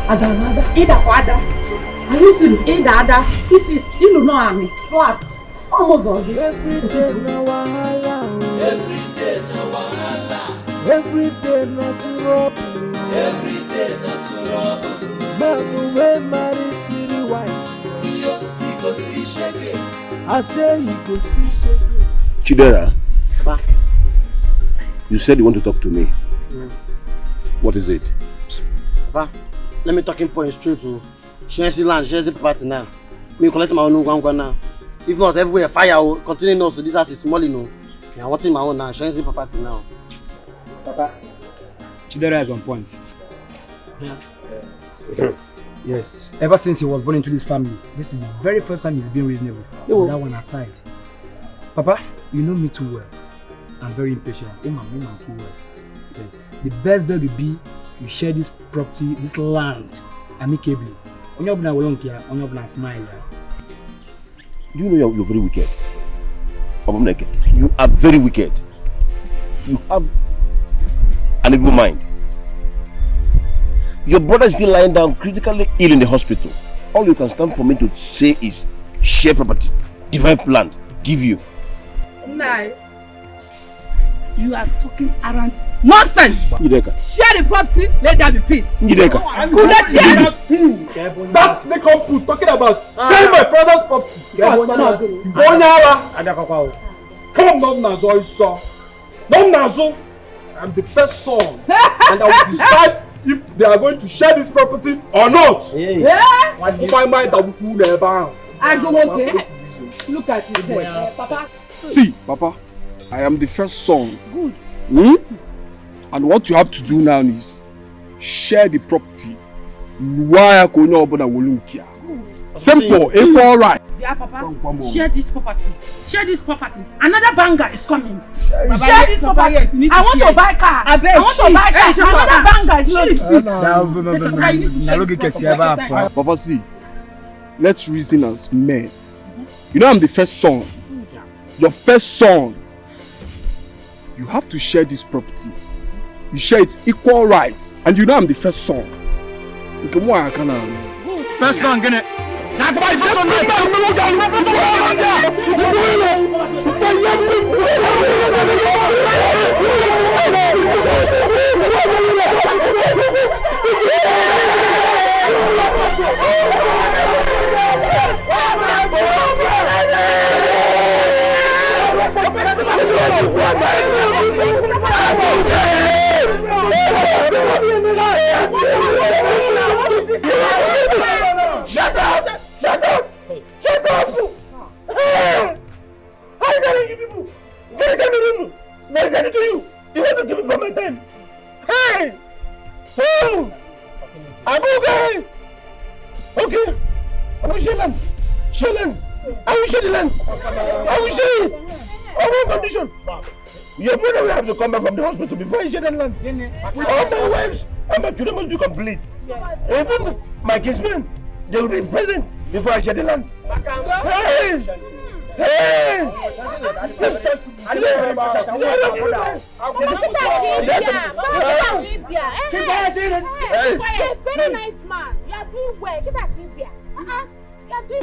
Ada. Are you serious? Ada. This is, you know what I mean. What? Almost all this. Every day na wahala. Every day na wahala. Every day na trouble. Every day na trouble. Man wey marry three wife. He go see shege. I say he go see shege. Chidera, you said you want to talk to me. What is it? Papa, let me talk in point straight to sharing land, sharing property now. Me collect my own one now. If not, everywhere fire will continue now. So this house is small, you know. I want my own now, sharing property now. Papa, Chidera is on point. Yeah. Yes, ever since he was born into this family, this is the very first time he's been reasonable. With that one aside. Papa, you know me too well. I'm very impatient. I'm too well. Yes. The best bet will be you share this property, this land, amicably. On your brother will here, on your brother smile. Do you know you're very wicked? You are very wicked. You have an evil mind. Your brother is still lying down critically ill in the hospital. All you can stand for me to say is share property, divide land, give you. Nah. You are talking arrant nonsense. Njideka. Share the property, let there be peace. Njideka. That's the couple talking about sharing my father's property. Come on, Nazo, son. No, Nazo. I'm the first son, and I will decide if they are going to share this property or not. Yeah. My mind, I will pull them down. I go okay. Look at this head, Papa. See, Papa, I am the first son. Good. And what you have to do now is share the property. Why I could not open simple, equal right. Yeah, Papa. Share this property. Share this property. Another banger is coming. Share this property. I want to buy car. I want to buy car. Another banger is Papa, see, let's reason as men. You know I'm the first son. Your first son. You have to share this property. You share it equal rights. And you know I'm the first son. First son, get it. Shut up! Shut up! Shut up! Hey! How are you people? What is happening? What is happening to you? You want to give it for my time? Hey! Oh! I'm okay! Okay! I will share land! Share land! I will share the land! I will share it! On one condition! Your brother will have to come back from the hospital before he share the land. All my wives and my children must be complete. Even my kinsmen. They will be in prison before I share the land. Hey! Hey! Very nice man. You are doing well. Get that thing there. You are doing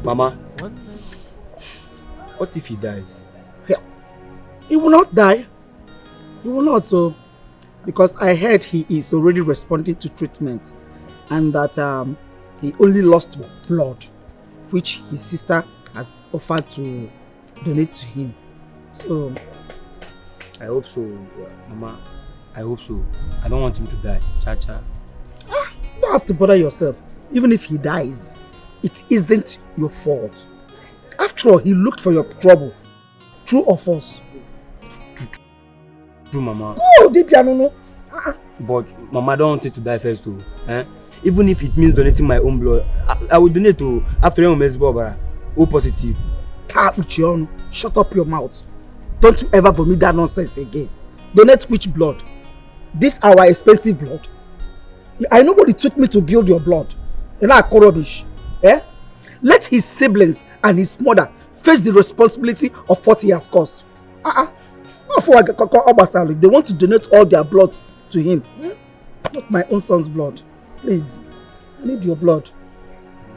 Mama, what if he dies? Yeah. He will not die. He will not, because I heard he is already responding to treatment and that he only lost blood, which his sister has offered to donate to him. So, I hope so, Mama. I hope so. I don't want him to die. Cha-cha. You don't have to bother yourself. Even if he dies, it isn't your fault. After all, he looked for your trouble. True or false? True, Mama. Oh, deep piano. But Mama, I don't want it to die first too. Even if it means donating my own blood, I will donate to after Barbara. O positive. Shut up your mouth. Don't you ever vomit that nonsense again. Donate which blood? This our expensive blood. I know what it took me to build your blood. And I call rubbish. Let his siblings and his mother face the responsibility of what he has caused. If they want to donate all their blood to him, not my own son's blood. Please, I need your blood.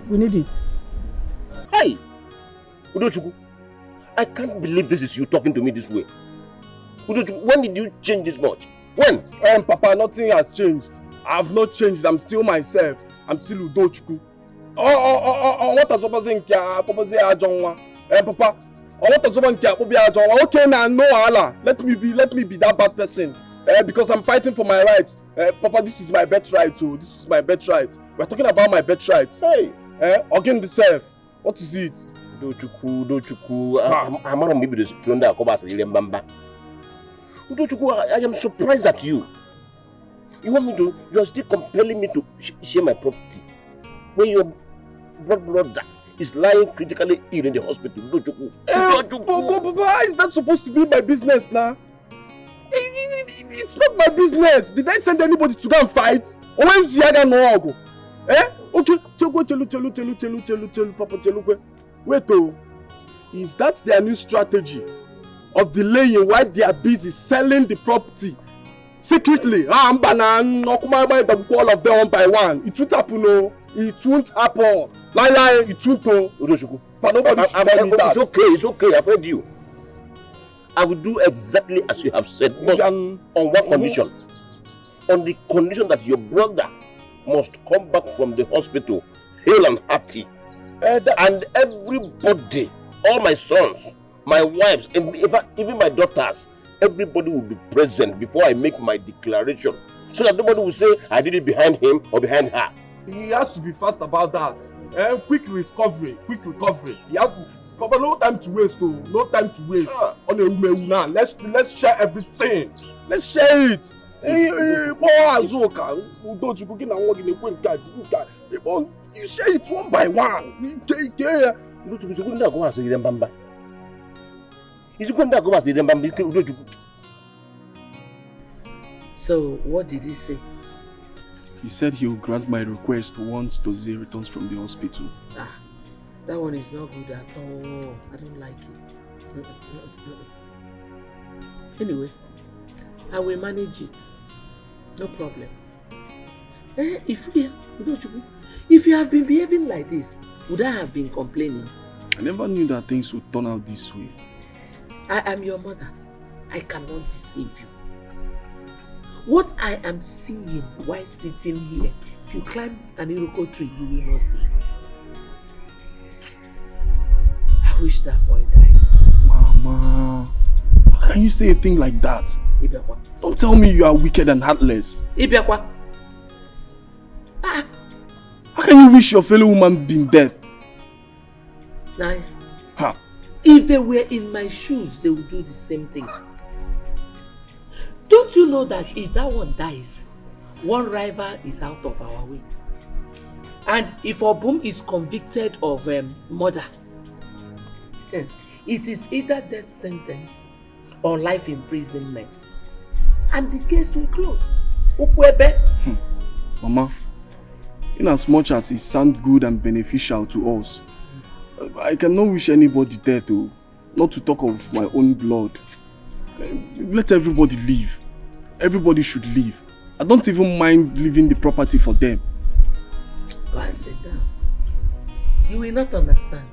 We need it. Hey! Udochukwu, I can't believe this is you talking to me this way. Udochukwu, when did you change this much? When? Papa, nothing has changed. I have not changed. I'm still myself. I'm still Udochukwu. What are you saying? Papa, what are you saying? Okay, now no Allah. Let me be that bad person. Because I'm fighting for my rights. Papa, this is my birthright too. This is my birthright. We're talking about my birthright. Hey, again the self. What is it? Udochukwu, I'm not maybe the student that comes as a Mbamba. Udochukwu, I am surprised at you. You are still compelling me to share my property when your brother is lying critically ill in the hospital. Papa, is that supposed to be my business now? It's not my business. Did I send anybody to go and fight? Or when is Yaga no? Okay, tell Papa. Wait, is that their new strategy of delaying while they are busy selling the property secretly? I'm banana, all of them one by one. It won't happen, no. It won't happen. Lie, it won't. But nobody should tell me that. It's okay. I've heard you. I will do exactly as you have said, but on one condition. On the condition that your brother must come back from the hospital hale and hearty. And everybody, all my sons, my wives, and even my daughters, everybody will be present before I make my declaration. So that nobody will say I did it behind him or behind her. He has to be fast about that. Quick recovery. He has Papa, no time to waste, though. No time to waste. On a woman now. Let's share everything. Let's share it. You share it one by one. So, what did he say? He said he will grant my request once Dozie returns from the hospital. That one is not good at all. I don't like it. Anyway, I will manage it. No problem. If you have been behaving like this, would I have been complaining? I never knew that things would turn out this way. I am your mother. I cannot deceive you. What I am seeing while sitting here, if you climb an iroko tree, you will not see it. I wish that boy dies. Mama, how can you say a thing like that? Ibiakwa. Don't tell me you are wicked and heartless. Ibiakwa. How can you wish your fellow woman being dead? Nah, If they were in my shoes, they would do the same thing. Don't you know that if that one dies, one rival is out of our way? And if Obum is convicted of murder, it is either death sentence or life imprisonment. And the case will close. Mama, in as much as it sounds good and beneficial to us, I cannot wish anybody death, not to talk of my own blood. Let everybody live. Everybody should live. I don't even mind leaving the property for them. Go and sit down. You will not understand.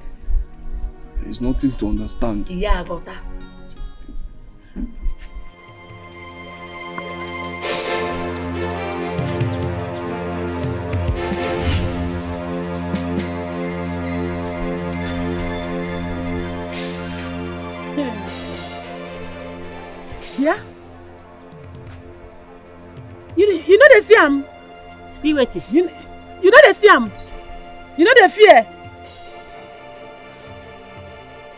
There is nothing to understand. Yeah, I got that. Yeah? You know they see him. See what? You know they see him. You know they fear.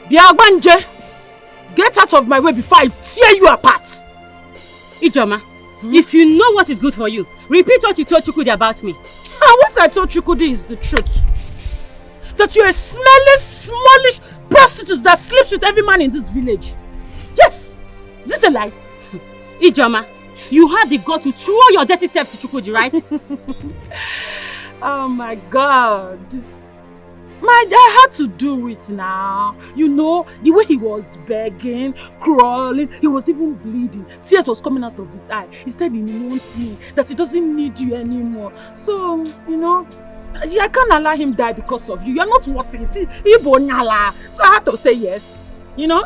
Biagbanje, get out of my way before I tear you apart. Ijoma, if you know what is good for you, repeat what you told Chukudi about me. And what I told Chukudi is the truth. That you're a smelly, smallish prostitute that sleeps with every man in this village. Yes. Is it a lie? Ijoma, you had the gut to throw your dirty self to Chukudi, right? Oh my God. I had to do it now. You know, the way he was begging, crawling, he was even bleeding. Tears was coming out of his eye. He said he wants me, that he doesn't need you anymore. So, you know, I can't allow him die because of you. You're not worth it. So I had to say yes. You know?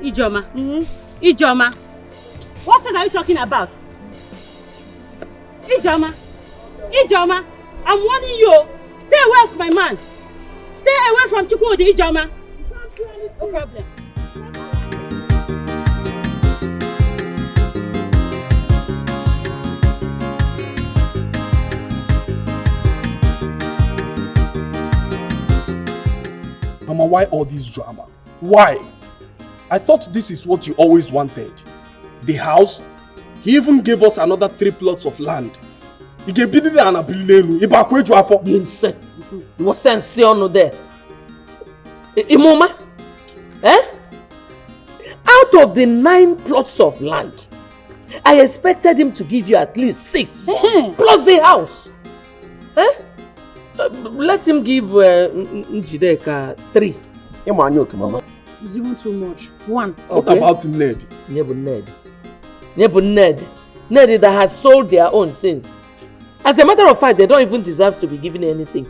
Ijoma. Ijoma. What sense are you talking about? Ijoma. Ijoma. I'm warning you. Stay away from my man. Stay away from Chukwudi, Ijoma. You can't do anything. No problem. Mama, why all this drama? Why? I thought this is what you always wanted. The house. He even gave us another 3 plots of land. He gave it an ability. He back where you are for. You insane. You was sense on there. Imoma? Eh? Out of the 9 plots of land, I expected him to give you at least 6. Plus the house. Eh? Let him give Njideka 3. Mama. It's even too much. 1. What about Ned? Ned that has sold their own sins. As a matter of fact, they don't even deserve to be given anything.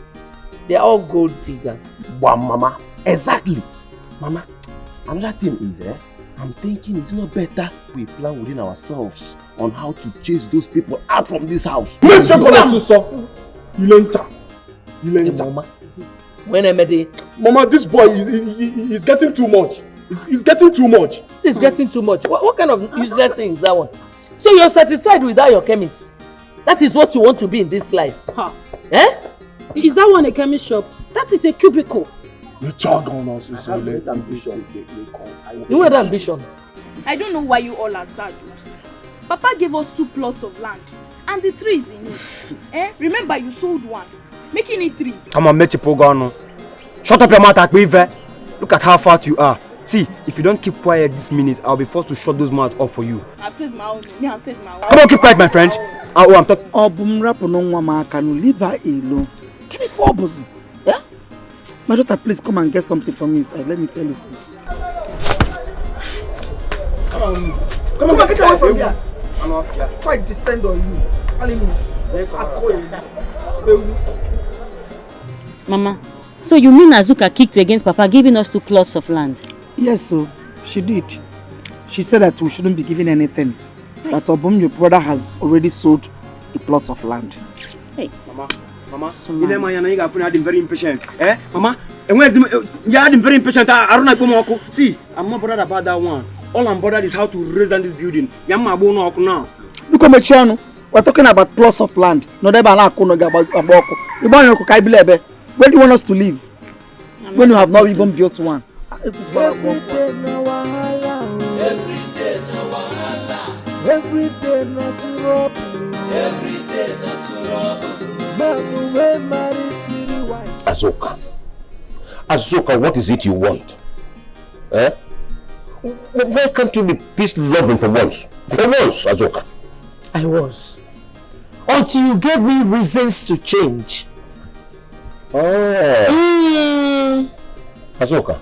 They are all gold diggers. Wow, Mama. Exactly. Mama, another thing is, I'm thinking it's not better we plan within ourselves on how to chase those people out from this house. Make sure you so. Mama, this boy is getting too much. He's getting too much. He's getting too much. What kind of useless thing is that one? So you're satisfied without your chemist? That is what you want to be in this life? Huh. Eh? Is that one a chemist shop? That is a cubicle. You had ambition. I don't know why you all are sad. Papa gave us 2 plots of land and the 3 is in it. Remember you sold 1, making it 3. Come on, Mechipogano. Shut up your mouth, Akbive. Look at how fat you are. See, if you don't keep quiet this minute, I'll be forced to shut those mouths up for you. I've said my own. I've said my own. Come on, keep quiet, my friend. Oh, I'm talking. Leave her alone. Give me 4 buzzing. Yeah? My daughter, please come and get something from me inside. Let me tell you something. Come on, get away from here. If I descend on you, Mama, so you mean Azuka kicked against Papa giving us 2 plots of land? Yes, so she did. She said that we shouldn't be given anything. That Obum, your brother, has already sold a plot of land. Hey, Mama, you know, you have been very impatient. Eh, Mama? And where's you have been very impatient. I don't know. See, I'm not bothered about that one. All I'm bothered is how to raise on this building. Now. Look at my channel. We're talking about plots of land. No, where do you want us to live? I'm when you have not even built one. Every day na wahala. Every day na wahala. Every day na trouble. Every day na trouble. Man we married to the wife. Azoka, what is it you want? Eh? Why can't you be peace loving for once? For once, Azoka. I was. Until you gave me reasons to change. Oh. Azoka,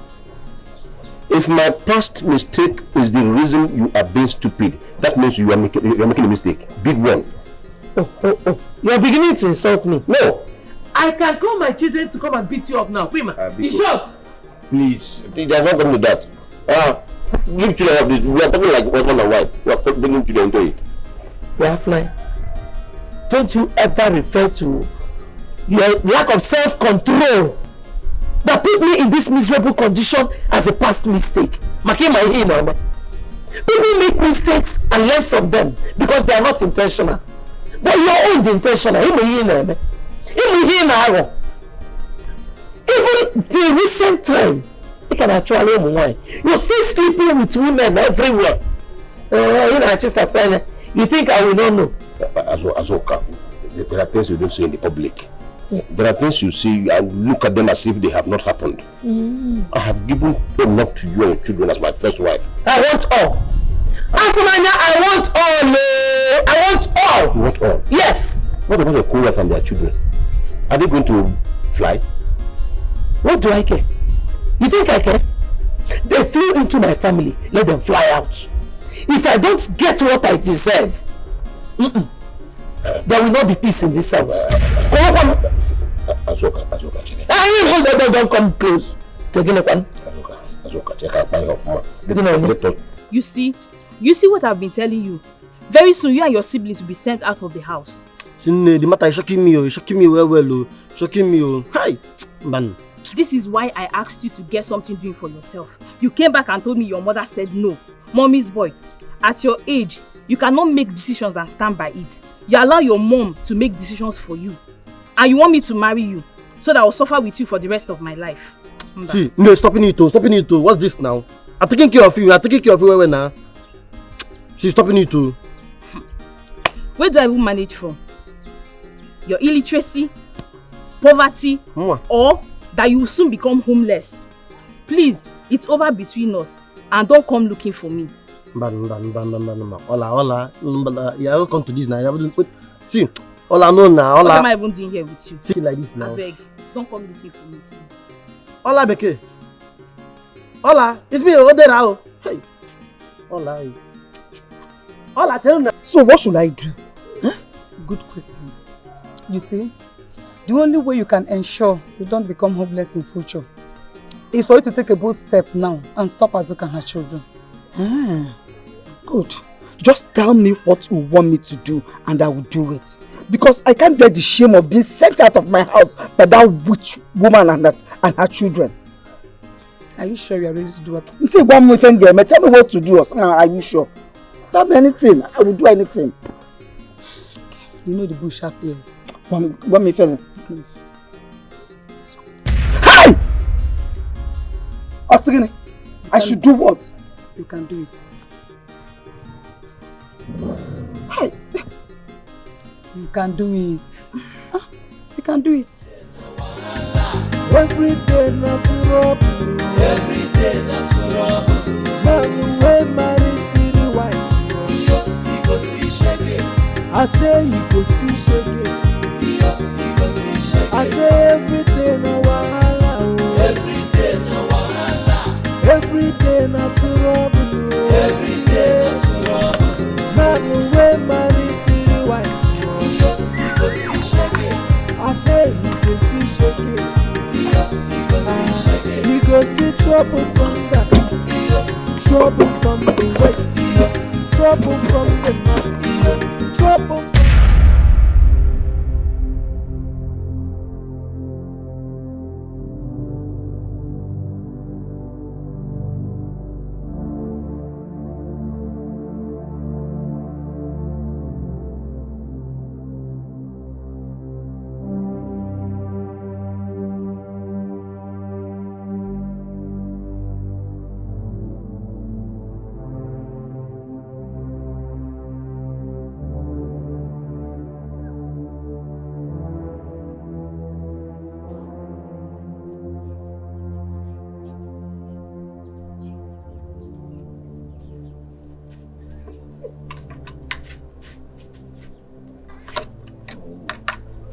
if my past mistake is the reason you are being stupid, that means you are making a mistake. Big one. Oh. You are beginning to insult me. No. I can call my children to come and beat you up now. Prima, in short. Please, they are not coming to that. Leave children of this. We are talking like husband and wife. We are bringing children into it. Fly. Don't you ever refer to your lack of self-control that put me in this miserable condition as a past mistake. People make mistakes and learn from them because they are not intentional. But your own intentional. Even the recent time, you can actually you're still sleeping with women everywhere. You think I will not know? Azoka, there are things you don't say in the public. There are things you see and look at them as if they have not happened. I have given enough to you and your children as my first wife. I want all. Asamanya, I want all. I want all. You want all? Yes. What about your co-wife and their children? Are they going to fly? What do I care? You think I care? They flew into my family. Let them fly out. If I don't get what I deserve, there will not be peace in this house. Azoka, don't come close. You see what I've been telling you. Very soon you and your siblings will be sent out of the house. The matter is shocking me. It's shocking me well. Shocking me. Hi, man. This is why I asked you to get something doing for yourself. You came back and told me your mother said no. Mommy's boy, at your age, you cannot make decisions and stand by it. You allow your mom to make decisions for you. And you want me to marry you so that I'll suffer with you for the rest of my life. See, no, stopping it. What's this now? I'm taking care of you. Well now. She's stopping it too. Where do I even manage from? Your illiteracy, poverty, or that you will soon become homeless. Please, it's over between us and don't come looking for me. Hola. Yeah, I'll come to this now. See, hola, no now. What am I even doing here with you? See like this now. I beg, don't come looking for me, please. Hola, Beke. Hola, it's me, Odera. Hey. Hola, tell me. So what should I do? Good question. You see, the only way you can ensure you don't become homeless in future is for you to take a bold step now and stop Azoka and her children. Good. Just tell me what you want me to do and I will do it. Because I can't bear the shame of being sent out of my house by that witch woman and her children. Are you sure you are ready to do what? You say one more thing, girl. Tell me what to do. Are you sure? Tell me anything. I will do anything. You know the bush have ears. One me feeling. Please. Hey! Ostigini, I should do what? You can do it. Hey! You can do it. You can do it. Every day na trouble. Every day na trouble. Man we married to the wife. He go see shege. I say he go see shege. He go see shege. I say every day na wahala. Every day na wahala. Every day na trouble. Every day na trouble. Man we married to the wife. He go see shege. I say he go see shege. He go see trouble from the east, trouble from the west, trouble from the north, trouble from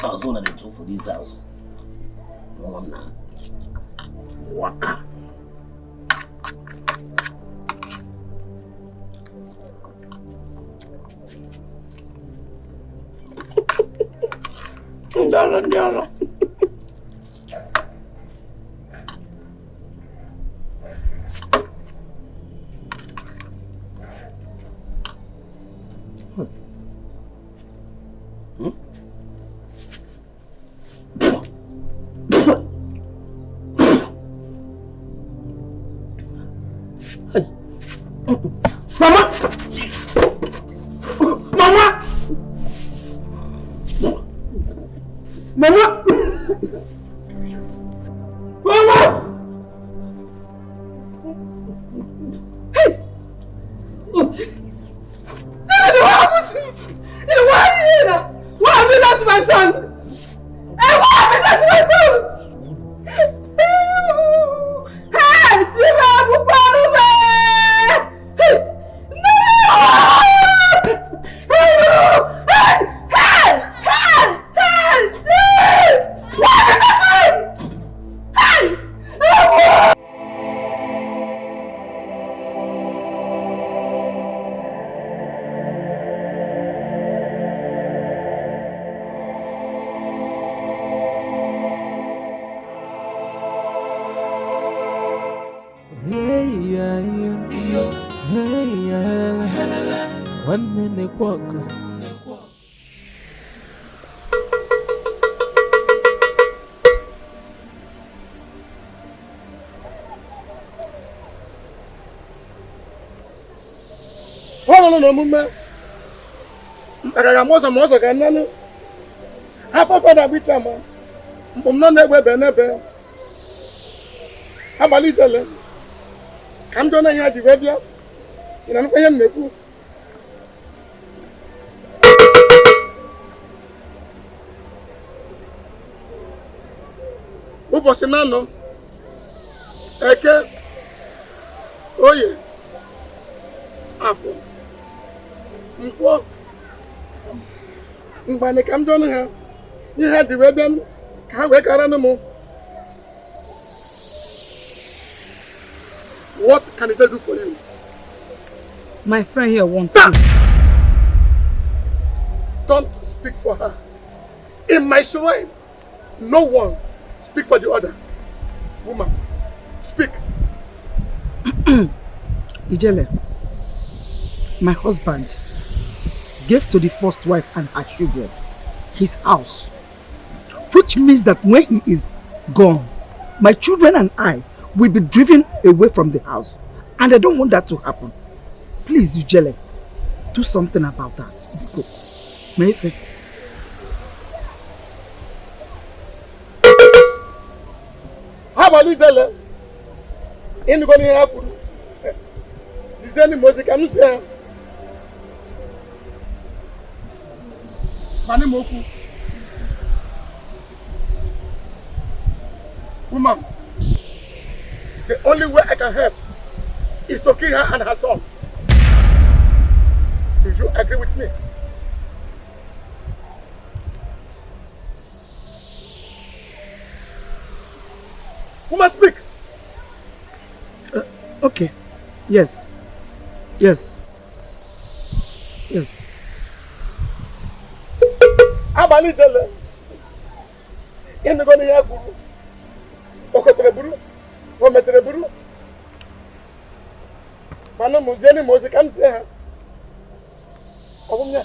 house one of the two for this house. No one now. Waka. Ndala. Mama! Mama! Mama! Mama! Hey! What happened to you? What happened to my son? Hey, what happened to my son? Hey, Jira, No, Mumma. I was again. Half of what I be chama. Mumma never. How about little? Come down here, Jibia. In an way, Nebu. Who was in Nano? Eke? Oh, yeah. Afo. Mkwo. Mbane kam down here. You had the rebel. Can't wake around no more. What can it do for you? My friend here wants you. Don't speak for her. In my shrine, no one speak for the other. Woman, speak. Ijele, my husband gave to the first wife and her children his house, which means that when he is gone, my children and I will be driven away from the house, and I don't want that to happen. Please, Ijele, do something about that. Go. Mefe. How about Ijele? In the going to happen. She's any music, I'm saying. Manimoku. Woman, the only way I can help is to kill her and her son. Do you agree with me? Woman, speak. Okay. Yes. Yes. Yes. Abali jele. Inu go ni ya guru. Okotere buru. O metere buru. Mano muzeni mozi kam se ha. Obunya.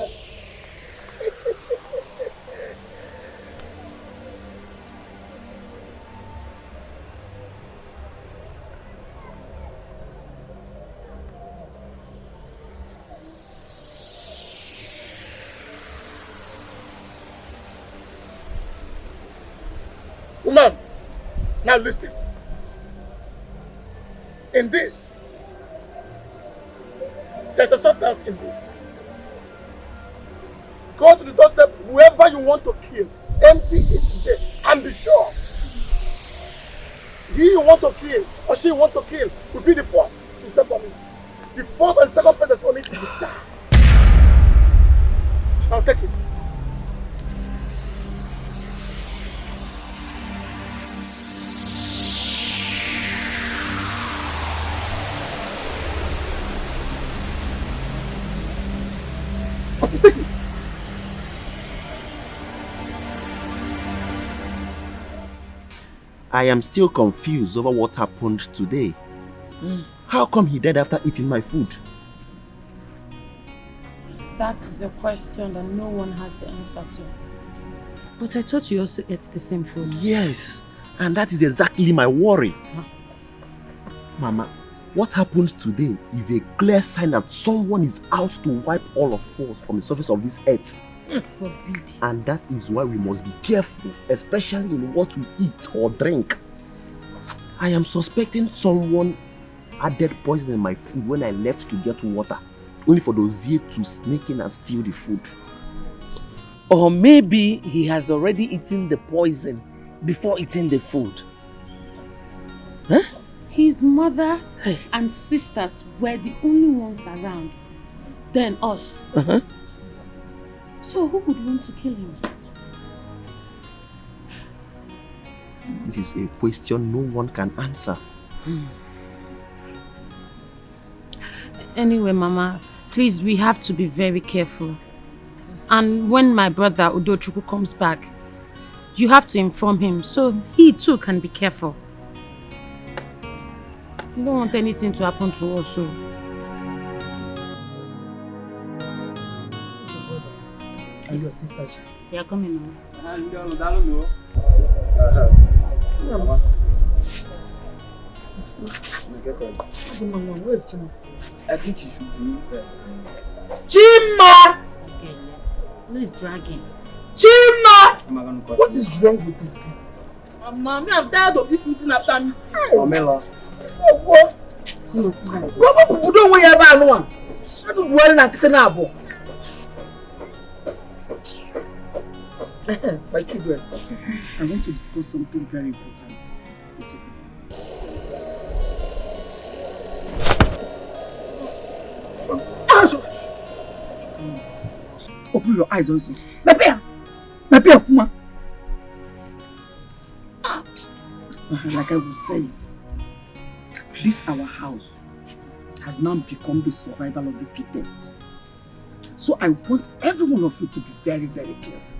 Woman, now listen. In this, there's a substance in this. Go to the doorstep, whoever you want to kill, empty it there, and be sure he you want to kill or she you want to kill will be the first to step on it. The first and second person on it will die. Now take it. Take it. I am still confused over what happened today. How come he died after eating my food? That is a question that no one has the answer to. But I thought you also ate the same food. Yes, and that is exactly my worry. Mama, what happened today is a clear sign that someone is out to wipe all of us from the surface of this earth. Forbid. And that is why we must be careful, especially in what we eat or drink. I am suspecting someone added poison in my food when I left to get water, only for those here to sneak in and steal the food. Or maybe he has already eaten the poison before eating the food. Huh? His mother and sisters were the only ones around. Then us. So who would want to kill him? This is a question no one can answer. Anyway, Mama, please, we have to be very careful. And when my brother Udochukwu comes back, you have to inform him so he too can be careful. You don't want anything to happen to us. So. How's your sister? They are coming now. Where's Chima? I think she should be inside. Chima! Okay, who is dragging? Chima! What is wrong with this guy? Mommy, I'm tired of this meeting after meeting. Pamela. What? Go don't worry about no one. I don't dwell na kitchen. My children, I want to discuss something very important. Open your eyes also. My bear, Fuma. Like I was saying, this our house has now become the survival of the fittest. So I want every one of you to be very, very careful.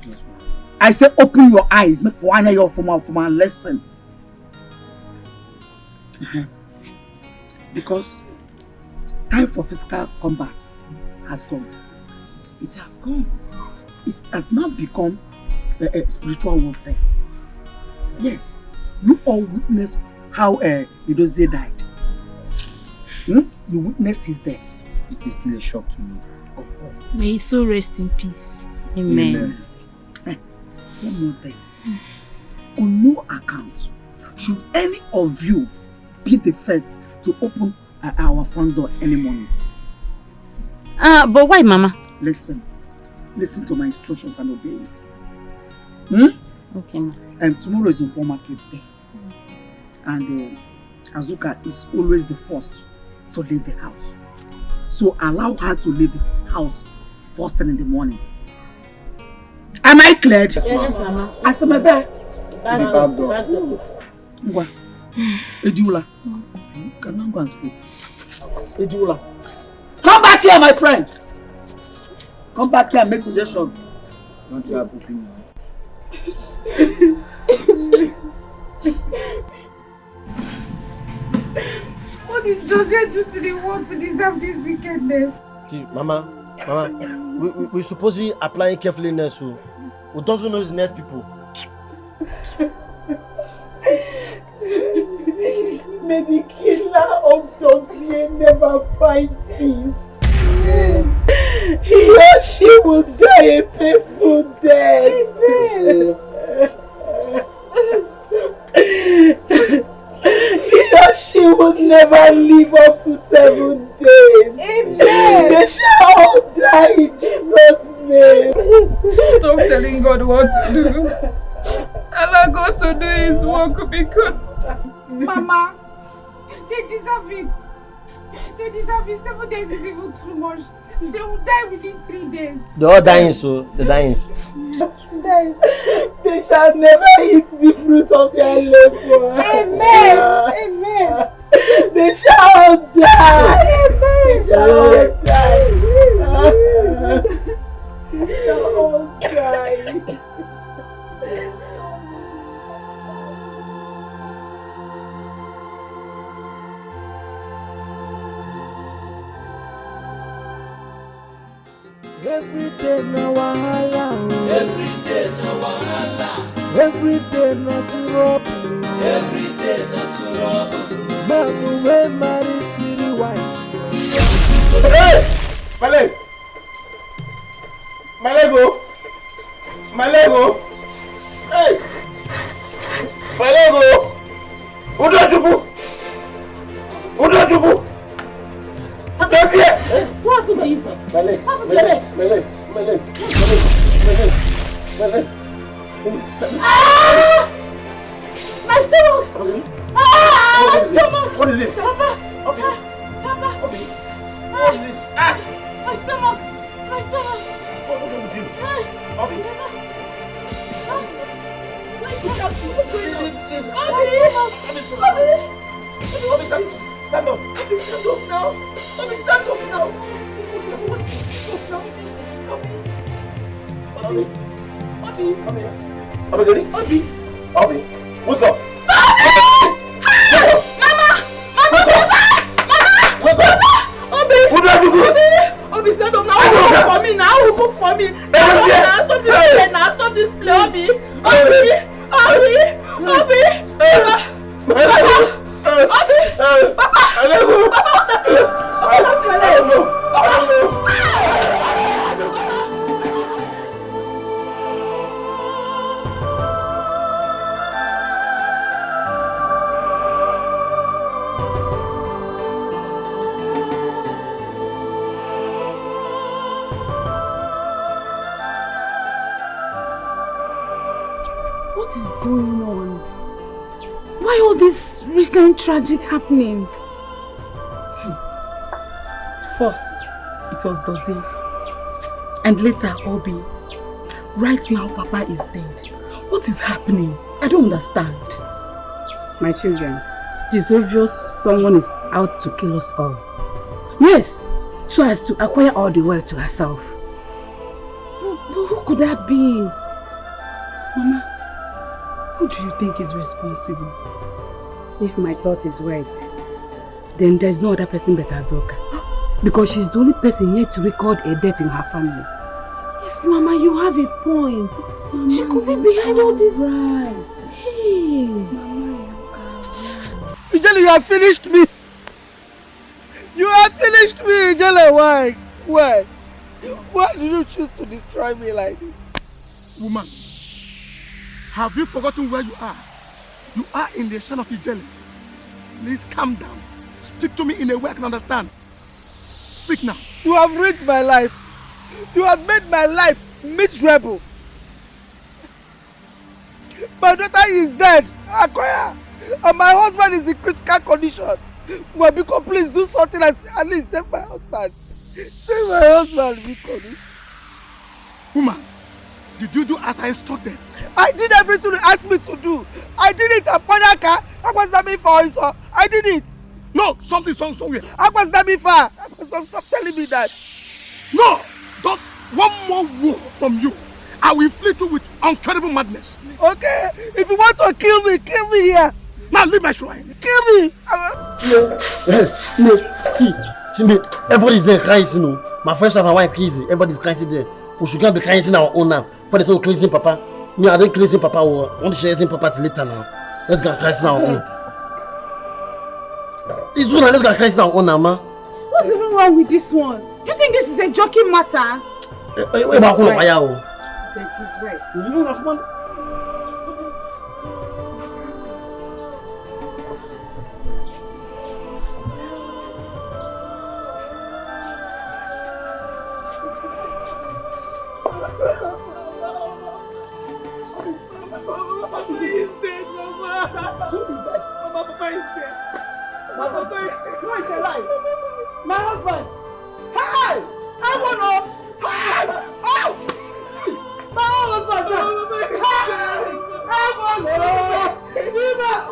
Yes, I say open your eyes, make one of your Fuma lesson. Because time for physical combat has come. It has come. It has now become a spiritual warfare. Yes, you all witnessed how Idozie died. You witnessed his death. It is still a shock to me. May his soul rest in peace. Amen. One more thing. On no account should any of you be the first to open our front door any morning. But why, Mama? Listen to my instructions and obey it. Okay, Ma. And tomorrow is Nkwo market day. And Azuka is always the first to leave the house. So allow her to leave the house first thing in the morning. Am I clear? Yes, Mama. Asa my bed. Edula. Can I go and sleep? Edula. Come back here, my friend. Come back here and make suggestion. Don't you have opinion? What did Jose do to the world to deserve this wickedness? See, Mama, we supposedly applying carefulness. So we don't know his next people. May the killer of Dossier never find peace. He or she will die a painful death. He or she will never live up to 7 days. Amen. They shall all die in Jesus' name. Stop telling God what to do. Allow God to do His work because Mama, they deserve it. They deserve it. 7 days is even too much. They will die within 3 days. They're all dying, so they're dying. They shall never eat the fruit of their labor. Amen. Amen. They shall die. Amen. They shall die. They're all dying. Every day na wahala. Every day na wahala. Every day na trouble. Every day na trouble. Man we marry to the wife. Hey! My leg! My leg oh! My leg oh! Hey! My leg oh! Udojuku! Udojuku! Don't fear! What happened to you? My leg! What happened to your leg? My leg! My leg! My leg! Ah! My stomach! Ah! My stomach! What is it? Papa! Okay. Papa! Okay. What is it? Ah! My stomach! My stomach! What's wrong with you? Okay. Stand up. Stand up now. Stand up now. Obi, wake up. Obi, stand up now. Cook for me now. Cook for me. Stand up now. Stop this play now. Stop this play, Obi. What is going on? Why all these recent tragic happenings? First, it was Dozie. And later, Obi. Right now, Papa is dead. What is happening? I don't understand. My children, it is obvious someone is out to kill us all. Yes, so as to acquire all the wealth to herself. But who could that be? Mama, who do you think is responsible? If my thought is right, then there is no other person but Azoka. Because she's the only person yet to record a death in her family. Yes, Mama, you have a point. Mama, she could be behind all this. Right. Hey. Mama, you are right. Ijele, you have finished me. You have finished me, Ijele. Why? Why? Why did you choose to destroy me like this? Woman, have you forgotten where you are? You are in the shrine of Ijele. Please calm down. Speak to me in a way I can understand. Speak now. You have ruined my life. You have made my life miserable. My daughter is dead, Akoya, and my husband is in critical condition. Wabiko, please do something and at least save my husband. Save my husband, Biko. Woman, did you do as I instructed? I did everything you asked me to do. I did it at Panaka. I was not me for you, I did it. No, something's wrong somewhere. I was not me for. Stop telling me that. No, don't. One more word from you. I will inflict you with incredible madness. Okay, if you want to kill me here. Now leave my shrine. Kill me. See, everybody's there crying, you know. My first wife and wife crazy. Everybody's crying there. We should be crying in our own now. For the sake of cleansing Papa. Me, I don't cleansing Papa. We want to share Papa till later now. Let's go cry in our own. It's true now. Let's go cry in our own now, man. What's even wrong with this one? Do you think this is a joking matter? But he's right. You don't have money. Papa is dead. Who is alive? My husband. Hey! I want to. Hey! Oh! My husband. Hey! I want to. Give up.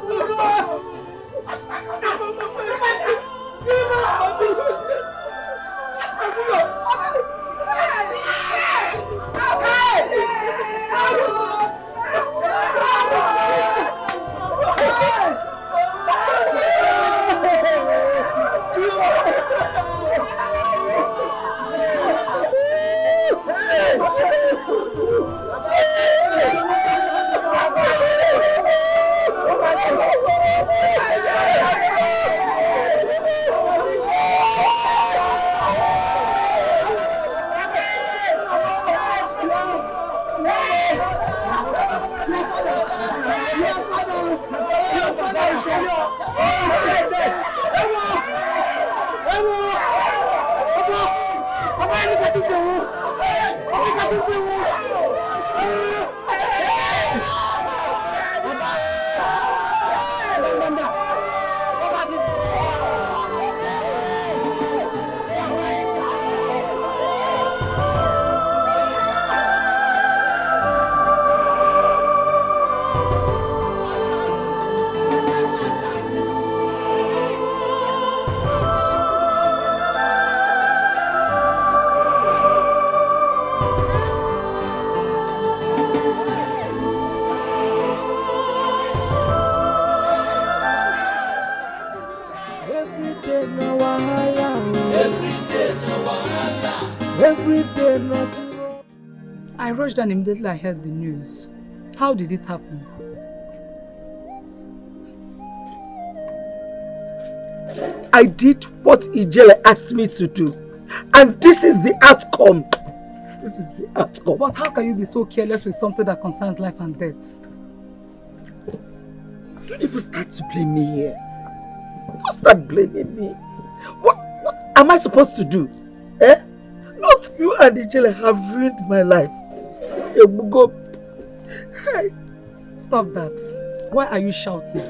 I rushed and immediately I heard the news. How did it happen? I did what Ijele asked me to do. And this is the outcome. This is the outcome. But how can you be so careless with something that concerns life and death? Don't even start to blame me here. Don't start blaming me. What am I supposed to do? Eh? Not you and Ijele have ruined my life. Stop that. Why are you shouting?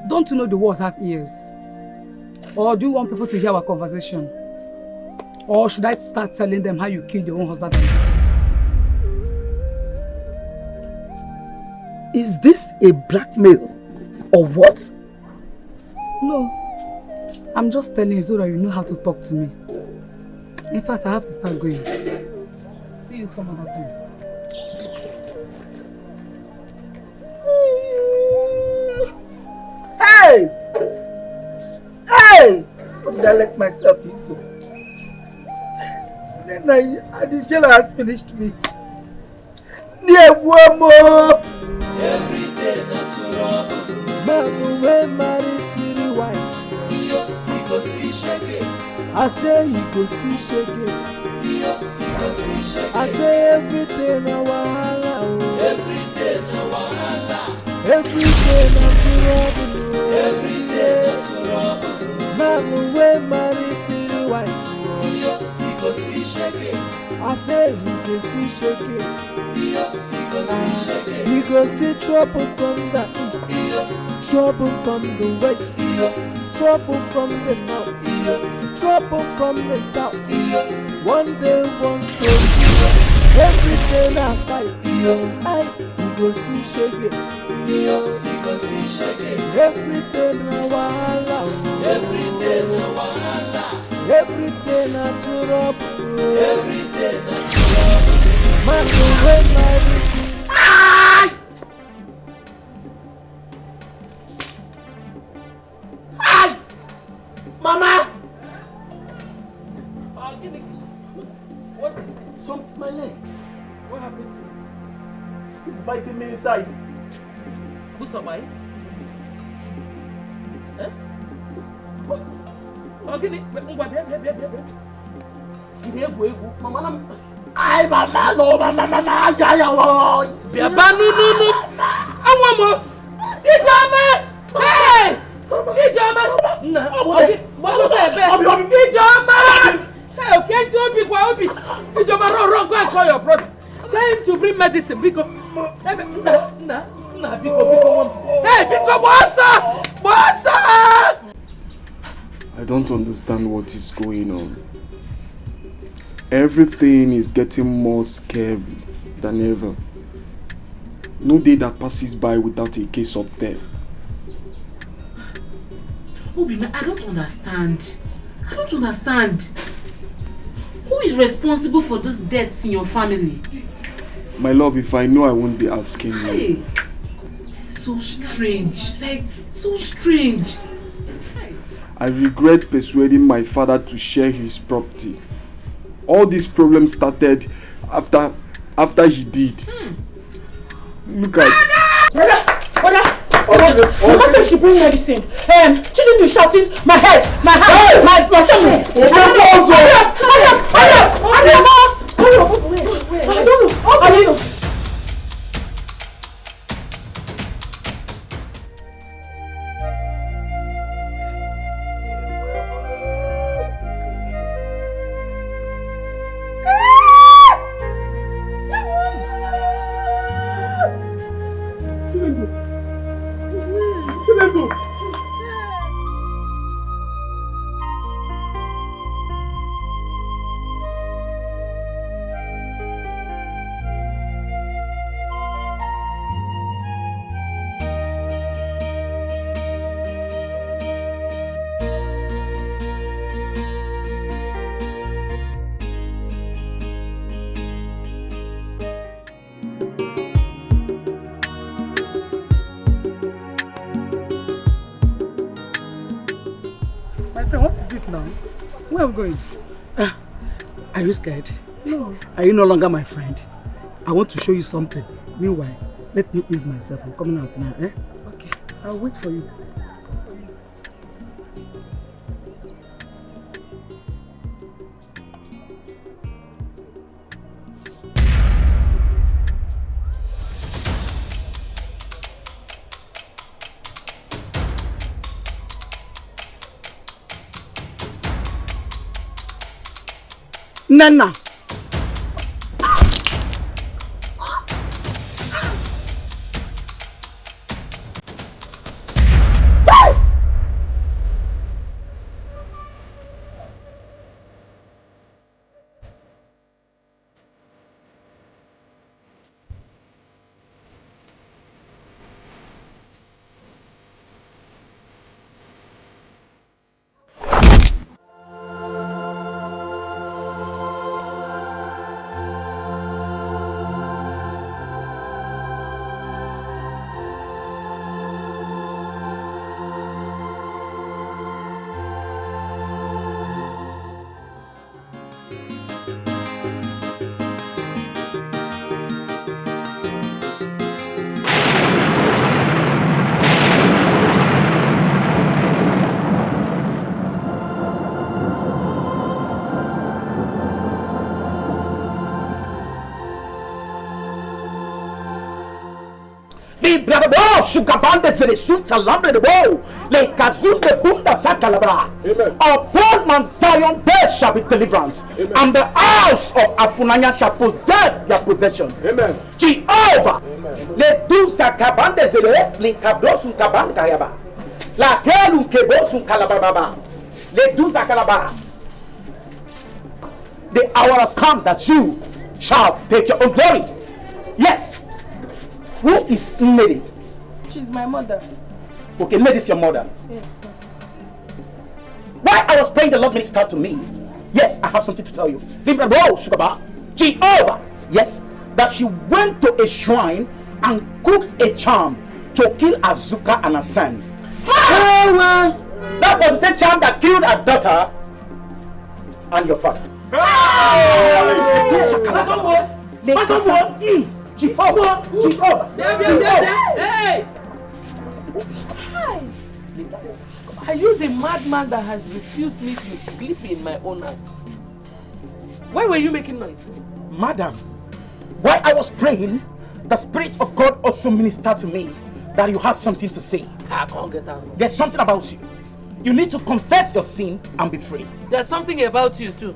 Don't you know the words have ears? Or do you want people to hear our conversation? Or should I start telling them how you killed your own husband and daughter? Is this a blackmail or what? No. I'm just telling you so that you know how to talk to me. In fact, I have to start going. See you some other time. Hey! Hey! What did I let myself into? Then the jailer has finished me. Dear woman! Every day natural. Man, we married to the wife. He go see shake. I say he go see shake. I say every day na wahala. Every day na wahala. Every day na trouble. Every day na trouble. Man, we married to the wife. He go see shake. I say he go see shake. He go see trouble from the east, trouble from the west, trouble from the north, trouble from the south. One day, one story, every day I fight. He go see shake. He go see shake. Every day na wahala. Every day na wahala. Every day na trouble. Every day na trouble. Man, the way my Mama! What is it? My leg. What happened to it? It's biting me inside. Who's somebody? Eh? Okay, Mama, ay, mama, no, mama, ya, Biaba, no. I want more. Ijama! Hey! Ijama! No. Okay, Ijama! Say, okay, don't be quiet. Ijama, run, go and call your brother. Tell him to bring medicine because. Nah, because. Hey, because Bossa! I don't understand what is going on. Everything is getting more scary than ever. No day that passes by without a case of death. Obina, I don't understand. Who is responsible for those deaths in your family? My love, if I know, I won't be asking you. Hey, this is so strange. So strange. I regret persuading my father to share his property. All these problems started after he did. Look at... Mama said she bring medicine. Children be shouting, my head, my stomach. I don't know. down. Where are we going? Are you scared? No. Are you no longer my friend? I want to show you something. Meanwhile, let me ease myself. I'm coming out now, eh? Okay, I'll wait for you. Nana! Upon Mount Zion there shall be deliverance. Amen. And the house of Afunanya shall possess their possession. Amen. Jehovah. Le dusa kabande zele linkabrosun kaban kayaba. La kelun kebosun kalababa. Le dusa kalaba. The hour has come that you shall take your own glory. Yes. Who is Mary? She's my mother. Okay, Mary is your mother. Yes, Pastor. While I was praying, the Lord ministered to me. Yes, I have something to tell you. Jehovah. Yes, that she went to a shrine and cooked a charm to kill Azuka and her son. That was the same charm that killed her daughter and your father. Jehovah. Hey! Are you the madman that has refused me to sleep in my own house? Why were you making noise? Madam, while I was praying, the Spirit of God also ministered to me that you have something to say. I can't get out. There's something about you. You need to confess your sin and be free. There's something about you too.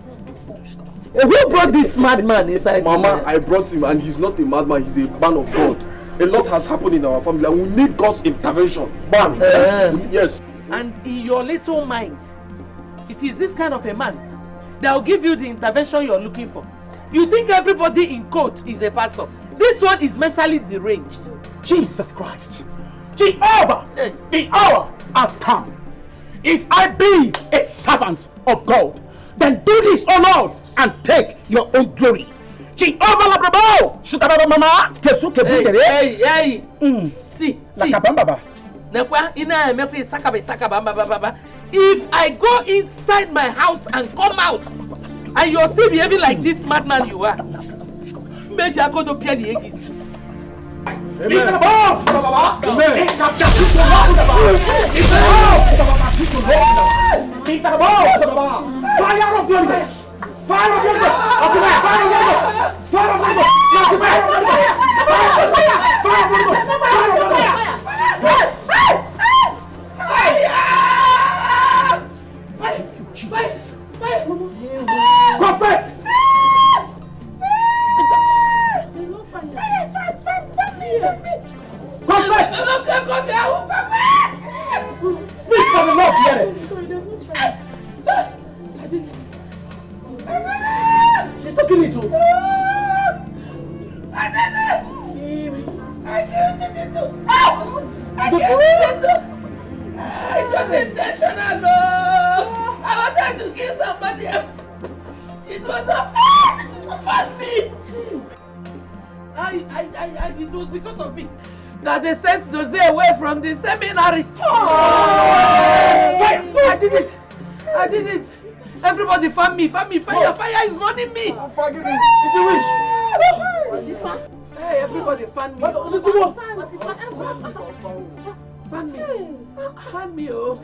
Who brought this madman inside? Mama, I brought him and he's not a madman, he's a man of God. A lot has happened in our family and we need God's intervention. Man, yes. And in your little mind, it is this kind of a man that will give you the intervention you're looking for. You think everybody in court is a pastor. This one is mentally deranged. Jesus Christ. Jehovah, the hour has come. If I be a servant of God, then do this, O Lord, and take your own glory. Jehovah Labrabo, Mama, hey. See. If I go inside my house and come out, and you're still behaving like this madman you are, Major go to Pierre the Eggs. Fire of goodness! Fire of goodness! Fire of goodness! Confess! Speak for the Lord, hear it. She's talking it to. I did it! I killed Chichitu! I killed Chichitu! It was intentional, no! I wanted to kill somebody else. It was a funny. It was because of me that they sent Dozie away from the seminary. Fire! I did it! I did it. Everybody fan me. Fire is running me. Forgive me. If you wish. Hey, everybody fan me. Fan me, oh.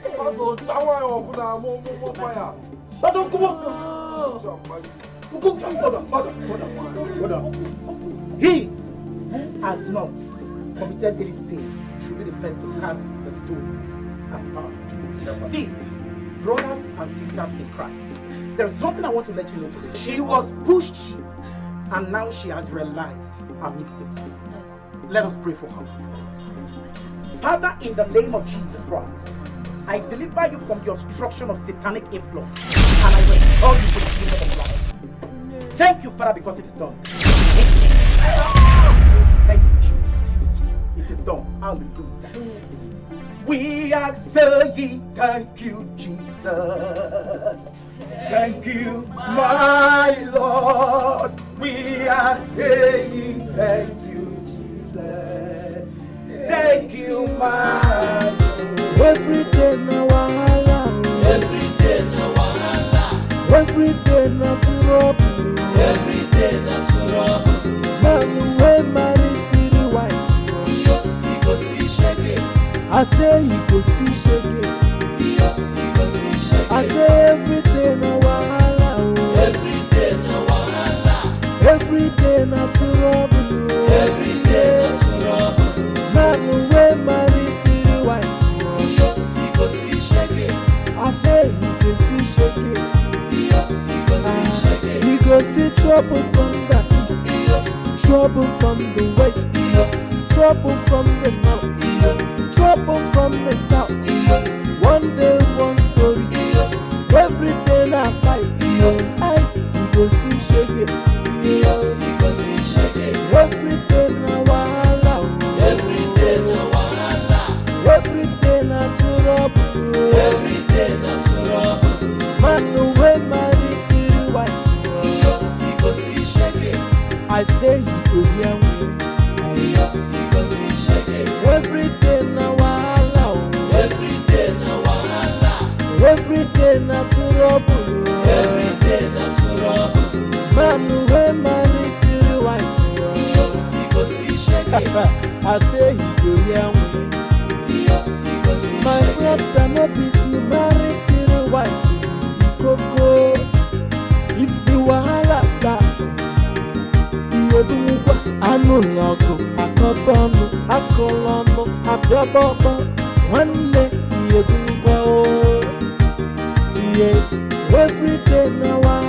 Fire. He who has not committed this sin should be the first to cast the stone at her. See, brothers and sisters in Christ, there is something I want to let you know today. She was pushed and now she has realized her mistakes. Let us pray for her. Father, in the name of Jesus Christ, I deliver you from the obstruction of satanic influence and I restore you to the kingdom of light. Thank you, Father, because it is done. Thank you, Jesus. It is done. Hallelujah. We are saying thank you, Jesus. Thank you, my Lord. We are saying thank you, Jesus. Thank you, my Lord. Every day na wahala. Every day na wahala. Every day na trouble. Every day na trouble. Man we married to the wife. Yo, he go see shege. I say he go see shege. Yo, he go see shege. I say every day na wahala. Every day na wahala. Every day na trouble. Every day na trouble. Man we married to the wife. I say he go see shege. He go see trouble from the east, trouble from the west, trouble from the north, trouble from the south. One day one story, every day na fight. He go see shege. He go see shege. Every day na wahala. Every day na wahala. Every day na trouble. Every day na trouble. Man we married to the wife. He go see shege. I say he go hear me. He go see shege. Every day na wahala. Every day na wahala. Every day na trouble. Every day na trouble. Man we married to the wife. He go see shege. I say he go hear me. My brother no be to marry to the wife. Coco, if the wahala start, you do what I know logo. I come on, I call on, I drop one day, you do what? Yeah, every day now.